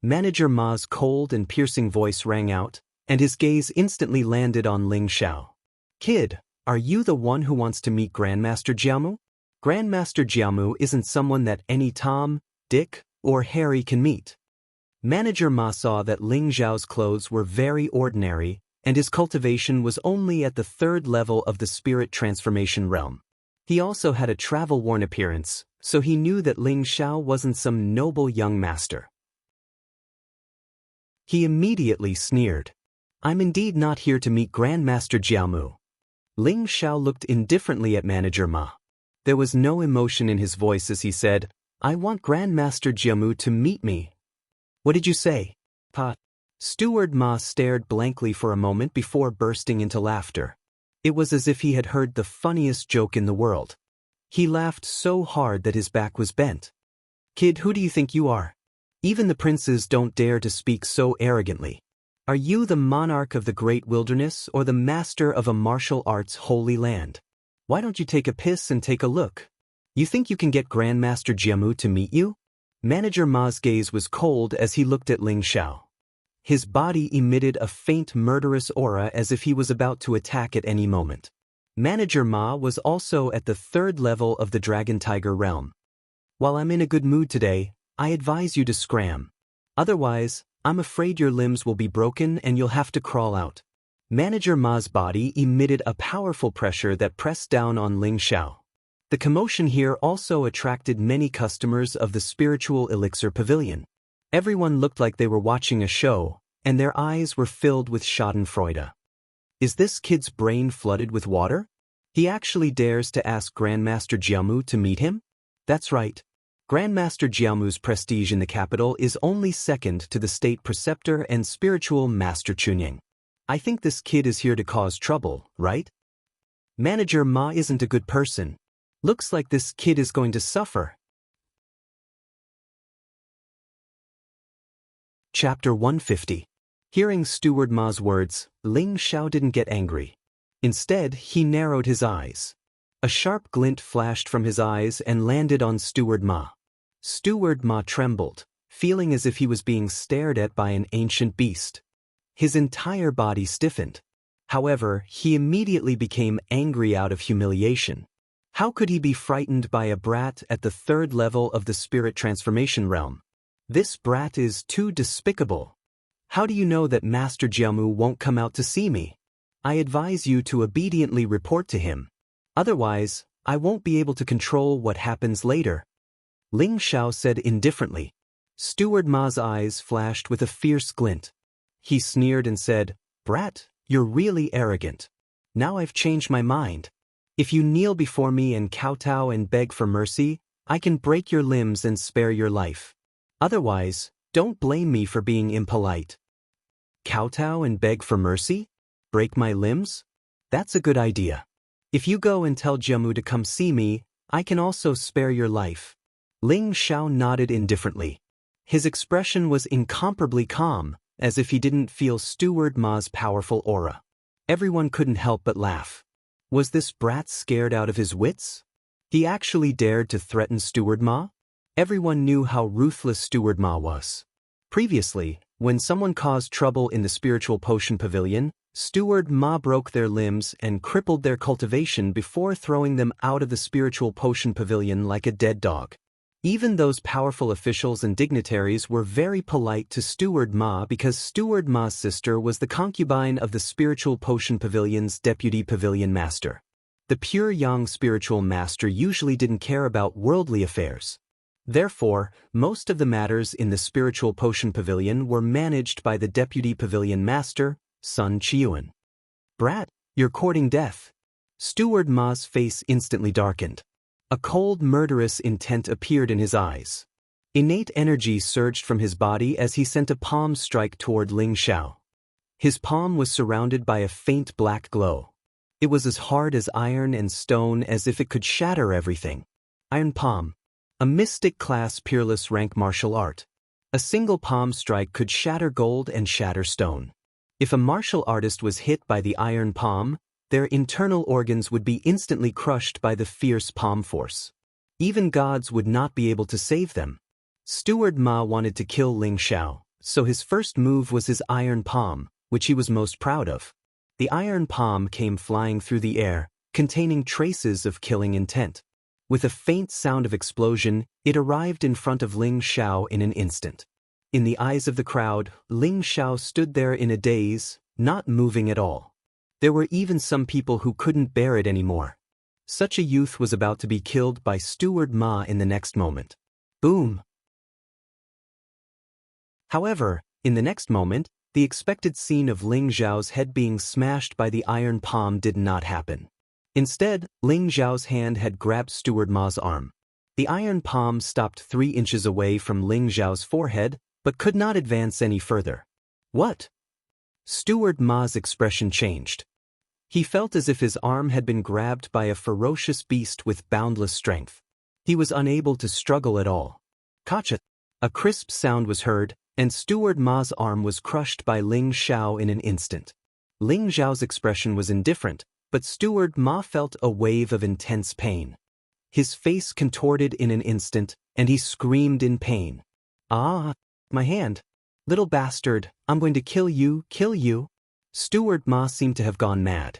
Manager Ma's cold and piercing voice rang out, and his gaze instantly landed on Ling Xiao. Kid, are you the one who wants to meet Grandmaster Jiao Mu? Grandmaster Jiao Mu isn't someone that any Tom, Dick, or Harry can meet. Manager Ma saw that Ling Xiao's clothes were very ordinary, and his cultivation was only at the 3rd level of the spirit transformation realm. He also had a travel-worn appearance, so he knew that Ling Xiao wasn't some noble young master. He immediately sneered. I'm indeed not here to meet Grandmaster Jiao Mu. Ling Xiao looked indifferently at Manager Ma. There was no emotion in his voice as he said, I want Grandmaster Jiamu to meet me. What did you say? Pa. Steward Ma stared blankly for a moment before bursting into laughter. It was as if he had heard the funniest joke in the world. He laughed so hard that his back was bent. Kid, who do you think you are? Even the princes don't dare to speak so arrogantly. Are you the monarch of the great wilderness or the master of a martial arts holy land? Why don't you take a piss and take a look? You think you can get Grandmaster Jiamu to meet you? Manager Ma's gaze was cold as he looked at Ling Xiao. His body emitted a faint murderous aura as if he was about to attack at any moment. Manager Ma was also at the 3rd level of the Dragon Tiger realm. While I'm in a good mood today, I advise you to scram. Otherwise, I'm afraid your limbs will be broken and you'll have to crawl out. Manager Ma's body emitted a powerful pressure that pressed down on Ling Xiao. The commotion here also attracted many customers of the Spiritual Elixir Pavilion. Everyone looked like they were watching a show, and their eyes were filled with schadenfreude. Is this kid's brain flooded with water? He actually dares to ask Grandmaster Jiamu to meet him? That's right. Grandmaster Jiamu's prestige in the capital is only second to the state preceptor and spiritual master Chunying. I think this kid is here to cause trouble, right? Manager Ma isn't a good person. Looks like this kid is going to suffer. Chapter 150. Hearing Steward Ma's words, Ling Xiao didn't get angry. Instead, he narrowed his eyes. A sharp glint flashed from his eyes and landed on Steward Ma. Steward Ma trembled, feeling as if he was being stared at by an ancient beast. His entire body stiffened. However, he immediately became angry out of humiliation. How could he be frightened by a brat at the 3rd level of the spirit transformation realm? This brat is too despicable. How do you know that Master Jiamu won't come out to see me? I advise you to obediently report to him. Otherwise, I won't be able to control what happens later. Ling Xiao said indifferently. Steward Ma's eyes flashed with a fierce glint. He sneered and said, Brat, you're really arrogant. Now I've changed my mind. If you kneel before me and kowtow and beg for mercy, I can break your limbs and spare your life. Otherwise, don't blame me for being impolite. Kowtow and beg for mercy? Break my limbs? That's a good idea. If you go and tell Jiamu to come see me, I can also spare your life. Ling Xiao nodded indifferently. His expression was incomparably calm, as if he didn't feel Steward Ma's powerful aura. Everyone couldn't help but laugh. Was this brat scared out of his wits? He actually dared to threaten Steward Ma? Everyone knew how ruthless Steward Ma was. Previously, when someone caused trouble in the Spiritual Potion Pavilion, Steward Ma broke their limbs and crippled their cultivation before throwing them out of the Spiritual Potion Pavilion like a dead dog. Even those powerful officials and dignitaries were very polite to Steward Ma because Steward Ma's sister was the concubine of the Spiritual Potion Pavilion's deputy pavilion master. The pure young spiritual master usually didn't care about worldly affairs. Therefore, most of the matters in the Spiritual Potion Pavilion were managed by the deputy pavilion master, Sun Qiuan. Brat, you're courting death. Steward Ma's face instantly darkened. A cold, murderous intent appeared in his eyes. Innate energy surged from his body as he sent a palm strike toward Ling Xiao. His palm was surrounded by a faint black glow. It was as hard as iron and stone, as if it could shatter everything. Iron Palm. A mystic class peerless rank martial art. A single palm strike could shatter gold and shatter stone. If a martial artist was hit by the iron palm, their internal organs would be instantly crushed by the fierce palm force. Even gods would not be able to save them. Steward Ma wanted to kill Ling Xiao, so his first move was his iron palm, which he was most proud of. The iron palm came flying through the air, containing traces of killing intent. With a faint sound of explosion, it arrived in front of Ling Xiao in an instant. In the eyes of the crowd, Ling Xiao stood there in a daze, not moving at all. There were even some people who couldn't bear it anymore. Such a youth was about to be killed by Steward Ma in the next moment. Boom! However, in the next moment, the expected scene of Ling Xiao's head being smashed by the iron palm did not happen. Instead, Ling Xiao's hand had grabbed Steward Ma's arm. The iron palm stopped 3 inches away from Ling Zhao's forehead, but could not advance any further. What? Steward Ma's expression changed. He felt as if his arm had been grabbed by a ferocious beast with boundless strength. He was unable to struggle at all. Kacha! A crisp sound was heard, and Steward Ma's arm was crushed by Ling Zhao in an instant. Ling Zhao's expression was indifferent, but Steward Ma felt a wave of intense pain. His face contorted in an instant, and he screamed in pain. Ah, my hand! Little bastard, I'm going to kill you, kill you! Steward Ma seemed to have gone mad.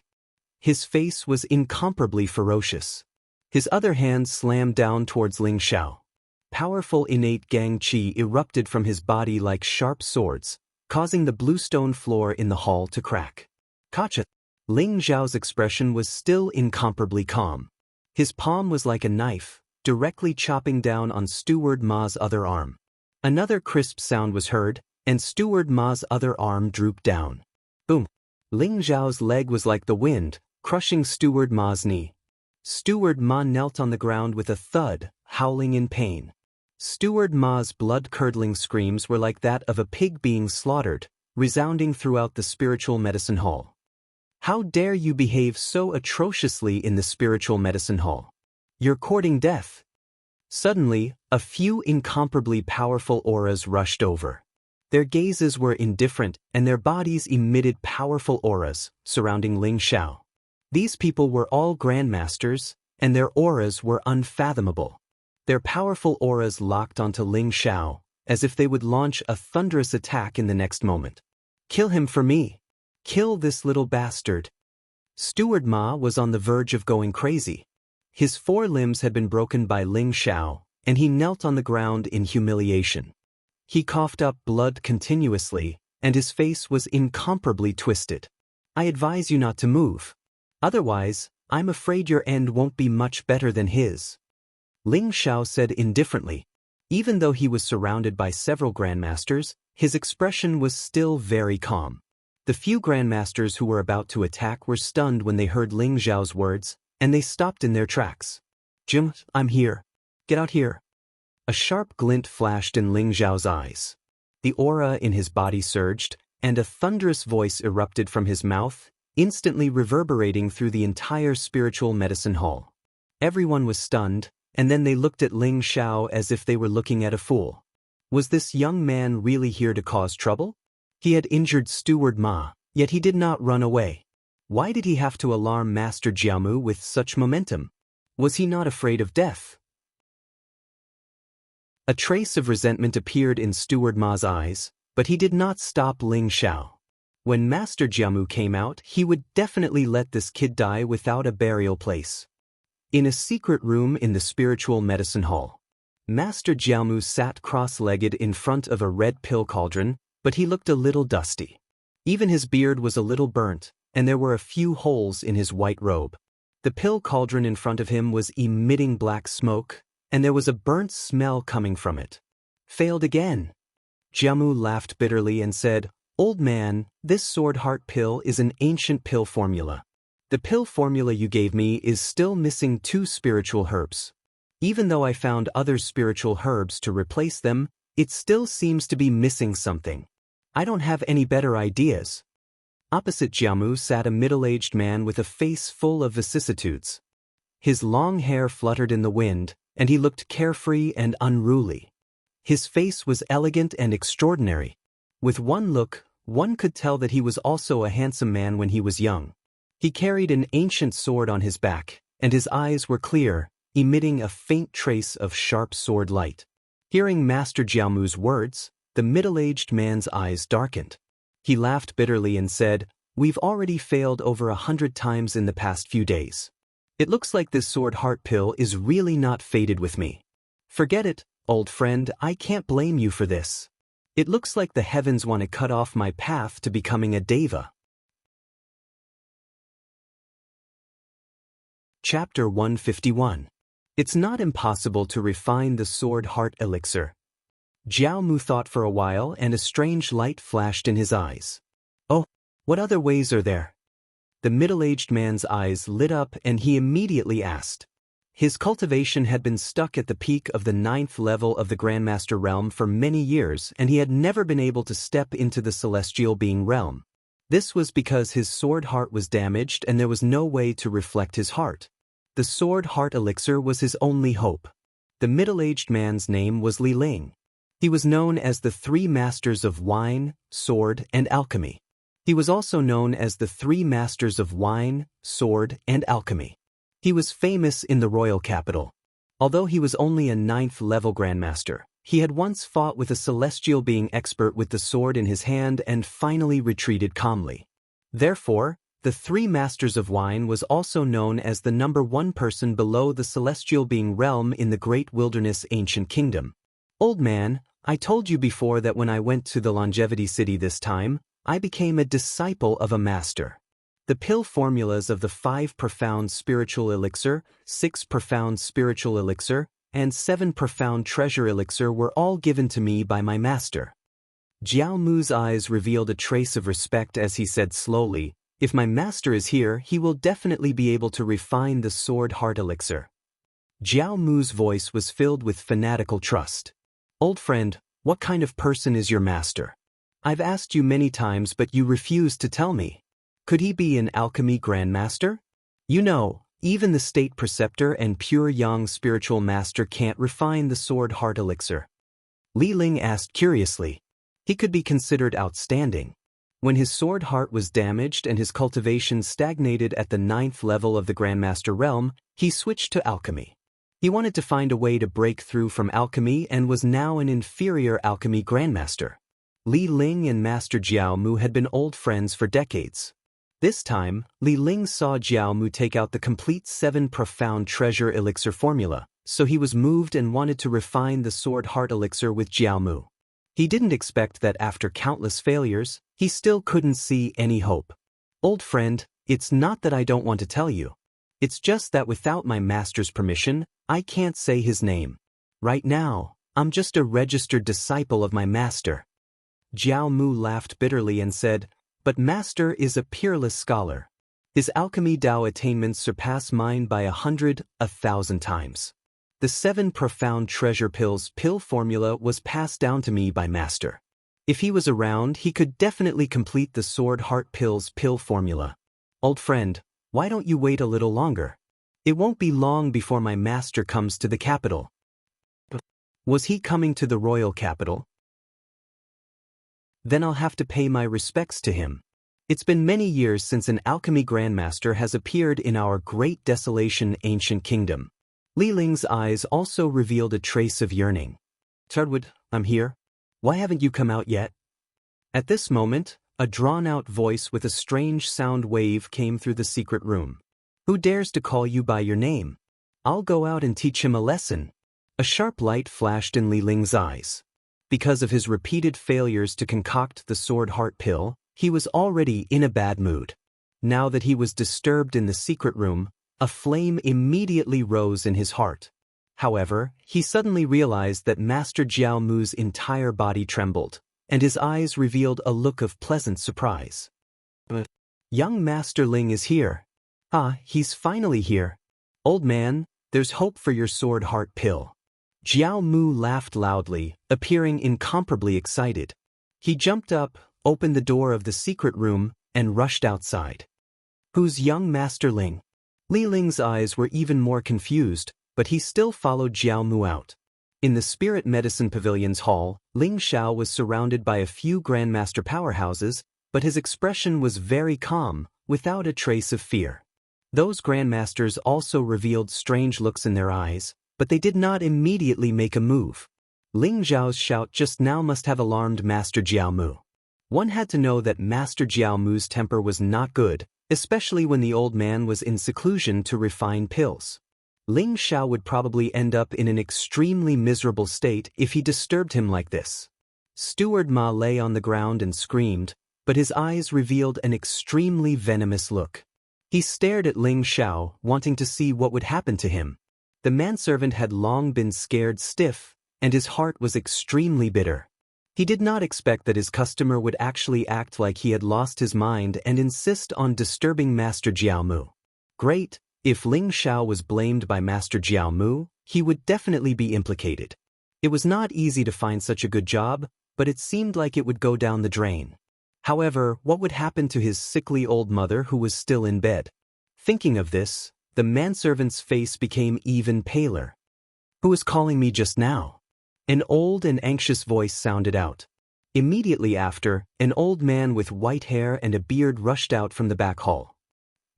His face was incomparably ferocious. His other hand slammed down towards Ling Zhao. Powerful innate gang qi erupted from his body like sharp swords, causing the bluestone floor in the hall to crack. Kacha! Ling Zhao's expression was still incomparably calm. His palm was like a knife, directly chopping down on Steward Ma's other arm. Another crisp sound was heard, and Steward Ma's other arm drooped down. Boom! Ling Zhao's leg was like the wind, crushing Steward Ma's knee. Steward Ma knelt on the ground with a thud, howling in pain. Steward Ma's blood-curdling screams were like that of a pig being slaughtered, resounding throughout the spiritual medicine hall. How dare you behave so atrociously in the spiritual medicine hall? You're courting death. Suddenly, a few incomparably powerful auras rushed over. Their gazes were indifferent, and their bodies emitted powerful auras, surrounding Ling Zhao. These people were all grandmasters, and their auras were unfathomable. Their powerful auras locked onto Ling Zhao, as if they would launch a thunderous attack in the next moment. Kill him for me! Kill this little bastard! Steward Ma was on the verge of going crazy. His 4 limbs had been broken by Ling Zhao, and he knelt on the ground in humiliation. He coughed up blood continuously, and his face was incomparably twisted. I advise you not to move. Otherwise, I'm afraid your end won't be much better than his. Ling Zhao said indifferently. Even though he was surrounded by several grandmasters, his expression was still very calm. The few grandmasters who were about to attack were stunned when they heard Ling Zhao's words, and they stopped in their tracks. Jim, I'm here. Get out here. A sharp glint flashed in Ling Zhao's eyes. The aura in his body surged, and a thunderous voice erupted from his mouth, instantly reverberating through the entire spiritual medicine hall. Everyone was stunned, and then they looked at Ling Zhao as if they were looking at a fool. Was this young man really here to cause trouble? He had injured Steward Ma, yet he did not run away. Why did he have to alarm Master Jiamu with such momentum? Was he not afraid of death? A trace of resentment appeared in Steward Ma's eyes, but he did not stop Ling Zhao. When Master Jiamu came out, he would definitely let this kid die without a burial place. In a secret room in the spiritual medicine hall, Master Jiamu sat cross-legged in front of a red pill cauldron, but he looked a little dusty. Even his beard was a little burnt, and there were a few holes in his white robe. The pill cauldron in front of him was emitting black smoke, and there was a burnt smell coming from it. Failed again. Jiamu laughed bitterly and said, "Old man, this sword heart pill is an ancient pill formula. The pill formula you gave me is still missing 2 spiritual herbs. Even though I found other spiritual herbs to replace them, it still seems to be missing something. I don't have any better ideas." Opposite Jiamu sat a middle-aged man with a face full of vicissitudes. His long hair fluttered in the wind, and he looked carefree and unruly. His face was elegant and extraordinary. With one look, one could tell that he was also a handsome man when he was young. He carried an ancient sword on his back, and his eyes were clear, emitting a faint trace of sharp sword light. Hearing Master Jiamu's words, the middle-aged man's eyes darkened. He laughed bitterly and said, "We've already failed over 100 times in the past few days. It looks like this sword heart pill is really not fated with me. Forget it, old friend, I can't blame you for this. It looks like the heavens want to cut off my path to becoming a deva." Chapter 151. It's not impossible to refine the sword heart elixir. Jiao Mu thought for a while, and a strange light flashed in his eyes. Oh, what other ways are there? The middle-aged man's eyes lit up, and he immediately asked. His cultivation had been stuck at the peak of the 9th level of the Grandmaster realm for many years, and he had never been able to step into the celestial being realm. This was because his sword heart was damaged and there was no way to reflect his heart. The sword heart elixir was his only hope. The middle-aged man's name was Li Ling. He was known as the Three Masters of Wine, Sword, and Alchemy. He was also known as the Three Masters of Wine, Sword, and Alchemy. He was famous in the royal capital. Although he was only a 9th-level Grandmaster, he had once fought with a celestial being expert with the sword in his hand and finally retreated calmly. Therefore, the Three Masters of Wine was also known as the number 1 person below the celestial being realm in the Great Wilderness Ancient Kingdom. Old man, I told you before that when I went to the Longevity City this time, I became a disciple of a master. The pill formulas of the 5 Profound Spiritual Elixir, 6 Profound Spiritual Elixir, and 7 Profound Treasure Elixir were all given to me by my master. Jiao Mu's eyes revealed a trace of respect as he said slowly, "If my master is here, he will definitely be able to refine the sword heart elixir." Jiao Mu's voice was filled with fanatical trust. "Old friend, what kind of person is your master? I've asked you many times but you refuse to tell me. Could he be an alchemy grandmaster? You know, even the state preceptor and pure young spiritual master can't refine the sword heart elixir." Li Ling asked curiously. He could be considered outstanding. When his sword heart was damaged and his cultivation stagnated at the 9th level of the Grandmaster realm, he switched to alchemy. He wanted to find a way to break through from alchemy and was now an inferior alchemy Grandmaster. Li Ling and Master Jiao Mu had been old friends for decades. This time, Li Ling saw Jiao Mu take out the complete 7 Profound Treasure Elixir formula, so he was moved and wanted to refine the sword heart elixir with Jiao Mu. He didn't expect that after countless failures, he still couldn't see any hope. "Old friend, it's not that I don't want to tell you. It's just that without my master's permission, I can't say his name. Right now, I'm just a registered disciple of my master." Jiao Mu laughed bitterly and said, "But master is a peerless scholar. His alchemy Dao attainments surpass mine by 100, 1,000 times. The 7 Profound Treasure Pills pill formula was passed down to me by master. If he was around, he could definitely complete the Sword Heart Pills pill formula. Old friend, why don't you wait a little longer? It won't be long before my master comes to the capital." Was he coming to the royal capital? Then I'll have to pay my respects to him. It's been many years since an alchemy grandmaster has appeared in our Great Desolation Ancient Kingdom. Li Ling's eyes also revealed a trace of yearning. "Turdwood, I'm here. Why haven't you come out yet?" At this moment, a drawn-out voice with a strange sound wave came through the secret room. "Who dares to call you by your name? I'll go out and teach him a lesson." A sharp light flashed in Li Ling's eyes. Because of his repeated failures to concoct the sword heart pill, he was already in a bad mood. Now that he was disturbed in the secret room, a flame immediately rose in his heart. However, he suddenly realized that Master Jiao Mu's entire body trembled, and his eyes revealed a look of pleasant surprise. "Young Master Ling is here. Ah, he's finally here. Old man, there's hope for your sword heart pill." Jiao Mu laughed loudly, appearing incomparably excited. He jumped up, opened the door of the secret room, and rushed outside. "Who's young Master Ling?" Li Ling's eyes were even more confused, but he still followed Jiao Mu out. In the Spirit Medicine Pavilion's hall, Ling Xiao was surrounded by a few Grandmaster powerhouses, but his expression was very calm, without a trace of fear. Those Grandmasters also revealed strange looks in their eyes, but they did not immediately make a move. Ling Xiao's shout just now must have alarmed Master Jiao Mu. One had to know that Master Jiao Mu's temper was not good, especially when the old man was in seclusion to refine pills. Ling Xiao would probably end up in an extremely miserable state if he disturbed him like this. Steward Ma lay on the ground and screamed, but his eyes revealed an extremely venomous look. He stared at Ling Xiao, wanting to see what would happen to him. The manservant had long been scared stiff, and his heart was extremely bitter. He did not expect that his customer would actually act like he had lost his mind and insist on disturbing Master Jiao Mu. Great, If Ling Xiao was blamed by Master Jiao Mu, he would definitely be implicated. It was not easy to find such a good job, but it seemed like it would go down the drain. However, what would happen to his sickly old mother who was still in bed? Thinking of this, the manservant's face became even paler. "Who is calling me just now?" An old and anxious voice sounded out. Immediately after, an old man with white hair and a beard rushed out from the back hall.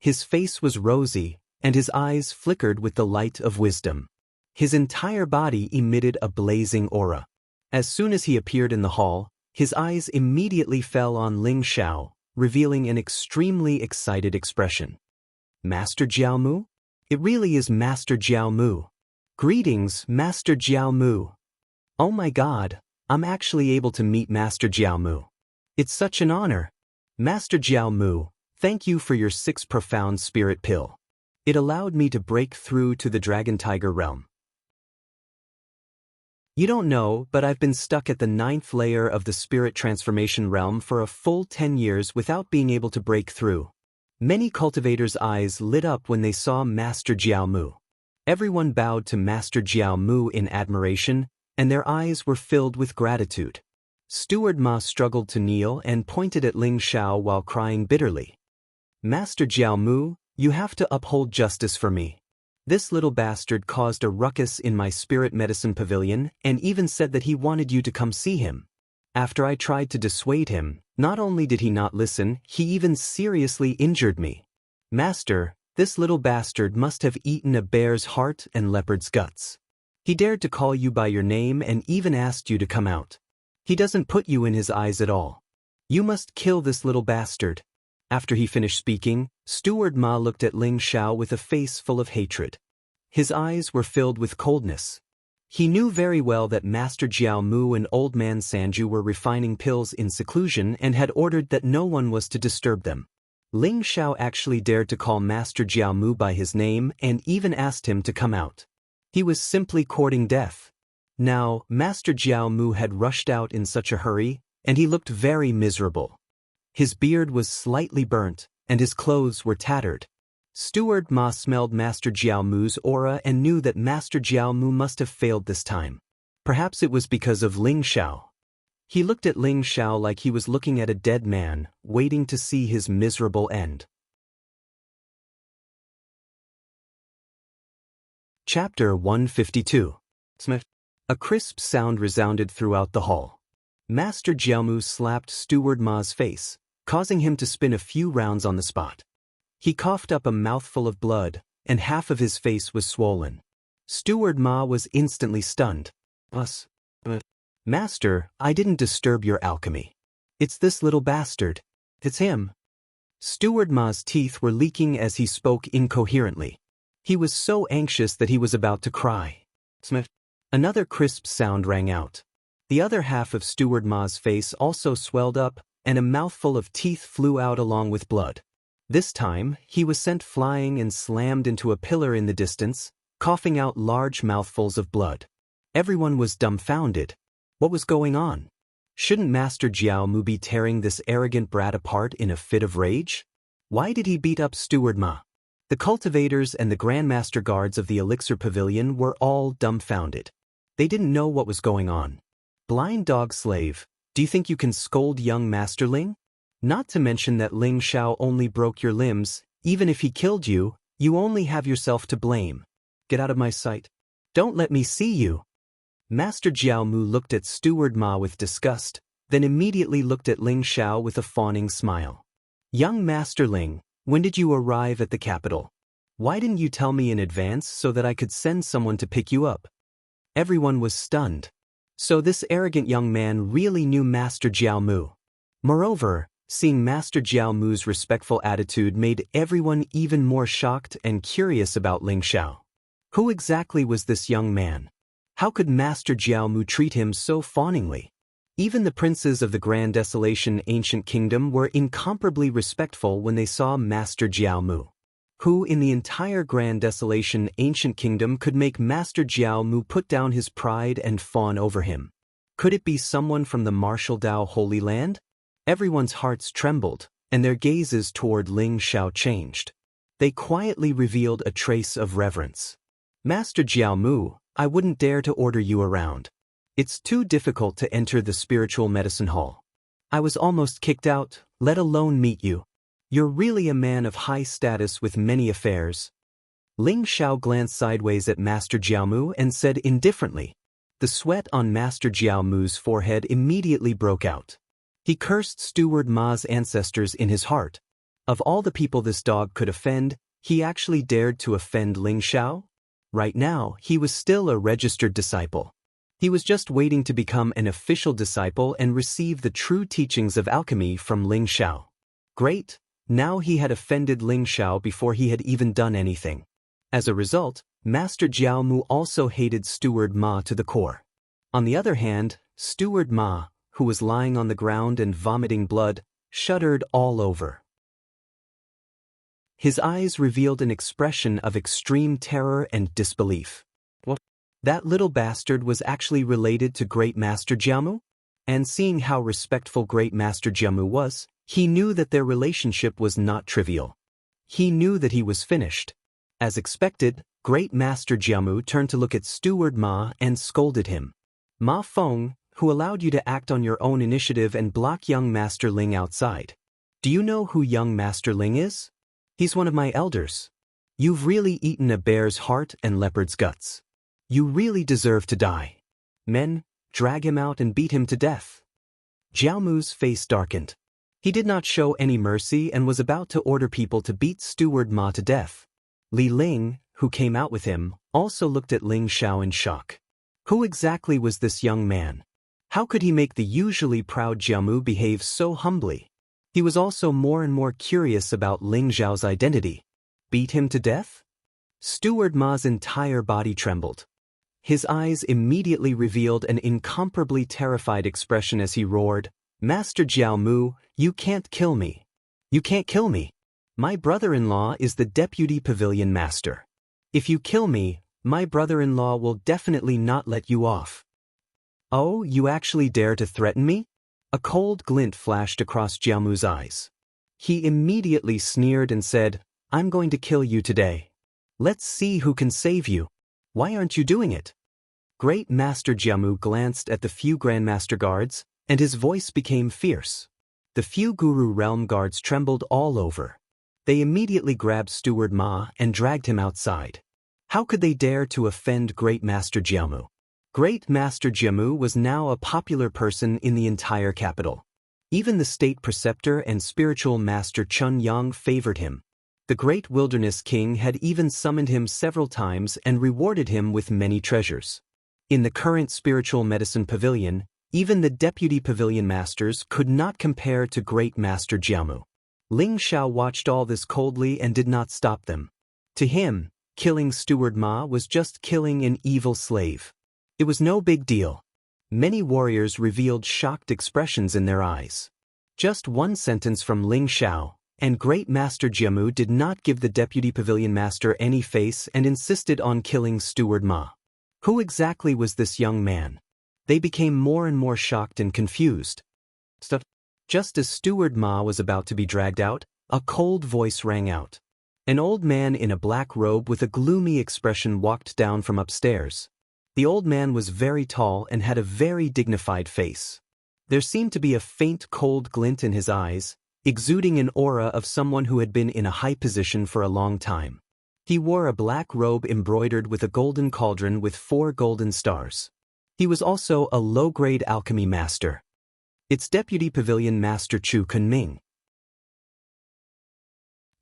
His face was rosy, and his eyes flickered with the light of wisdom. His entire body emitted a blazing aura. As soon as he appeared in the hall, his eyes immediately fell on Ling Xiao, revealing an extremely excited expression. "Master Jiao Mu? It really is Master Jiao Mu. Greetings, Master Jiao Mu. Oh my God, I'm actually able to meet Master Jiao Mu. It's such an honor. Master Jiao Mu, thank you for your 6 profound spirit pill. It allowed me to break through to the Dragon Tiger realm. You don't know, but I've been stuck at the 9th layer of the spirit transformation realm for a full 10 years without being able to break through." Many cultivators' eyes lit up when they saw Master Jiao Mu. Everyone bowed to Master Jiao Mu in admiration, and their eyes were filled with gratitude. Steward Ma struggled to kneel and pointed at Ling Xiao while crying bitterly. "Master Jiao Mu, you have to uphold justice for me. This little bastard caused a ruckus in my spirit medicine pavilion and even said that he wanted you to come see him. After I tried to dissuade him, not only did he not listen, he even seriously injured me. Master, this little bastard must have eaten a bear's heart and leopard's guts. He dared to call you by your name and even asked you to come out. He doesn't put you in his eyes at all. You must kill this little bastard." After he finished speaking, Steward Ma looked at Ling Xiao with a face full of hatred. His eyes were filled with coldness. He knew very well that Master Jiao Mu and Old Man Sanju were refining pills in seclusion and had ordered that no one was to disturb them. Ling Xiao actually dared to call Master Jiao Mu by his name and even asked him to come out. He was simply courting death. Now, Master Jiao Mu had rushed out in such a hurry, and he looked very miserable. His beard was slightly burnt, and his clothes were tattered. Steward Ma smelled Master Jiao Mu's aura and knew that Master Jiao Mu must have failed this time. Perhaps it was because of Ling Xiao. He looked at Ling Xiao like he was looking at a dead man, waiting to see his miserable end. Chapter 152. A crisp sound resounded throughout the hall. Master Jiao Mu slapped Steward Ma's face, causing him to spin a few rounds on the spot. He coughed up a mouthful of blood, and half of his face was swollen. Steward Ma was instantly stunned. "Master, I didn't disturb your alchemy. It's this little bastard. It's him." Steward Ma's teeth were leaking as he spoke incoherently. He was so anxious that he was about to cry. Another crisp sound rang out. The other half of Steward Ma's face also swelled up, and a mouthful of teeth flew out along with blood. This time, he was sent flying and slammed into a pillar in the distance, coughing out large mouthfuls of blood. Everyone was dumbfounded. What was going on? Shouldn't Master Jiao Mu be tearing this arrogant brat apart in a fit of rage? Why did he beat up Steward Ma? The cultivators and the Grandmaster guards of the Elixir Pavilion were all dumbfounded. They didn't know what was going on. Blind dog slave, do you think you can scold young Masterling? Not to mention that Ling Xiao only broke your limbs. Even if he killed you, you only have yourself to blame. Get out of my sight. Don't let me see you. Master Jiao Mu looked at Steward Ma with disgust, then immediately looked at Ling Xiao with a fawning smile. Young Masterling, when did you arrive at the capital? Why didn't you tell me in advance so that I could send someone to pick you up? Everyone was stunned. So this arrogant young man really knew Master Jiao Mu. Moreover, seeing Master Jiao Mu's respectful attitude made everyone even more shocked and curious about Ling Xiao. Who exactly was this young man? How could Master Jiao Mu treat him so fawningly? Even the princes of the Grand Desolation Ancient Kingdom were incomparably respectful when they saw Master Jiao Mu. Who in the entire Grand Desolation Ancient Kingdom could make Master Jiao Mu put down his pride and fawn over him? Could it be someone from the Martial Dao Holy Land? Everyone's hearts trembled, and their gazes toward Ling Xiao changed. They quietly revealed a trace of reverence. Master Jiaomu, I wouldn't dare to order you around. It's too difficult to enter the spiritual medicine hall. I was almost kicked out, let alone meet you. You're really a man of high status with many affairs. Ling Xiao glanced sideways at Master Jiaomu and said indifferently. The sweat on Master Jiaomu's forehead immediately broke out. He cursed Steward Ma's ancestors in his heart. Of all the people this dog could offend, he actually dared to offend Ling Xiao? Right now, he was still a registered disciple. He was just waiting to become an official disciple and receive the true teachings of alchemy from Ling Xiao. Great, now he had offended Ling Xiao before he had even done anything. As a result, Master Jiaomu also hated Steward Ma to the core. On the other hand, Steward Ma, who was lying on the ground and vomiting blood, shuddered all over. His eyes revealed an expression of extreme terror and disbelief. What? That little bastard was actually related to Great Master Jiaomu? And seeing how respectful Great Master Jiaomu was, he knew that their relationship was not trivial. He knew that he was finished. As expected, Great Master Jiaomu turned to look at Steward Ma and scolded him. Ma Feng, who allowed you to act on your own initiative and block young Master Ling outside. Do you know who young Master Ling is? He's one of my elders. You've really eaten a bear's heart and leopard's guts. You really deserve to die. Men, drag him out and beat him to death. Jiaomu's face darkened. He did not show any mercy and was about to order people to beat Steward Ma to death. Li Ling, who came out with him, also looked at Ling Xiao in shock. Who exactly was this young man? How could he make the usually proud Jiaomu behave so humbly? He was also more and more curious about Ling Xiao's identity. Beat him to death? Steward Ma's entire body trembled. His eyes immediately revealed an incomparably terrified expression as he roared, Master Jiaomu, you can't kill me. You can't kill me. My brother-in-law is the deputy pavilion master. If you kill me, my brother-in-law will definitely not let you off. Oh, you actually dare to threaten me? A cold glint flashed across Jiaomu's eyes. He immediately sneered and said, I'm going to kill you today. Let's see who can save you. Why aren't you doing it? Great Master Jiaomu glanced at the few Grandmaster guards, and his voice became fierce. The few Guru Realm guards trembled all over. They immediately grabbed Steward Ma and dragged him outside. How could they dare to offend Great Master Jiaomu? Great Master Jiaomu was now a popular person in the entire capital. Even the state preceptor and spiritual master Chun Yang favored him. The great wilderness king had even summoned him several times and rewarded him with many treasures. In the current spiritual medicine pavilion, even the deputy pavilion masters could not compare to Great Master Jiaomu. Ling Xiao watched all this coldly and did not stop them. To him, killing Steward Ma was just killing an evil slave. It was no big deal. Many warriors revealed shocked expressions in their eyes. Just one sentence from Ling Xiao, and Great Master Jiaomu did not give the deputy pavilion master any face and insisted on killing Steward Ma. Who exactly was this young man? They became more and more shocked and confused. Just as Steward Ma was about to be dragged out, a cold voice rang out. An old man in a black robe with a gloomy expression walked down from upstairs. The old man was very tall and had a very dignified face. There seemed to be a faint cold glint in his eyes, exuding an aura of someone who had been in a high position for a long time. He wore a black robe embroidered with a golden cauldron with 4 golden stars. He was also a low-grade alchemy master. It's Deputy Pavilion Master Chu Kunming.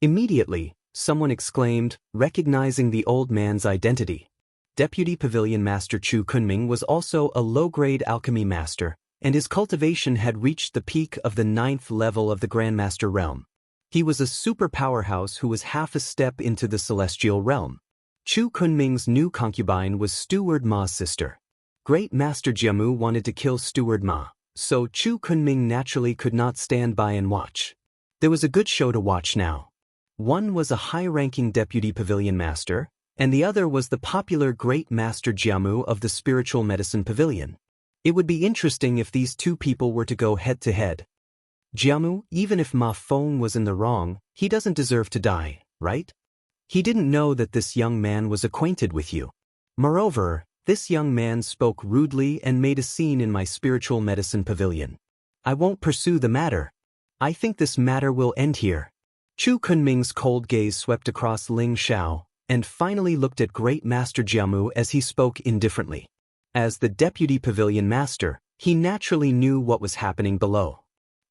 Immediately, someone exclaimed, recognizing the old man's identity. Deputy Pavilion Master Chu Kunming was also a low-grade alchemy master, and his cultivation had reached the peak of the 9th level of the Grandmaster realm. He was a super powerhouse who was half a step into the celestial realm. Chu Kunming's new concubine was Steward Ma's sister. Great Master Jiaomu wanted to kill Steward Ma, so Chu Kunming naturally could not stand by and watch. There was a good show to watch now. One was a high-ranking deputy pavilion master, and the other was the popular Great Master Jiaomu of the Spiritual Medicine Pavilion. It would be interesting if these two people were to go head-to-head. Jiaomu, even if Ma Feng was in the wrong, he doesn't deserve to die, right? He didn't know that this young man was acquainted with you. Moreover, this young man spoke rudely and made a scene in my spiritual medicine pavilion. I won't pursue the matter. I think this matter will end here. Chu Kunming's cold gaze swept across Ling Xiao, and finally looked at Great Master Jiamu as he spoke indifferently. As the deputy pavilion master, he naturally knew what was happening below.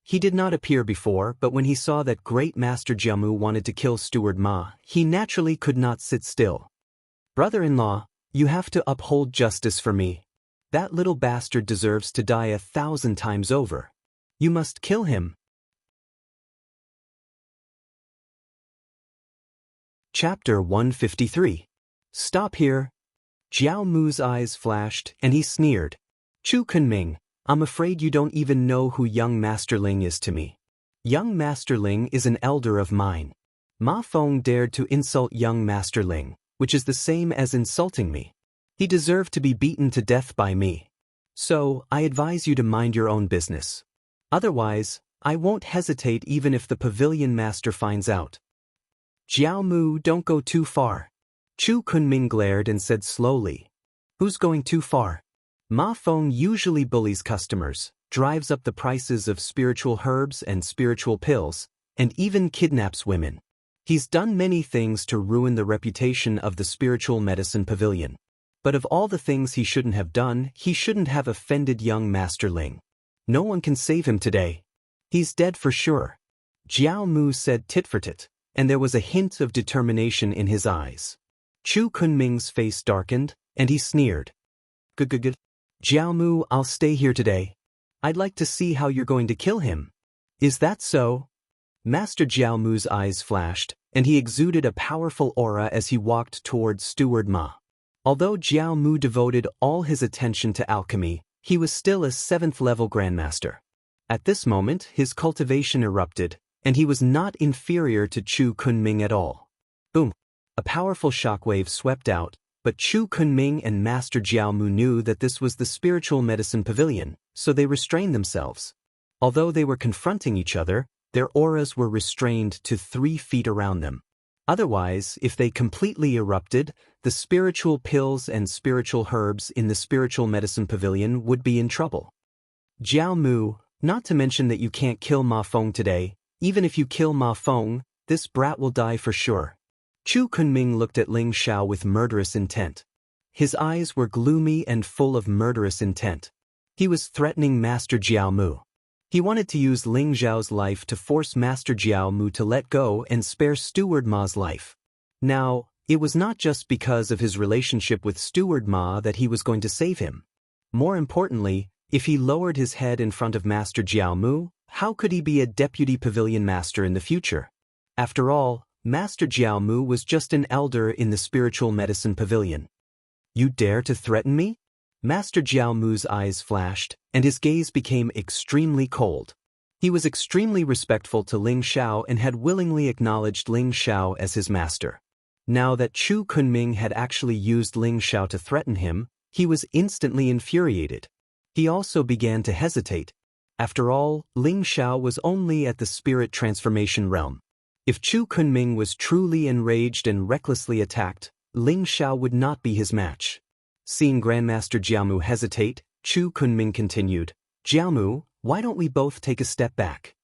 He did not appear before, but when he saw that Great Master Jiamu wanted to kill Steward Ma, he naturally could not sit still. Brother-in-law, you have to uphold justice for me. That little bastard deserves to die 1,000 times over. You must kill him. Chapter 153. Stop here. Jiao Mu's eyes flashed, and he sneered. Chu Kunming, I'm afraid you don't even know who young Master Ling is to me. Young Master Ling is an elder of mine. Ma Feng dared to insult young Master Ling, which is the same as insulting me. He deserved to be beaten to death by me. So, I advise you to mind your own business. Otherwise, I won't hesitate even if the pavilion master finds out. Jiao Mu, don't go too far. Chu Kunming glared and said slowly. Who's going too far? Ma Feng usually bullies customers, drives up the prices of spiritual herbs and spiritual pills, and even kidnaps women. He's done many things to ruin the reputation of the spiritual medicine pavilion. But of all the things he shouldn't have done, he shouldn't have offended young Master Ling. No one can save him today. He's dead for sure. Jiao Mu said tit for tat, and there was a hint of determination in his eyes. Chu Kunming's face darkened, and he sneered. Good. Jiao Mu, I'll stay here today. I'd like to see how you're going to kill him. Is that so? Master Jiao Mu's eyes flashed, and he exuded a powerful aura as he walked towards Steward Ma. Although Jiao Mu devoted all his attention to alchemy, he was still a 7th-level grandmaster. At this moment, his cultivation erupted, and he was not inferior to Chu Kunming at all. Boom! A powerful shockwave swept out, but Chu Kunming and Master Jiao Mu knew that this was the spiritual medicine pavilion, so they restrained themselves. Although they were confronting each other, their auras were restrained to 3 feet around them. Otherwise, if they completely erupted, the spiritual pills and spiritual herbs in the spiritual medicine pavilion would be in trouble. Jiao Mu, not to mention that you can't kill Ma Feng today. Even if you kill Ma Feng, this brat will die for sure. Chu Kunming looked at Ling Xiao with murderous intent. His eyes were gloomy and full of murderous intent. He was threatening Master Jiao Mu. He wanted to use Ling Xiao's life to force Master Jiao Mu to let go and spare Steward Ma's life. Now, it was not just because of his relationship with Steward Ma that he was going to save him. More importantly, if he lowered his head in front of Master Jiao Mu, how could he be a deputy pavilion master in the future? After all, Master Jiao Mu was just an elder in the spiritual medicine pavilion. You dare to threaten me? Master Jiao Mu's eyes flashed, and his gaze became extremely cold. He was extremely respectful to Ling Xiao and had willingly acknowledged Ling Xiao as his master. Now that Chu Kunming had actually used Ling Xiao to threaten him, he was instantly infuriated. He also began to hesitate. After all, Ling Xiao was only at the spirit transformation realm. If Chu Kunming was truly enraged and recklessly attacked, Ling Xiao would not be his match. Seeing Grandmaster Jiao Mu hesitate, Chu Kunming continued, Jiao Mu, why don't we both take a step back?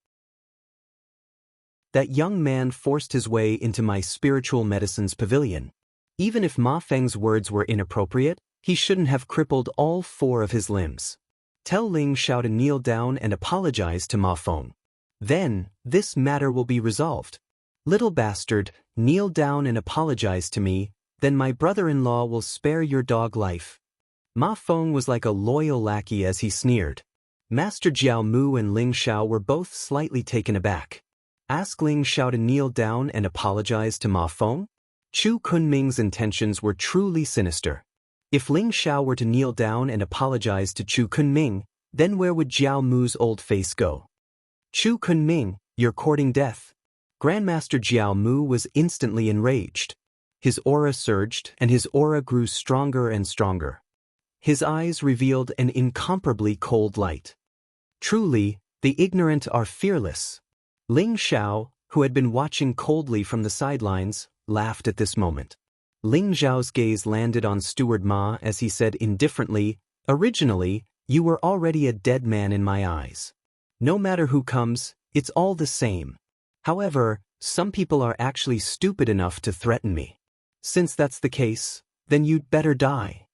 That young man forced his way into my spiritual medicines pavilion. Even if Ma Feng's words were inappropriate, he shouldn't have crippled all 4 of his limbs. Tell Ling Xiao to kneel down and apologize to Ma Feng. Then, this matter will be resolved. Little bastard, kneel down and apologize to me, then my brother-in-law will spare your dog life. Ma Feng was like a loyal lackey as he sneered. Master Jiao Mu and Ling Xiao were both slightly taken aback. Ask Ling Xiao to kneel down and apologize to Ma Feng? Chu Kunming's intentions were truly sinister. If Ling Xiao were to kneel down and apologize to Chu Kunming, then where would Jiao Mu's old face go? Chu Kunming, you're courting death. Grandmaster Jiao Mu was instantly enraged. His aura surged, and his aura grew stronger and stronger. His eyes revealed an incomparably cold light. Truly, the ignorant are fearless. Ling Xiao, who had been watching coldly from the sidelines, laughed at this moment. Ling Zhao's gaze landed on Steward Ma as he said indifferently, "Originally, you were already a dead man in my eyes. No matter who comes, it's all the same. However, some people are actually stupid enough to threaten me. Since that's the case, then you'd better die."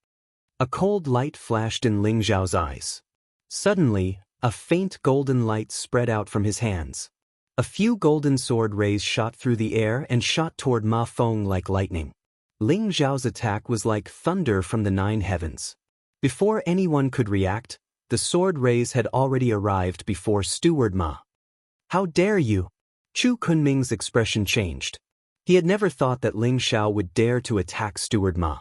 A cold light flashed in Ling Zhao's eyes. Suddenly, a faint golden light spread out from his hands. A few golden sword rays shot through the air and shot toward Ma Feng like lightning. Ling Zhao's attack was like thunder from the 9 heavens. Before anyone could react, the sword rays had already arrived before Steward Ma. "How dare you?" Chu Kunming's expression changed. He had never thought that Ling Zhao would dare to attack Steward Ma.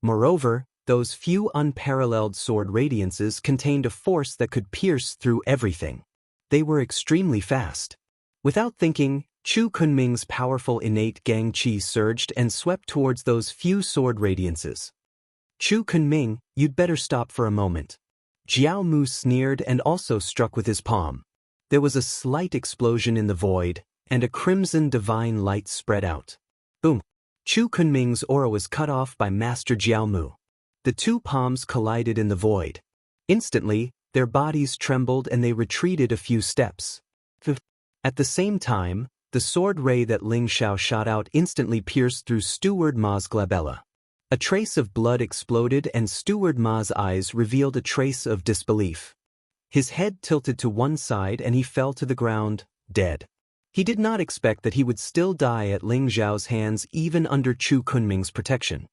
Moreover, those few unparalleled sword radiances contained a force that could pierce through everything. They were extremely fast. Without thinking, Chu Kunming's powerful innate gang qi surged and swept towards those few sword radiances. "Chu Kunming, you'd better stop for a moment." Jiao Mu sneered and also struck with his palm. There was a slight explosion in the void, and a crimson divine light spread out. Boom! Chu Kunming's aura was cut off by Master Jiao Mu. The two palms collided in the void. Instantly, their bodies trembled and they retreated a few steps. At the same time, the sword ray that Ling Zhao shot out instantly pierced through Steward Ma's glabella. A trace of blood exploded and Steward Ma's eyes revealed a trace of disbelief. His head tilted to one side and he fell to the ground, dead. He did not expect that he would still die at Ling Zhao's hands even under Chu Kunming's protection.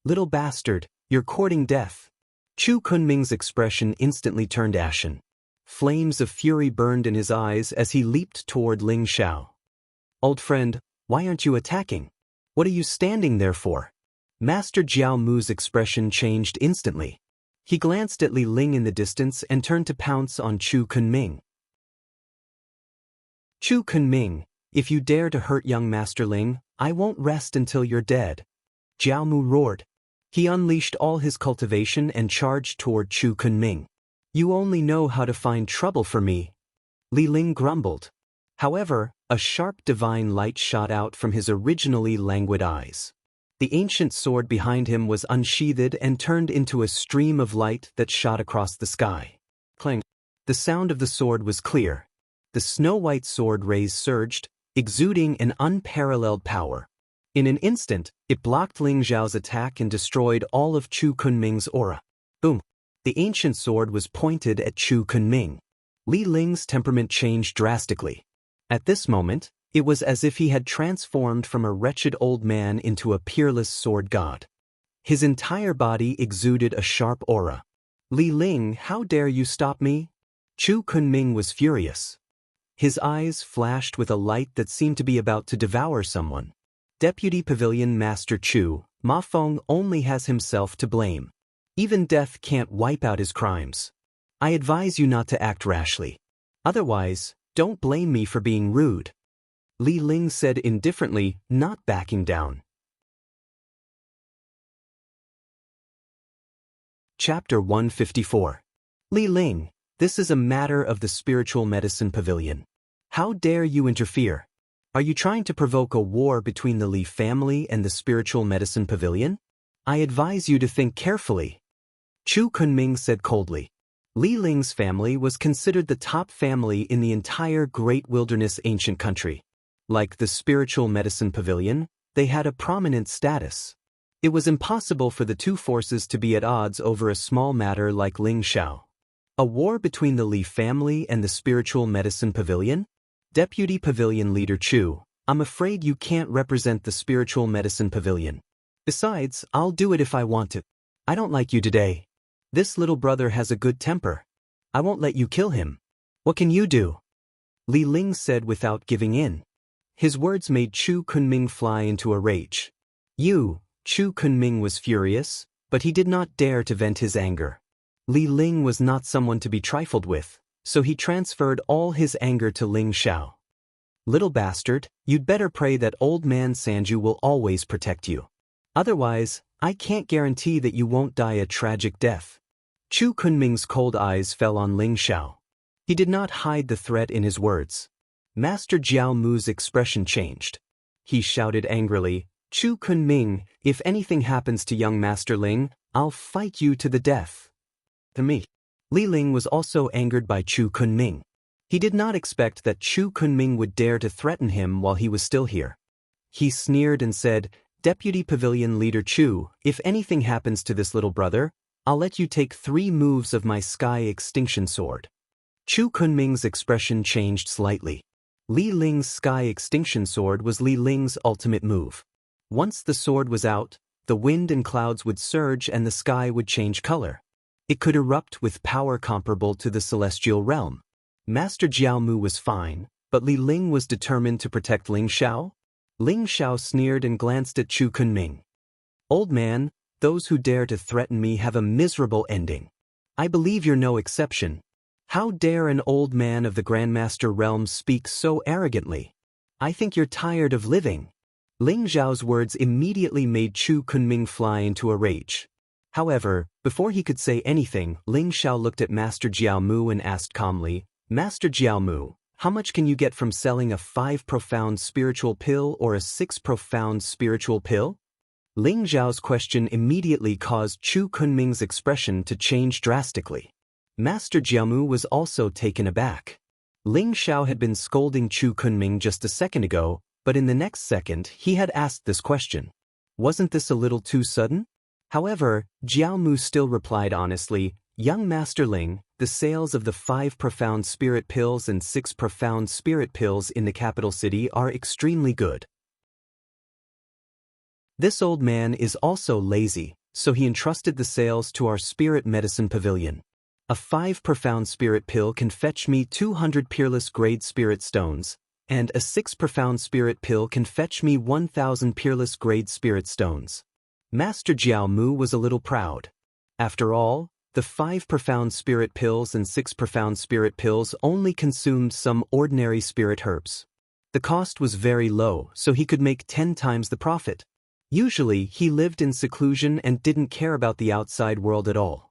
"Little bastard, you're courting death." Chu Kunming's expression instantly turned ashen. Flames of fury burned in his eyes as he leaped toward Ling Zhao. "Old friend, why aren't you attacking? What are you standing there for?" Master Jiao Mu's expression changed instantly. He glanced at Li Ling in the distance and turned to pounce on Chu Kunming. "Chu Kunming, if you dare to hurt young Master Ling, I won't rest until you're dead." Jiao Mu roared. He unleashed all his cultivation and charged toward Chu Kunming. "You only know how to find trouble for me," Li Ling grumbled. However, a sharp divine light shot out from his originally languid eyes. The ancient sword behind him was unsheathed and turned into a stream of light that shot across the sky. Clang! The sound of the sword was clear. The snow-white sword rays surged, exuding an unparalleled power. In an instant, it blocked Ling Zhao's attack and destroyed all of Chu Kunming's aura. Boom! The ancient sword was pointed at Chu Kunming. Li Ling's temperament changed drastically. At this moment, it was as if he had transformed from a wretched old man into a peerless sword god. His entire body exuded a sharp aura. "Li Ling, how dare you stop me?" Chu Kunming was furious. His eyes flashed with a light that seemed to be about to devour someone. Deputy Pavilion Master Chu, Ma Feng only has himself to blame. Even death can't wipe out his crimes. I advise you not to act rashly. Otherwise, don't blame me for being rude." Li Ling said indifferently, not backing down. Chapter 154. Li Ling, this is a matter of the Spiritual Medicine Pavilion. How dare you interfere? Are you trying to provoke a war between the Li family and the Spiritual Medicine Pavilion? I advise you to think carefully. Chu Kunming said coldly. Li Ling's family was considered the top family in the entire Great Wilderness ancient country. Like the Spiritual Medicine Pavilion, they had a prominent status. It was impossible for the two forces to be at odds over a small matter like Ling Zhao. A war between the Li family and the Spiritual Medicine Pavilion? Deputy Pavilion Leader Chu, I'm afraid you can't represent the Spiritual Medicine Pavilion. Besides, I'll do it if I want to. I don't like you today. This little brother has a good temper. I won't let you kill him. What can you do? Li Ling said without giving in. His words made Chu Kunming fly into a rage. Chu Kunming was furious, but he did not dare to vent his anger. Li Ling was not someone to be trifled with, so he transferred all his anger to Ling Zhao. Little bastard, you'd better pray that old man Sanju will always protect you. Otherwise, I can't guarantee that you won't die a tragic death. Chu Kunming's cold eyes fell on Ling Zhao. He did not hide the threat in his words. Master Jiao Mu's expression changed. He shouted angrily, Chu Kunming, if anything happens to young Master Ling, I'll fight you to the death. To me. Li Ling was also angered by Chu Kunming. He did not expect that Chu Kunming would dare to threaten him while he was still here. He sneered and said, Deputy Pavilion Leader Chu, if anything happens to this little brother, I'll let you take 3 moves of my Sky Extinction Sword. Chu Kunming's expression changed slightly. Li Ling's Sky Extinction Sword was Li Ling's ultimate move. Once the sword was out, the wind and clouds would surge and the sky would change color. It could erupt with power comparable to the celestial realm. Master Jiao Mu was fine, but Li Ling was determined to protect Ling Xiao. Ling Xiao sneered and glanced at Chu Kunming. Old man, those who dare to threaten me have a miserable ending. I believe you're no exception. How dare an old man of the Grandmaster realm speak so arrogantly? I think you're tired of living. Ling Xiao's words immediately made Chu Kunming fly into a rage. However, before he could say anything, Ling Xiao looked at Master Jiao Mu and asked calmly, Master Jiao Mu, how much can you get from selling a 5 profound spiritual pill or a 6 profound spiritual pill? Ling Xiao's question immediately caused Chu Kunming's expression to change drastically. Master Jiao Mu was also taken aback. Ling Xiao had been scolding Chu Kunming just a second ago, but in the next second he had asked this question. Wasn't this a little too sudden? However, Jiao Mu still replied honestly, Young Master Ling, the sales of the 5 profound spirit pills and 6 profound spirit pills in the capital city are extremely good. This old man is also lazy, so he entrusted the sales to our spirit medicine pavilion. A 5 profound spirit pill can fetch me 200 peerless grade spirit stones, and a 6 profound spirit pill can fetch me 1,000 peerless grade spirit stones. Master Jiao Mu was a little proud. After all, the 5 profound spirit pills and 6 profound spirit pills only consumed some ordinary spirit herbs. The cost was very low, so he could make 10 times the profit. Usually, he lived in seclusion and didn't care about the outside world at all.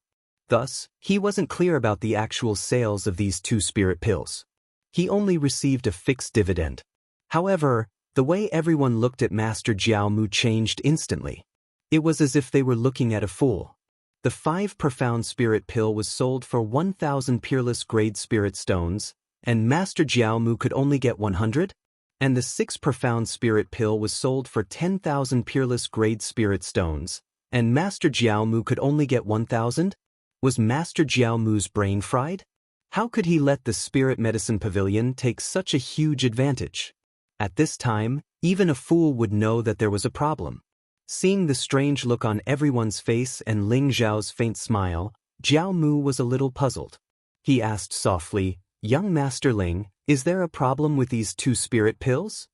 Thus, he wasn't clear about the actual sales of these 2 spirit pills. He only received a fixed dividend. However, the way everyone looked at Master Jiao Mu changed instantly. It was as if they were looking at a fool. The 5 profound spirit pill was sold for 1,000 peerless grade spirit stones, and Master Jiao Mu could only get 100? And the 6 profound spirit pill was sold for 10,000 peerless grade spirit stones, and Master Jiao Mu could only get 1,000? Was Master Jiao Mu's brain fried? How could he let the Spirit Medicine Pavilion take such a huge advantage? At this time, even a fool would know that there was a problem. Seeing the strange look on everyone's face and Ling Xiao's faint smile, Jiao Mu was a little puzzled. He asked softly, Young Master Ling, is there a problem with these 2 spirit pills?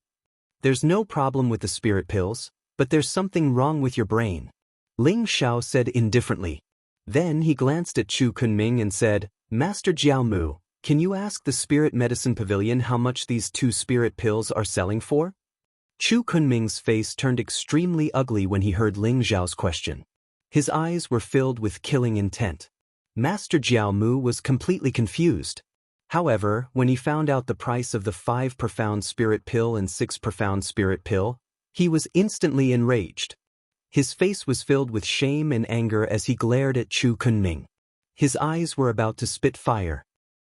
There's no problem with the spirit pills, but there's something wrong with your brain. Ling Xiao said indifferently. Then he glanced at Chu Kunming and said, Master Jiao Mu, can you ask the Spirit Medicine Pavilion how much these 2 spirit pills are selling for? Chu Kunming's face turned extremely ugly when he heard Ling Xiao's question. His eyes were filled with killing intent. Master Jiao Mu was completely confused. However, when he found out the price of the 5 profound spirit pill and 6 profound spirit pill, he was instantly enraged. His face was filled with shame and anger as he glared at Chu Kunming. His eyes were about to spit fire.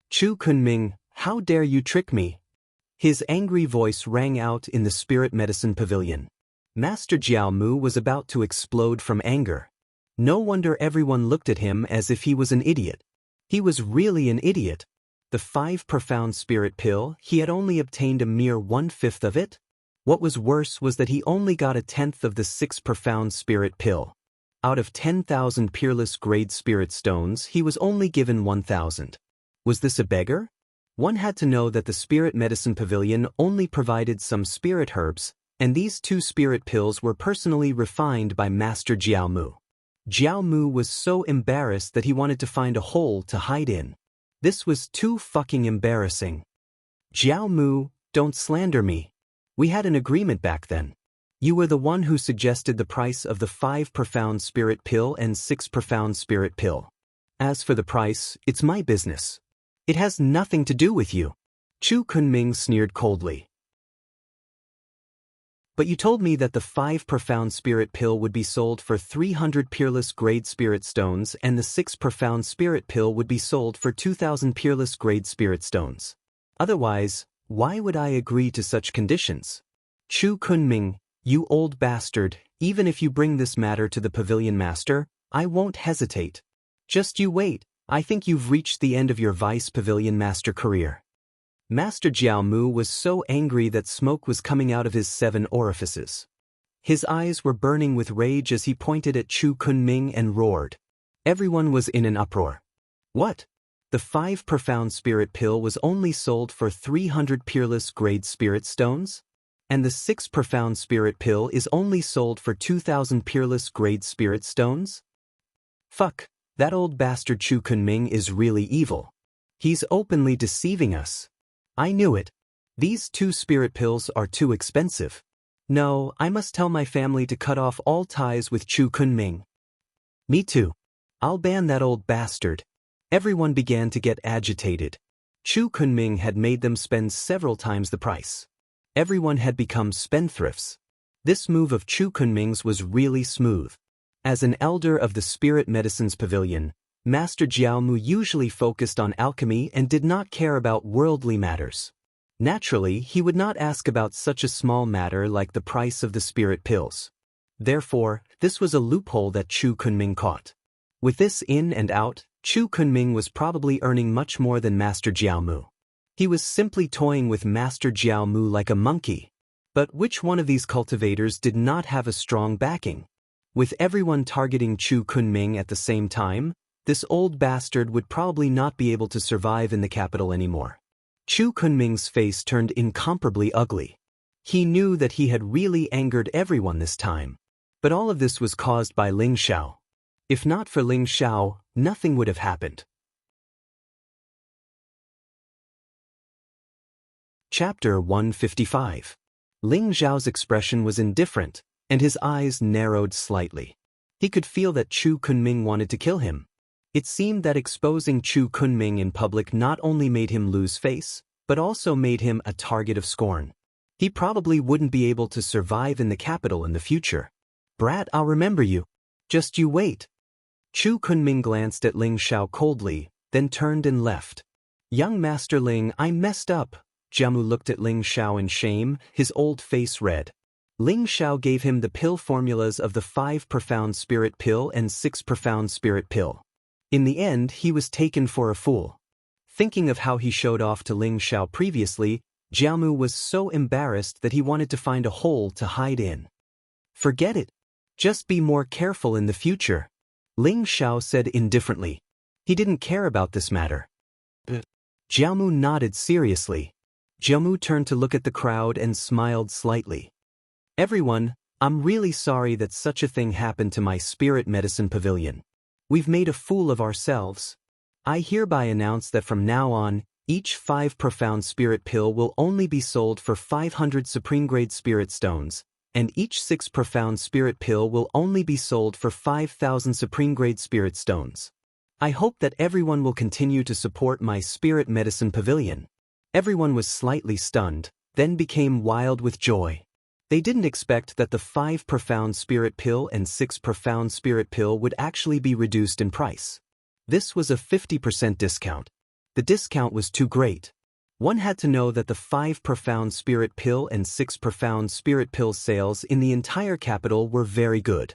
Chu Kunming, how dare you trick me? His angry voice rang out in the Spirit Medicine Pavilion. Master Jiao Mu was about to explode from anger. No wonder everyone looked at him as if he was an idiot. He was really an idiot. The 5 profound spirit pill, he had only obtained a mere 1/5 of it? What was worse was that he only got a 1/10 of the 6 profound spirit pill. Out of 10,000 peerless grade spirit stones, he was only given 1,000. Was this a beggar? One had to know that the Spirit Medicine Pavilion only provided some spirit herbs, and these 2 spirit pills were personally refined by Master Jiao Mu. Jiao Mu was so embarrassed that he wanted to find a hole to hide in. This was too fucking embarrassing. Jiao Mu, don't slander me. We had an agreement back then. You were the one who suggested the price of the 5 profound spirit pill and 6 profound spirit pill. As for the price, it's my business. It has nothing to do with you. Chu Kunming sneered coldly. But you told me that the 5 profound spirit pill would be sold for 300 peerless grade spirit stones and the 6 profound spirit pill would be sold for 2,000 peerless grade spirit stones. Otherwise, why would I agree to such conditions? Chu Kunming, you old bastard, even if you bring this matter to the pavilion master, I won't hesitate. Just you wait, I think you've reached the end of your vice pavilion master career. Master Jiaomu was so angry that smoke was coming out of his 7 orifices. His eyes were burning with rage as he pointed at Chu Kunming and roared. Everyone was in an uproar. What? The 5 profound spirit pill was only sold for 300 peerless grade spirit stones? And the 6 profound spirit pill is only sold for 2,000 peerless grade spirit stones? Fuck, that old bastard Chu Kunming is really evil. He's openly deceiving us. I knew it. These 2 spirit pills are too expensive. No, I must tell my family to cut off all ties with Chu Kunming. Me too. I'll ban that old bastard. Everyone began to get agitated. Chu Kunming had made them spend several times the price. Everyone had become spendthrifts. This move of Chu Kunming's was really smooth. As an elder of the Spirit Medicines Pavilion, Master Jiaomu usually focused on alchemy and did not care about worldly matters. Naturally, he would not ask about such a small matter like the price of the spirit pills. Therefore, this was a loophole that Chu Kunming caught. With this in and out, Chu Kunming was probably earning much more than Master Jiaomu. He was simply toying with Master Jiaomu like a monkey. But which one of these cultivators did not have a strong backing? With everyone targeting Chu Kunming at the same time, this old bastard would probably not be able to survive in the capital anymore. Chu Kunming's face turned incomparably ugly. He knew that he had really angered everyone this time. But all of this was caused by Ling Xiao. If not for Ling Xiao, nothing would have happened. Chapter 155. Ling Xiao's expression was indifferent, and his eyes narrowed slightly. He could feel that Chu Kunming wanted to kill him. It seemed that exposing Chu Kunming in public not only made him lose face, but also made him a target of scorn. He probably wouldn't be able to survive in the capital in the future. Brat, I'll remember you. Just you wait. Chu Kunming glanced at Ling Xiao coldly, then turned and left. Young Master Ling, I messed up. Jiaomu looked at Ling Xiao in shame, his old face red. Ling Xiao gave him the pill formulas of the 5 profound spirit pill and 6 profound spirit pill. In the end, he was taken for a fool. Thinking of how he showed off to Ling Xiao previously, Jiaomu was so embarrassed that he wanted to find a hole to hide in. Forget it. Just be more careful in the future, Ling Xiao said indifferently. He didn't care about this matter. Jiaomu nodded seriously. Jiaomu turned to look at the crowd and smiled slightly. Everyone, I'm really sorry that such a thing happened to my spirit medicine pavilion. We've made a fool of ourselves. I hereby announce that from now on, each 5 profound spirit pill will only be sold for 500 supreme grade spirit stones, and each 6 profound spirit pill will only be sold for 5,000 supreme grade spirit stones. I hope that everyone will continue to support my spirit medicine pavilion. Everyone was slightly stunned, then became wild with joy. They didn't expect that the 5 profound spirit pill and 6 profound spirit pill would actually be reduced in price. This was a 50% discount. The discount was too great. One had to know that the 5 profound spirit pill and 6 profound spirit pill sales in the entire capital were very good.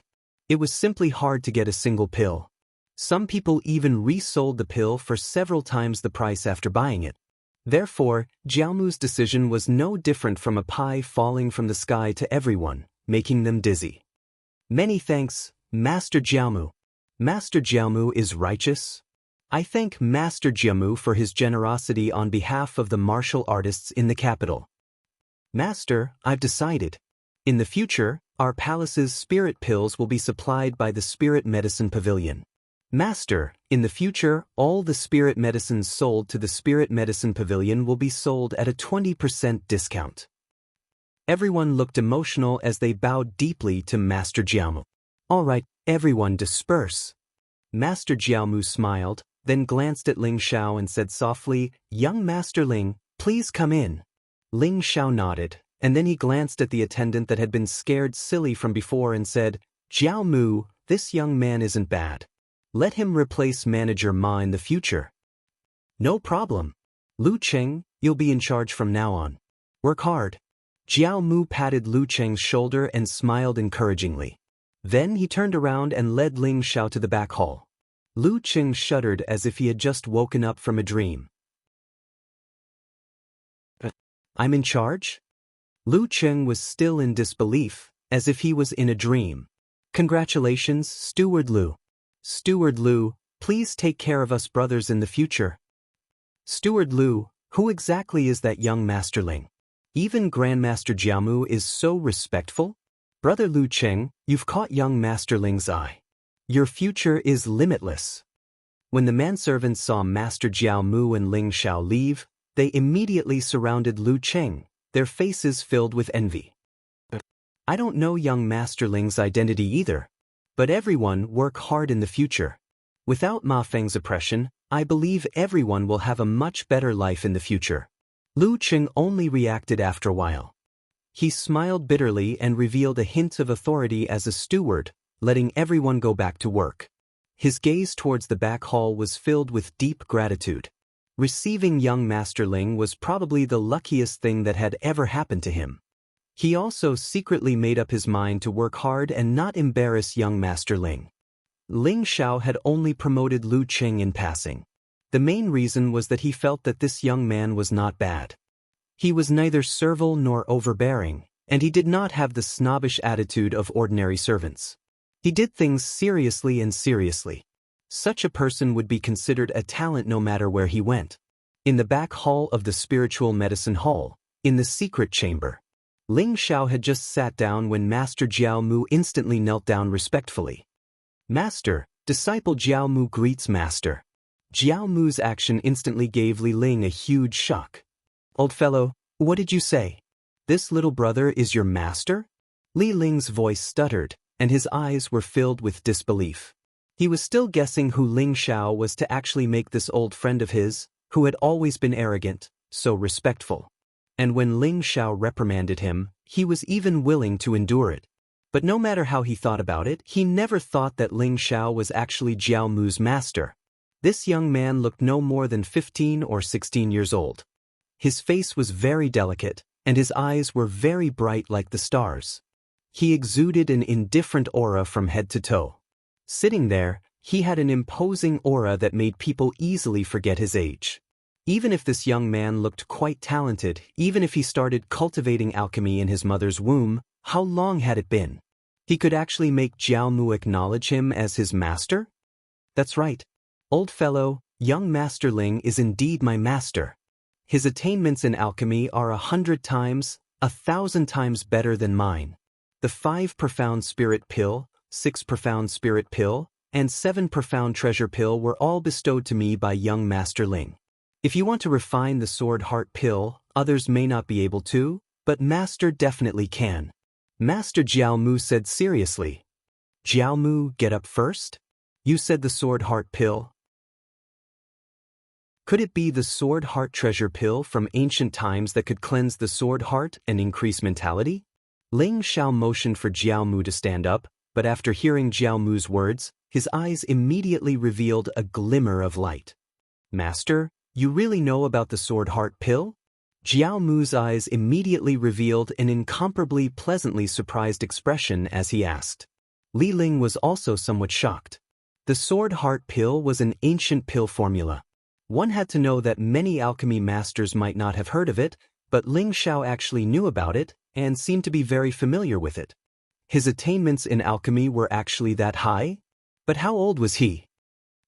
It was simply hard to get a single pill. Some people even resold the pill for several times the price after buying it. Therefore, Jiaomu's decision was no different from a pie falling from the sky to everyone, making them dizzy. Many thanks, Master Jiaomu. Master Jiaomu is righteous. I thank Master Jiaomu for his generosity on behalf of the martial artists in the capital. Master, I've decided. In the future, our palace's spirit pills will be supplied by the Spirit Medicine Pavilion. Master, in the future, all the spirit medicines sold to the Spirit Medicine Pavilion will be sold at a 20% discount. Everyone looked emotional as they bowed deeply to Master Jiaomu. All right, everyone disperse. Master Jiaomu smiled, then glanced at Ling Xiao and said softly, Young Master Ling, please come in. Ling Xiao nodded, and then he glanced at the attendant that had been scared silly from before and said, "Jiao Mu, this young man isn't bad. Let him replace Manager Ma in the future." "No problem. Lu Cheng, you'll be in charge from now on. Work hard." Jiao Mu patted Lu Cheng's shoulder and smiled encouragingly. Then he turned around and led Ling Xiao to the back hall. Lu Cheng shuddered as if he had just woken up from a dream. "I'm in charge?" Lu Cheng was still in disbelief, as if he was in a dream. "Congratulations, Steward Lu. Steward Lu, please take care of us brothers in the future." "Steward Lu, who exactly is that young Master Ling? Even Grandmaster Jiamu is so respectful? Brother Lu Cheng, you've caught young Master Ling's eye. Your future is limitless." When the manservants saw Master Jiao Mu and Ling Xiao leave, they immediately surrounded Lu Cheng, their faces filled with envy. "I don't know young Master Ling's identity either. But everyone work hard in the future. Without Ma Feng's oppression, I believe everyone will have a much better life in the future." Lu Cheng only reacted after a while. He smiled bitterly and revealed a hint of authority as a steward, letting everyone go back to work. His gaze towards the back hall was filled with deep gratitude. Receiving young Master Ling was probably the luckiest thing that had ever happened to him. He also secretly made up his mind to work hard and not embarrass young Master Ling. Ling Xiao had only promoted Lu Cheng in passing. The main reason was that he felt that this young man was not bad. He was neither servile nor overbearing, and he did not have the snobbish attitude of ordinary servants. He did things seriously and seriously. Such a person would be considered a talent no matter where he went. In the back hall of the spiritual medicine hall, in the secret chamber, Ling Xiao had just sat down when Master Jiao Mu instantly knelt down respectfully. "Master, disciple Jiao Mu greets Master." Jiao Mu's action instantly gave Li Ling a huge shock. "Old fellow, what did you say? This little brother is your master?" Li Ling's voice stuttered, and his eyes were filled with disbelief. He was still guessing who Ling Xiao was to actually make this old friend of his, who had always been arrogant, so respectful. And when Ling Xiao reprimanded him, he was even willing to endure it. But no matter how he thought about it, he never thought that Ling Xiao was actually Jiao Mu's master. This young man looked no more than 15 or 16 years old. His face was very delicate, and his eyes were very bright like the stars. He exuded an indifferent aura from head to toe. Sitting there, he had an imposing aura that made people easily forget his age. Even if this young man looked quite talented, even if he started cultivating alchemy in his mother's womb, how long had it been? He could actually make Jiao Mu acknowledge him as his master? "That's right. Old fellow, young Master Ling is indeed my master. His attainments in alchemy are 100 times, 1,000 times better than mine. The 5 profound spirit pill, 6 profound spirit pill, and 7 profound treasure pill were all bestowed to me by young Master Ling. If you want to refine the sword heart pill, others may not be able to, but Master definitely can." Master Jiao Mu said seriously. "Jiao Mu, get up first? You said the sword heart pill. Could it be the sword heart treasure pill from ancient times that could cleanse the sword heart and increase mentality?" Ling Xiao motioned for Jiao Mu to stand up, but after hearing Jiao Mu's words, his eyes immediately revealed a glimmer of light. "Master, you really know about the sword heart pill?" Jiao Mu's eyes immediately revealed an incomparably pleasantly surprised expression as he asked. Li Ling was also somewhat shocked. The sword heart pill was an ancient pill formula. One had to know that many alchemy masters might not have heard of it, but Ling Xiao actually knew about it and seemed to be very familiar with it. His attainments in alchemy were actually that high? But how old was he?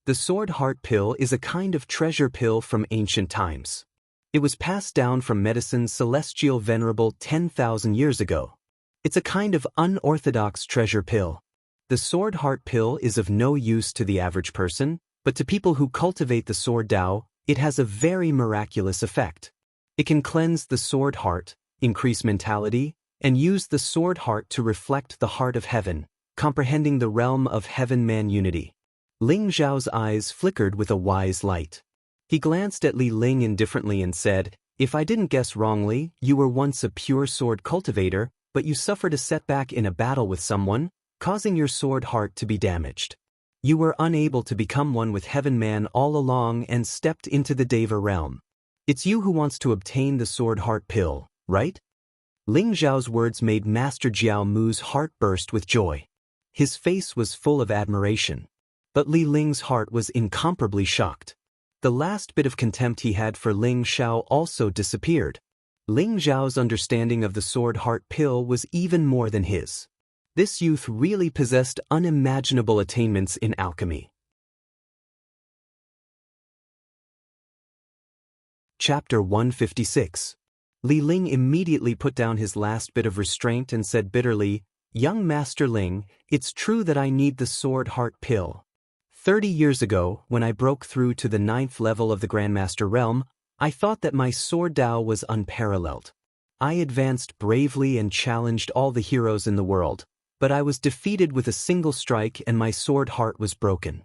The sword heart pill is a kind of treasure pill from ancient times. It was passed down from medicine celestial venerable 10,000 years ago. It's a kind of unorthodox treasure pill. The sword heart pill is of no use to the average person, but to people who cultivate the sword Tao, it has a very miraculous effect. It can cleanse the sword heart, increase mentality, and use the sword heart to reflect the heart of heaven, comprehending the realm of heaven-man unity. Ling Zhao's eyes flickered with a wise light. He glanced at Li Ling indifferently and said, If I didn't guess wrongly, you were once a pure sword cultivator, but you suffered a setback in a battle with someone, causing your sword heart to be damaged. You were unable to become one with Heaven Man all along and stepped into the Deva realm. It's you who wants to obtain the sword heart pill, right? Ling Zhao's words made Master Jiao Mu's heart burst with joy. His face was full of admiration. But Li Ling's heart was incomparably shocked. The last bit of contempt he had for Ling Xiao also disappeared. Ling Zhao's understanding of the sword heart pill was even more than his. This youth really possessed unimaginable attainments in alchemy. Chapter 156. Li Ling immediately put down his last bit of restraint and said bitterly, "Young Master Ling, it's true that I need the sword heart pill. 30 years ago, when I broke through to the 9th level of the Grandmaster realm, I thought that my sword Dao was unparalleled. I advanced bravely and challenged all the heroes in the world, but I was defeated with a single strike and my sword heart was broken.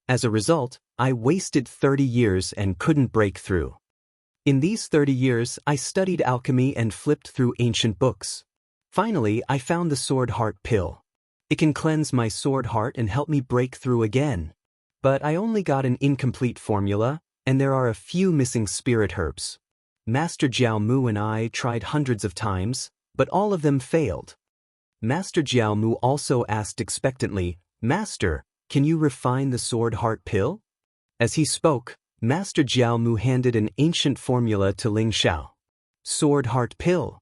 As a result, I wasted 30 years and couldn't break through. In these 30 years, I studied alchemy and flipped through ancient books. Finally, I found the sword heart pill. It can cleanse my sword heart and help me break through again. But I only got an incomplete formula, and there are a few missing spirit herbs. Master Jiao Mu and I tried hundreds of times, but all of them failed." Master Jiao Mu also asked expectantly, "Master, can you refine the sword heart pill?" As he spoke, Master Jiao Mu handed an ancient formula to Ling Xiao. Sword heart pill.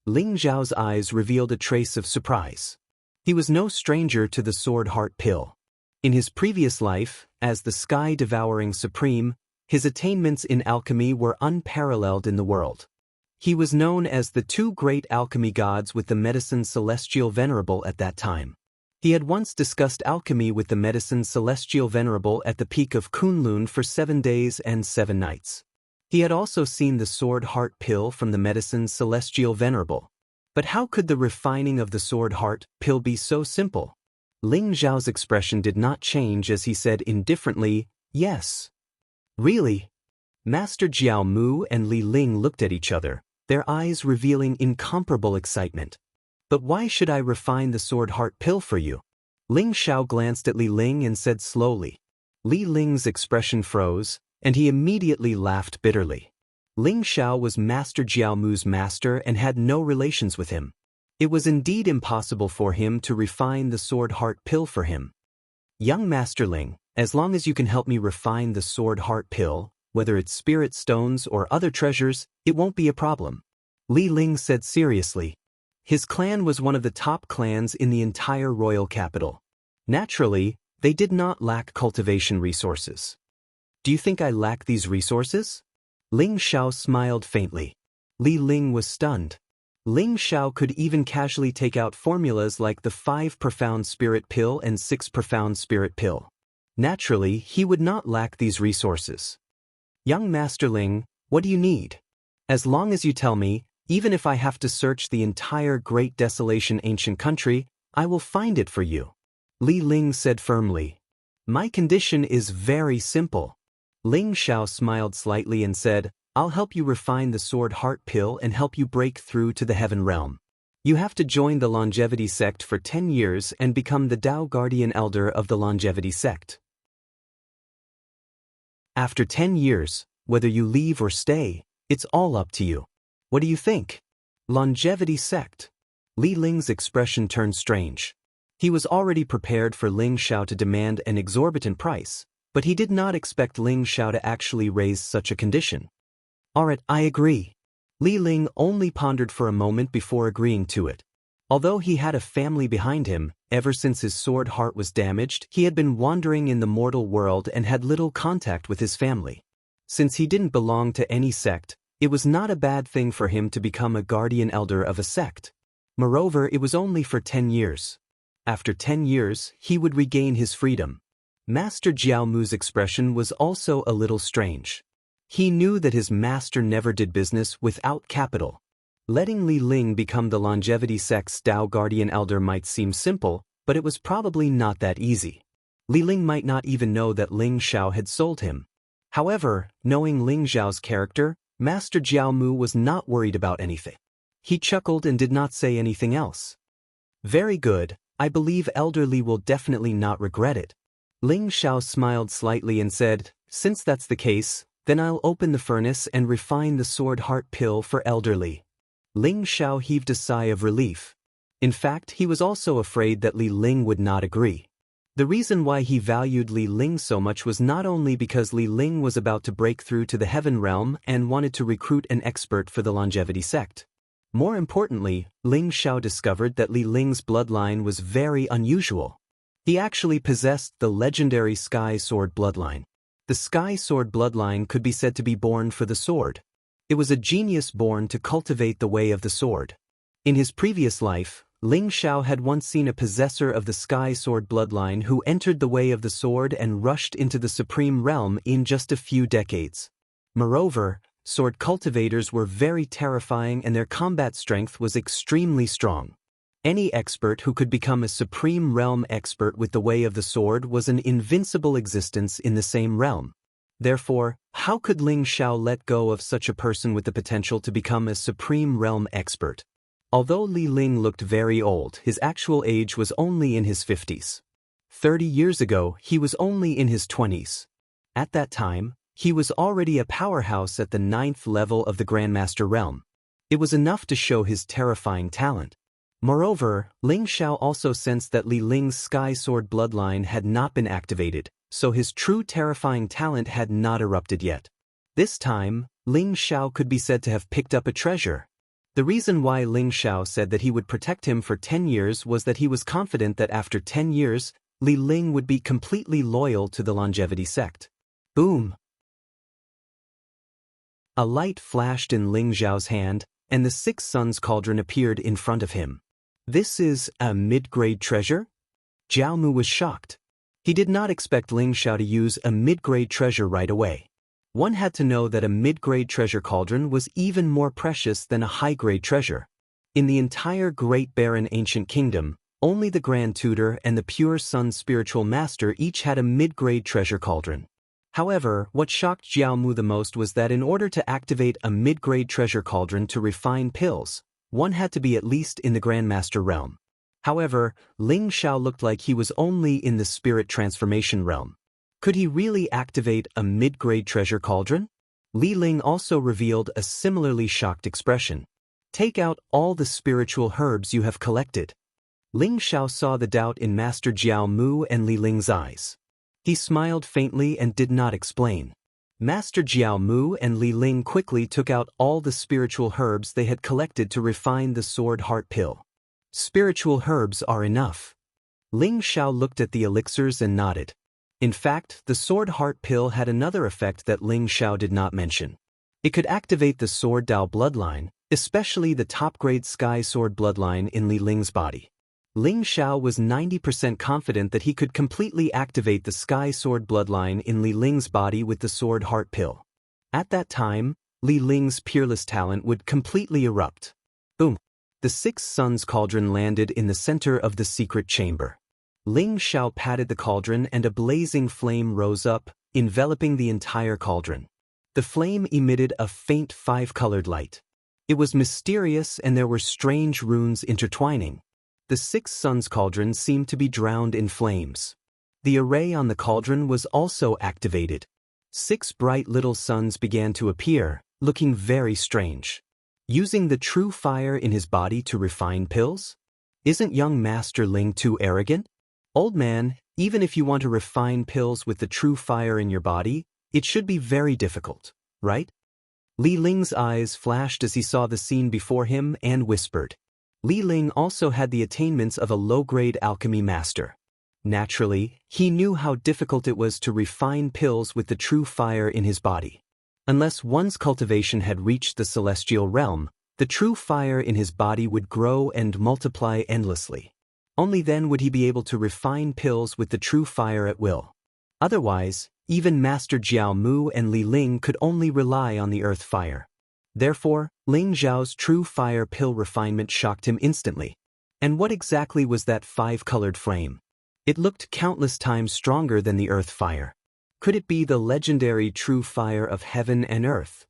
Ling Xiao's eyes revealed a trace of surprise. He was no stranger to the sword heart pill. In his previous life, as the sky-devouring supreme, his attainments in alchemy were unparalleled in the world. He was known as the two great alchemy gods with the medicine Celestial Venerable at that time. He had once discussed alchemy with the medicine Celestial Venerable at the peak of Kunlun for 7 days and 7 nights. He had also seen the sword heart pill from the medicine Celestial Venerable. But how could the refining of the sword heart pill be so simple? Ling Zhao's expression did not change as he said indifferently, "Yes." "Really?" Master Jiao Mu and Li Ling looked at each other, their eyes revealing incomparable excitement. "But why should I refine the sword heart pill for you?" Ling Xiao glanced at Li Ling and said slowly. Li Ling's expression froze, and he immediately laughed bitterly. Ling Xiao was Master Jiao Mu's master and had no relations with him. It was indeed impossible for him to refine the sword heart pill for him. "Young Master Ling, as long as you can help me refine the sword heart pill, whether it's spirit stones or other treasures, it won't be a problem," Li Ling said seriously. His clan was one of the top clans in the entire royal capital. Naturally, they did not lack cultivation resources. "Do you think I lack these resources?" Ling Xiao smiled faintly. Li Ling was stunned. Ling Xiao could even casually take out formulas like the 5 profound spirit pill and 6 profound spirit pill. Naturally, he would not lack these resources. "Young Master Ling, what do you need? As long as you tell me, even if I have to search the entire Great Desolation ancient country, I will find it for you," Li Ling said firmly. "My condition is very simple." Ling Xiao smiled slightly and said, "I'll help you refine the sword heart pill and help you break through to the heaven realm. You have to join the longevity sect for 10 years and become the Dao Guardian Elder of the longevity sect. After 10 years, whether you leave or stay, it's all up to you. What do you think?" Longevity sect. Li Ling's expression turned strange. He was already prepared for Ling Xiao to demand an exorbitant price, but he did not expect Ling Xiao to actually raise such a condition. "Alright, I agree." Li Ling only pondered for a moment before agreeing to it. Although he had a family behind him, ever since his sword heart was damaged, he had been wandering in the mortal world and had little contact with his family. Since he didn't belong to any sect, it was not a bad thing for him to become a guardian elder of a sect. Moreover, it was only for 10 years. After 10 years, he would regain his freedom. Master Jiao Mu's expression was also a little strange. He knew that his master never did business without capital. Letting Li Ling become the longevity sect's Dao Guardian Elder might seem simple, but it was probably not that easy. Li Ling might not even know that Ling Xiao had sold him. However, knowing Ling Xiao's character, Master Jiaomu was not worried about anything. He chuckled and did not say anything else. Very good, I believe Elder Li will definitely not regret it. Ling Xiao smiled slightly and said, since that's the case, then I'll open the furnace and refine the sword heart pill for Elder Li. Ling Xiao heaved a sigh of relief. In fact, he was also afraid that Li Ling would not agree. The reason why he valued Li Ling so much was not only because Li Ling was about to break through to the heaven realm and wanted to recruit an expert for the longevity sect. More importantly, Ling Xiao discovered that Li Ling's bloodline was very unusual. He actually possessed the legendary Sky Sword bloodline. The Sky Sword bloodline could be said to be born for the sword. It was a genius born to cultivate the way of the sword. In his previous life, Ling Xiao had once seen a possessor of the Sky Sword bloodline who entered the way of the sword and rushed into the supreme realm in just a few decades. Moreover, sword cultivators were very terrifying and their combat strength was extremely strong. Any expert who could become a supreme realm expert with the way of the sword was an invincible existence in the same realm. Therefore, how could Ling Xiao let go of such a person with the potential to become a supreme realm expert? Although Li Ling looked very old, his actual age was only in his 50s. 30 years ago, he was only in his 20s. At that time, he was already a powerhouse at the 9th level of the Grandmaster realm. It was enough to show his terrifying talent. Moreover, Ling Xiao also sensed that Li Ling's Sky Sword bloodline had not been activated, so his true terrifying talent had not erupted yet. This time, Ling Xiao could be said to have picked up a treasure. The reason why Ling Xiao said that he would protect him for 10 years was that he was confident that after 10 years, Li Ling would be completely loyal to the longevity sect. Boom! A light flashed in Ling Xiao's hand, and the Six Suns cauldron appeared in front of him. This is a mid-grade treasure? Jiao Mu was shocked. He did not expect Ling Xiao to use a mid-grade treasure right away. One had to know that a mid-grade treasure cauldron was even more precious than a high-grade treasure. In the entire Great Barren Ancient Kingdom, only the Grand Tutor and the Pure Sun Spiritual Master each had a mid-grade treasure cauldron. However, what shocked Jiao Mu the most was that in order to activate a mid-grade treasure cauldron to refine pills, one had to be at least in the Grandmaster realm. However, Ling Xiao looked like he was only in the spirit transformation realm. Could he really activate a mid-grade treasure cauldron? Li Ling also revealed a similarly shocked expression. Take out all the spiritual herbs you have collected. Ling Xiao saw the doubt in Master Jiao Mu and Li Ling's eyes. He smiled faintly and did not explain. Master Jiao Mu and Li Ling quickly took out all the spiritual herbs they had collected to refine the sword heart pill. Spiritual herbs are enough. Ling Xiao looked at the elixirs and nodded. In fact, the sword heart pill had another effect that Ling Xiao did not mention. It could activate the sword Dao bloodline, especially the top-grade Sky Sword bloodline in Li Ling's body. Ling Xiao was 90% confident that he could completely activate the Sky Sword bloodline in Li Ling's body with the sword heart pill. At that time, Li Ling's peerless talent would completely erupt. Boom! The Six Suns cauldron landed in the center of the secret chamber. Ling Xiao patted the cauldron and a blazing flame rose up, enveloping the entire cauldron. The flame emitted a faint 5-colored light. It was mysterious and there were strange runes intertwining. The Six Suns cauldron seemed to be drowned in flames. The array on the cauldron was also activated. 6 bright little suns began to appear, looking very strange. Using the true fire in his body to refine pills? Isn't young Master Ling too arrogant? Old man, even if you want to refine pills with the true fire in your body, it should be very difficult, right? Li Ling's eyes flashed as he saw the scene before him and whispered. Li Ling also had the attainments of a low-grade alchemy master. Naturally, he knew how difficult it was to refine pills with the true fire in his body. Unless one's cultivation had reached the celestial realm, the true fire in his body would grow and multiply endlessly. Only then would he be able to refine pills with the true fire at will. Otherwise, even Master Jiao Mu and Li Ling could only rely on the earth fire. Therefore, Ling Zhao's true fire pill refinement shocked him instantly. And what exactly was that 5-colored flame? It looked countless times stronger than the earth fire. Could it be the legendary true fire of heaven and earth?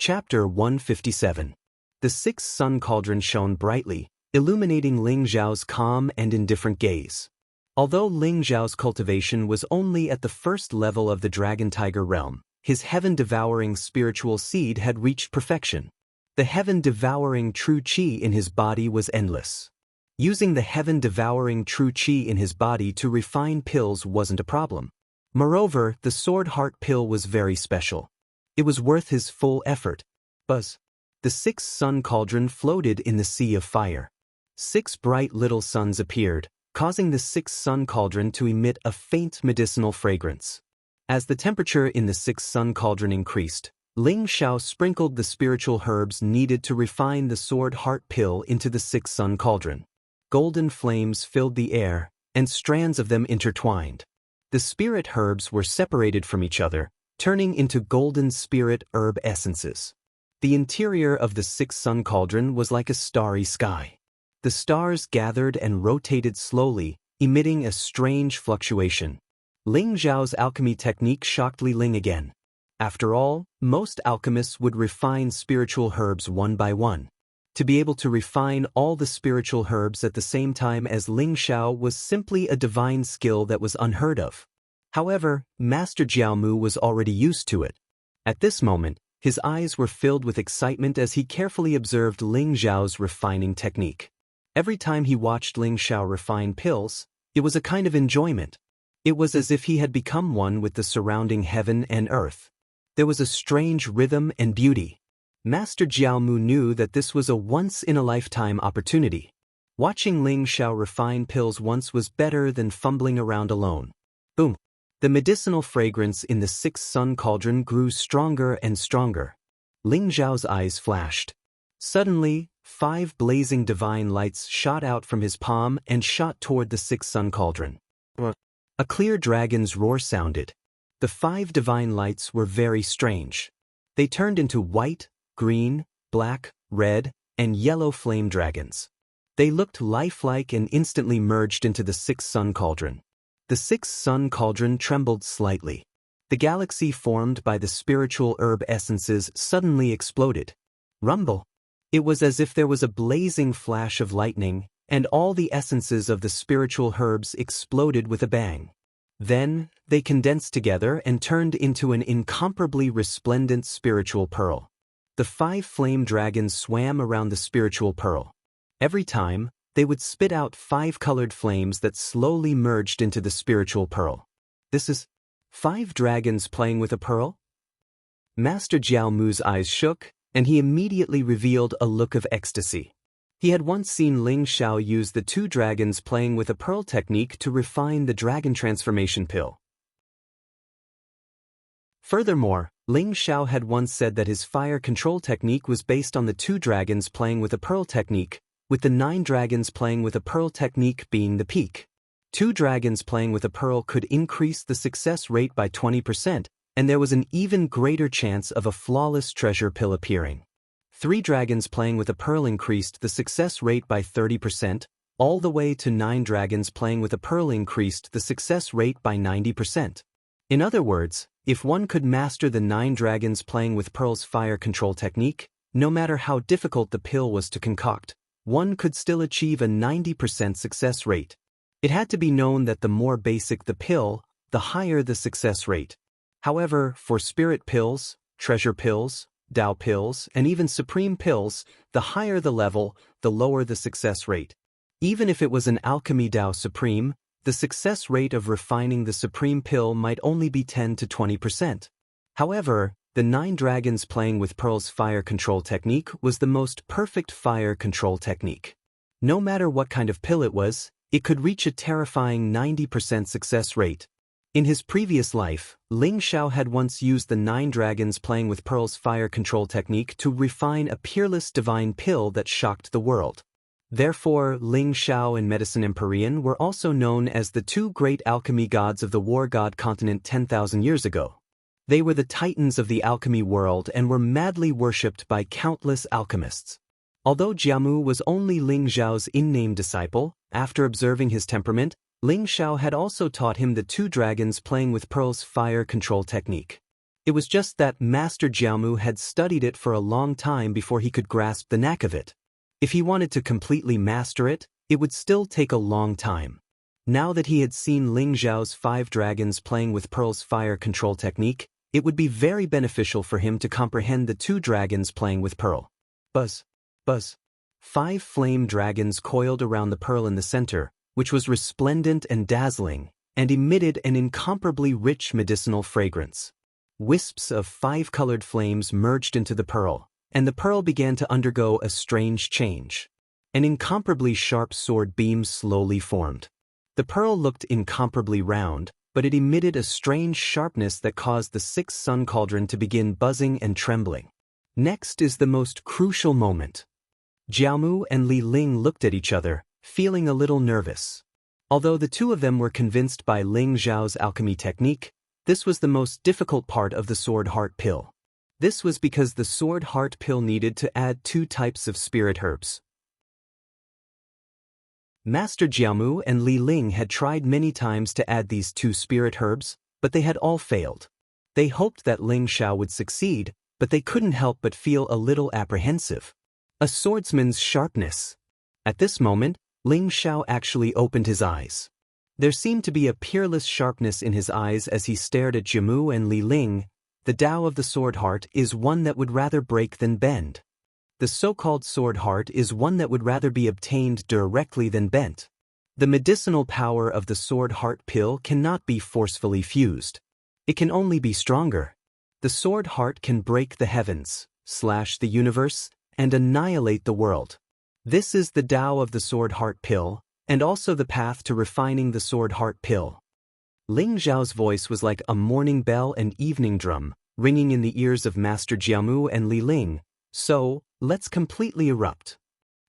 Chapter 157. The sixth sun cauldron shone brightly, illuminating Ling Zhao's calm and indifferent gaze. Although Ling Zhao's cultivation was only at the first level of the dragon-tiger realm, his heaven-devouring spiritual seed had reached perfection. The heaven-devouring true qi in his body was endless. Using the heaven-devouring true qi in his body to refine pills wasn't a problem. Moreover, the sword heart pill was very special. It was worth his full effort. Buzz. The sixth sun cauldron floated in the sea of fire. 6 bright little suns appeared, causing the sixth sun cauldron to emit a faint medicinal fragrance. As the temperature in the sixth sun cauldron increased, Ling Zhao sprinkled the spiritual herbs needed to refine the sword heart pill into the sixth sun cauldron. Golden flames filled the air, and strands of them intertwined. The spirit herbs were separated from each other, turning into golden spirit herb essences. The interior of the sixth sun cauldron was like a starry sky. The stars gathered and rotated slowly, emitting a strange fluctuation. Ling Zhao's alchemy technique shocked Li Ling again. After all, most alchemists would refine spiritual herbs one by one. To be able to refine all the spiritual herbs at the same time as Ling Zhao was simply a divine skill that was unheard of. However, Master Jiaomu was already used to it. At this moment, his eyes were filled with excitement as he carefully observed Ling Zhao's refining technique. Every time he watched Ling Zhao refine pills, it was a kind of enjoyment. It was as if he had become one with the surrounding heaven and earth. There was a strange rhythm and beauty. Master Jiaomu knew that this was a once-in-a-lifetime opportunity. Watching Ling Zhao refine pills once was better than fumbling around alone. Boom! The medicinal fragrance in the sixth sun cauldron grew stronger and stronger. Ling Zhao's eyes flashed. Suddenly, 5 blazing divine lights shot out from his palm and shot toward the sixth sun cauldron. A clear dragon's roar sounded. The 5 divine lights were very strange. They turned into white, green, black, red, and yellow flame dragons. They looked lifelike and instantly merged into the sixth sun cauldron. The sixth sun cauldron trembled slightly. The galaxy formed by the spiritual herb essences suddenly exploded. Rumble! It was as if there was a blazing flash of lightning, and all the essences of the spiritual herbs exploded with a bang. Then, they condensed together and turned into an incomparably resplendent spiritual pearl. The 5 flame dragons swam around the spiritual pearl. Every time, they would spit out 5 colored flames that slowly merged into the spiritual pearl. This is 5 dragons playing with a pearl? Master Jiaomu's eyes shook, and he immediately revealed a look of ecstasy. He had once seen Ling Zhao use the 2 dragons playing with a pearl technique to refine the dragon transformation pill. Furthermore, Ling Zhao had once said that his fire control technique was based on the 2 dragons playing with a pearl technique, with the 9 dragons playing with a pearl technique being the peak. 2 dragons playing with a pearl could increase the success rate by 20%, and there was an even greater chance of a flawless treasure pill appearing. 3 dragons playing with a pearl increased the success rate by 30%, all the way to 9 dragons playing with a pearl increased the success rate by 90%. In other words, if one could master the 9 dragons playing with pearl's fire control technique, no matter how difficult the pill was to concoct, one could still achieve a 90% success rate. It had to be known that the more basic the pill, the higher the success rate. However, for spirit pills, treasure pills, Dao pills, and even supreme pills, the higher the level, the lower the success rate. Even if it was an alchemy Dao supreme, the success rate of refining the supreme pill might only be 10 to 20%. However, the 9 dragons playing with Pearl's fire control technique was the most perfect fire control technique. No matter what kind of pill it was, it could reach a terrifying 90% success rate. In his previous life, Ling Zhao had once used the 9 dragons playing with Pearl's fire control technique to refine a peerless divine pill that shocked the world. Therefore, Ling Zhao and Medicine Empyrean were also known as the 2 great alchemy gods of the war god continent 10,000 years ago. They were the titans of the alchemy world and were madly worshipped by countless alchemists. Although Jiamu was only Ling Zhao's in-name disciple, after observing his temperament, Ling Zhao had also taught him the 2 dragons playing with Pearl's fire control technique. It was just that Master Jiaomu had studied it for a long time before he could grasp the knack of it. If he wanted to completely master it, it would still take a long time. Now that he had seen Ling Zhao's 5 dragons playing with Pearl's fire control technique, it would be very beneficial for him to comprehend the 2 dragons playing with Pearl. Buzz. Buzz. 5 flame dragons coiled around the pearl in the center, which was resplendent and dazzling, and emitted an incomparably rich medicinal fragrance. Wisps of 5-colored flames merged into the pearl, and the pearl began to undergo a strange change. An incomparably sharp sword beam slowly formed. The pearl looked incomparably round, but it emitted a strange sharpness that caused the 6 sun cauldron to begin buzzing and trembling. Next is the most crucial moment. Jiaomu and Li Ling looked at each other, feeling a little nervous. Although the 2 of them were convinced by Ling Zhao's alchemy technique, this was the most difficult part of the sword heart pill. This was because the sword heart pill needed to add 2 types of spirit herbs. Master Jiaomu and Li Ling had tried many times to add these 2 spirit herbs, but they had all failed. They hoped that Ling Zhao would succeed, but they couldn't help but feel a little apprehensive. A swordsman's sharpness. At this moment, Ling Zhao actually opened his eyes. There seemed to be a peerless sharpness in his eyes as he stared at Jiaomu and Li Ling. The Tao of the sword heart is one that would rather break than bend. The so-called sword heart is one that would rather be obtained directly than bent. The medicinal power of the sword heart pill cannot be forcefully fused. It can only be stronger. The sword heart can break the heavens, slash the universe, and annihilate the world. This is the Tao of the sword heart pill, and also the path to refining the sword heart pill. Ling Zhao's voice was like a morning bell and evening drum, ringing in the ears of Master Jiaomu and Li Ling. So, let's completely erupt.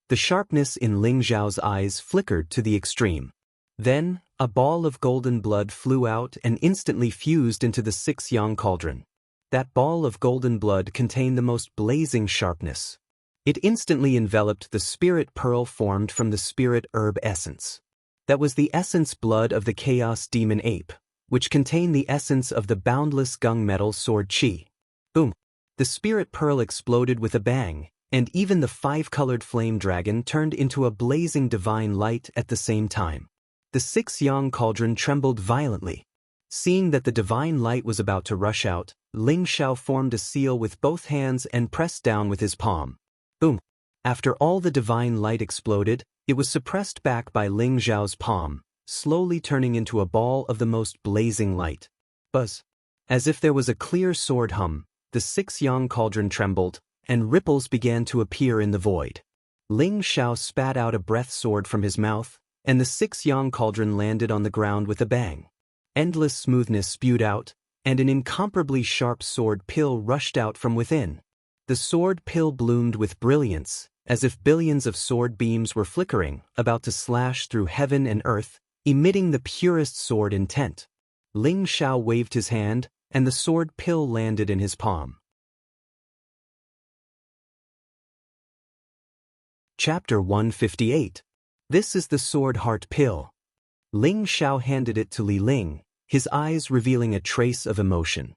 The sharpness in Ling Zhao's eyes flickered to the extreme. Then, a ball of golden blood flew out and instantly fused into the 6 yang cauldron. That ball of golden blood contained the most blazing sharpness. It instantly enveloped the spirit pearl formed from the spirit herb essence. That was the essence blood of the chaos demon ape, which contained the essence of the boundless gunmetal sword chi. Boom! The spirit pearl exploded with a bang, and even the 5-colored flame dragon turned into a blazing divine light at the same time. The 6 yang cauldron trembled violently. Seeing that the divine light was about to rush out, Ling Zhao formed a seal with both hands and pressed down with his palm. Boom! After all the divine light exploded, it was suppressed back by Ling Zhao's palm, slowly turning into a ball of the most blazing light. Buzz! As if there was a clear sword hum, the 6 yang cauldron trembled, and ripples began to appear in the void. Ling Zhao spat out a breath sword from his mouth, and the 6 yang cauldron landed on the ground with a bang. Endless smoothness spewed out, and an incomparably sharp sword pill rushed out from within. The sword pill bloomed with brilliance, as if billions of sword beams were flickering, about to slash through heaven and earth, emitting the purest sword intent. Ling Zhao waved his hand, and the sword pill landed in his palm. Chapter 158. This is the sword heart pill. Ling Zhao handed it to Li Ling, his eyes revealing a trace of emotion.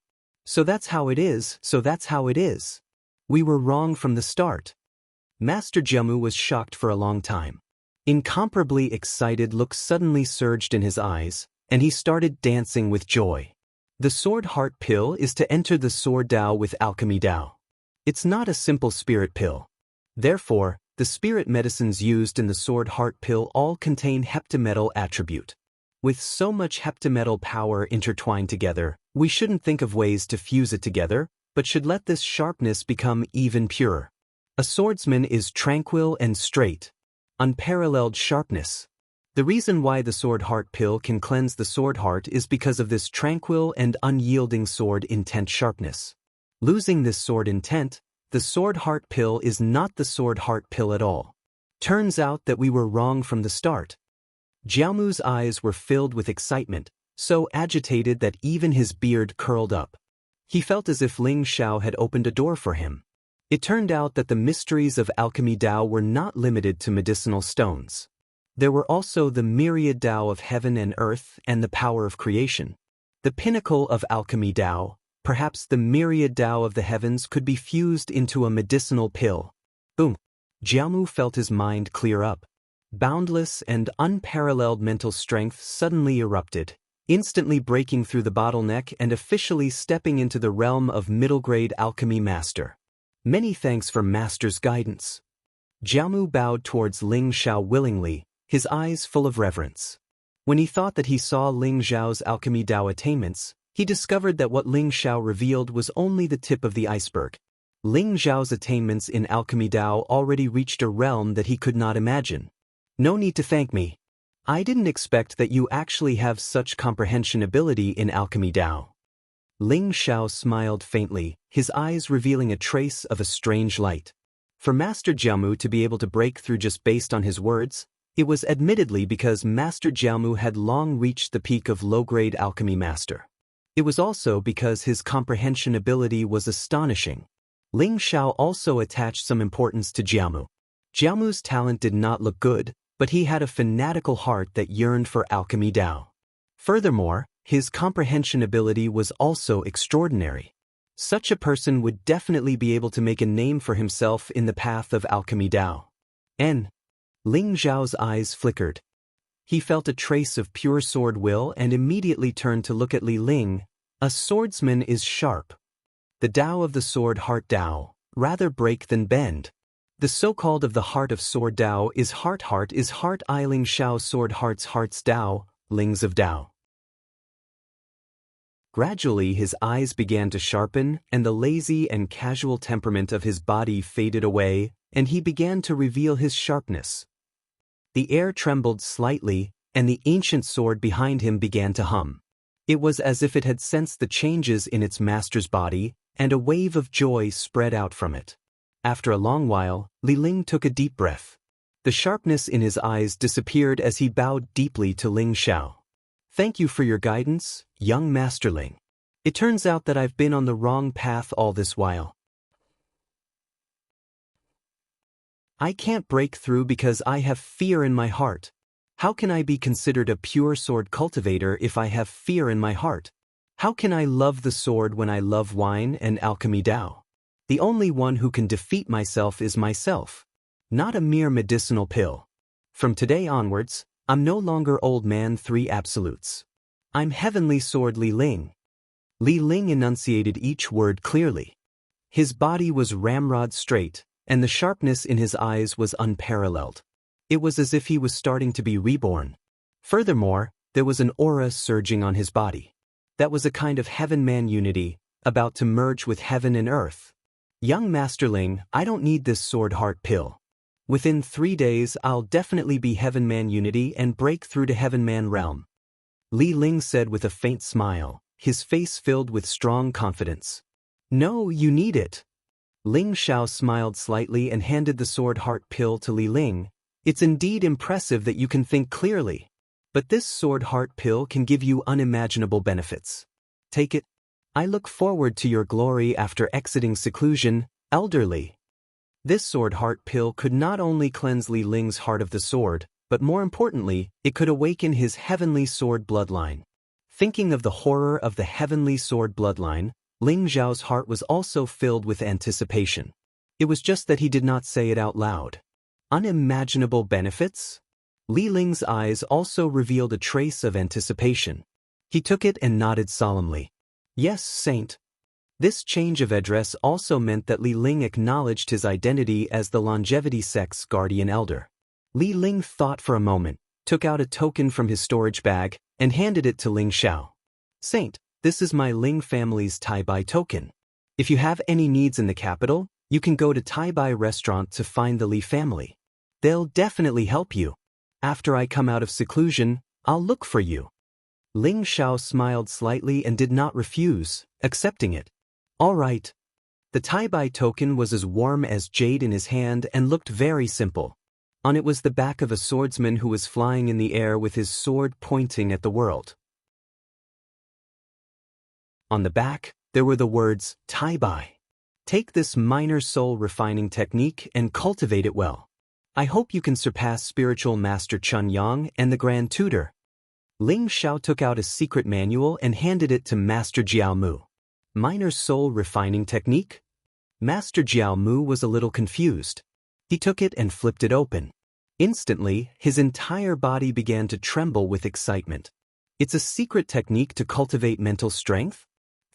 So that's how it is, so that's how it is. We were wrong from the start. Master Jiaomu was shocked for a long time. Incomparably excited look suddenly surged in his eyes, and he started dancing with joy. The sword heart pill is to enter the sword Tao with alchemy Tao. It's not a simple spirit pill. Therefore, the spirit medicines used in the sword heart pill all contain heptametal attribute. With so much heptametal power intertwined together, we shouldn't think of ways to fuse it together, but should let this sharpness become even purer. A swordsman is tranquil and straight. Unparalleled sharpness. The reason why the sword heart pill can cleanse the sword heart is because of this tranquil and unyielding sword intent sharpness. Losing this sword intent, the sword heart pill is not the sword heart pill at all. Turns out that we were wrong from the start. Jiaomu's eyes were filled with excitement, so agitated that even his beard curled up. He felt as if Ling Zhao had opened a door for him. It turned out that the mysteries of alchemy Tao were not limited to medicinal stones. There were also the myriad Tao of heaven and earth and the power of creation. The pinnacle of alchemy Tao, Perhaps the myriad Tao of the heavens could be fused into a medicinal pill. Boom. Jiamu felt his mind clear up. Boundless and unparalleled mental strength suddenly erupted, instantly breaking through the bottleneck and officially stepping into the realm of middle-grade alchemy master. Many thanks for master's guidance. Jiamu bowed towards Ling Xiao willingly, his eyes full of reverence. When he thought that he saw Ling Xiao's alchemy Dao attainments, he discovered that what Ling Xiao revealed was only the tip of the iceberg. Ling Xiao's attainments in alchemy Dao already reached a realm that he could not imagine. No need to thank me. I didn't expect that you actually have such comprehension ability in alchemy Dao. Ling Xiao smiled faintly, his eyes revealing a trace of a strange light. For Master Jiamu to be able to break through just based on his words, it was admittedly because Master Jiamu had long reached the peak of low-grade alchemy master. It was also because his comprehension ability was astonishing. Ling Xiao also attached some importance to Jiamu. Jiamu's talent did not look good, but he had a fanatical heart that yearned for alchemy Dao. Furthermore, his comprehension ability was also extraordinary. Such a person would definitely be able to make a name for himself in the path of alchemy Dao. Ling Xiao's eyes flickered. He felt a trace of pure sword will and immediately turned to look at Li Ling. A swordsman is sharp. The Dao of the sword heart Dao, rather break than bend. The so-called of the heart of sword Dao is heart is heart I Ling Xiao sword hearts Dao, Lings of Dao. Gradually his eyes began to sharpen and the lazy and casual temperament of his body faded away, and he began to reveal his sharpness. The air trembled slightly, and the ancient sword behind him began to hum. It was as if it had sensed the changes in its master's body, and a wave of joy spread out from it. After a long while, Li Ling took a deep breath. The sharpness in his eyes disappeared as he bowed deeply to Ling Xiao. Thank you for your guidance, young masterling. It turns out that I've been on the wrong path all this while. I can't break through because I have fear in my heart. How can I be considered a pure sword cultivator if I have fear in my heart? How can I love the sword when I love wine and alchemy Dao? The only one who can defeat myself is myself, not a mere medicinal pill. From today onwards, I'm no longer old man 3 absolutes. I'm heavenly sword Li Ling. Li Ling enunciated each word clearly. His body was ramrod straight, and the sharpness in his eyes was unparalleled. It was as if he was starting to be reborn. Furthermore, there was an aura surging on his body. That was a kind of heaven-man unity, about to merge with heaven and earth. Young masterling, I don't need this sword heart pill. Within 3 days I'll definitely be heaven-man unity and break through to heaven-man realm. Li Ling said with a faint smile, his face filled with strong confidence. No, you need it. Ling Xiao smiled slightly and handed the sword heart pill to Li Ling. It's indeed impressive that you can think clearly. But this sword heart pill can give you unimaginable benefits. Take it. I look forward to your glory after exiting seclusion, elderly. This sword heart pill could not only cleanse Li Ling's heart of the sword, but more importantly, it could awaken his heavenly sword bloodline. Thinking of the horror of the heavenly sword bloodline, Ling Xiao's heart was also filled with anticipation. It was just that he did not say it out loud. Unimaginable benefits? Li Ling's eyes also revealed a trace of anticipation. He took it and nodded solemnly. Yes, Saint. This change of address also meant that Li Ling acknowledged his identity as the longevity sect's guardian elder. Li Ling thought for a moment, took out a token from his storage bag, and handed it to Ling Xiao. Saint, this is my Ling family's Tai Bai token. If you have any needs in the capital, you can go to Tai Bai restaurant to find the Li family. They'll definitely help you. After I come out of seclusion, I'll look for you. Ling Xiao smiled slightly and did not refuse, accepting it. All right. The Tai Bai token was as warm as jade in his hand and looked very simple. On it was the back of a swordsman who was flying in the air with his sword pointing at the world. On the back, there were the words, Tai Bai. Take this minor soul refining technique and cultivate it well. I hope you can surpass spiritual master Chun Yang and the Grand Tutor. Ling Xiao took out a secret manual and handed it to Master Jiao Mu. Minor soul refining technique? Master Jiao Mu was a little confused. He took it and flipped it open. Instantly, his entire body began to tremble with excitement. It's a secret technique to cultivate mental strength?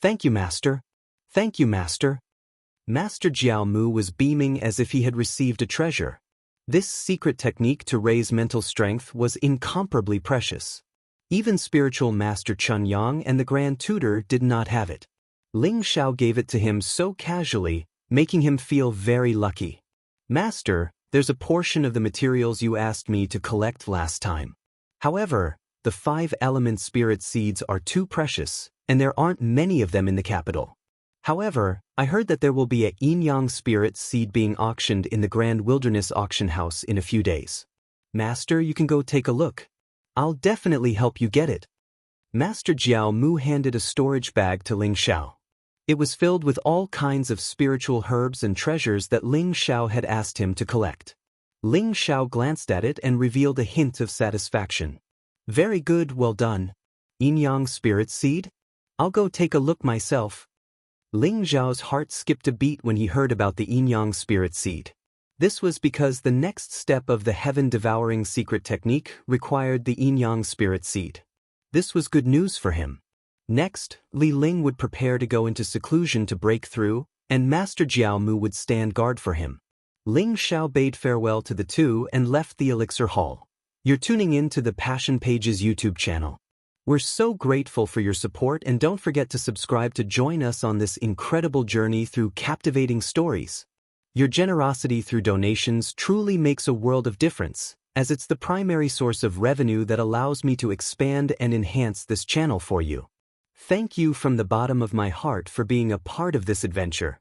Thank you, Master. Thank you, Master. Master Jiao Mu was beaming as if he had received a treasure. This secret technique to raise mental strength was incomparably precious. Even spiritual Master Chun Yang and the Grand Tutor did not have it. Ling Xiao gave it to him so casually, making him feel very lucky. Master, there's a portion of the materials you asked me to collect last time. However, the 5-element spirit seeds are too precious, and there aren't many of them in the capital. However, I heard that there will be a yin-yang spirit seed being auctioned in the Grand Wilderness Auction House in a few days. Master, you can go take a look. I'll definitely help you get it. Master Jiao Mu handed a storage bag to Ling Xiao. It was filled with all kinds of spiritual herbs and treasures that Ling Xiao had asked him to collect. Ling Xiao glanced at it and revealed a hint of satisfaction. Very good, well done. Yin-yang spirit seed? I'll go take a look myself. Ling Xiao's heart skipped a beat when he heard about the yin-yang spirit seed. This was because the next step of the heaven-devouring secret technique required the yin-yang spirit seed. This was good news for him. Next, Li Ling would prepare to go into seclusion to break through, and Master Jiao Mu would stand guard for him. Ling Xiao bade farewell to the two and left the Elixir Hall. You're tuning in to the Passion Pages YouTube channel. We're so grateful for your support, and don't forget to subscribe to join us on this incredible journey through captivating stories. Your generosity through donations truly makes a world of difference, as it's the primary source of revenue that allows me to expand and enhance this channel for you. Thank you from the bottom of my heart for being a part of this adventure.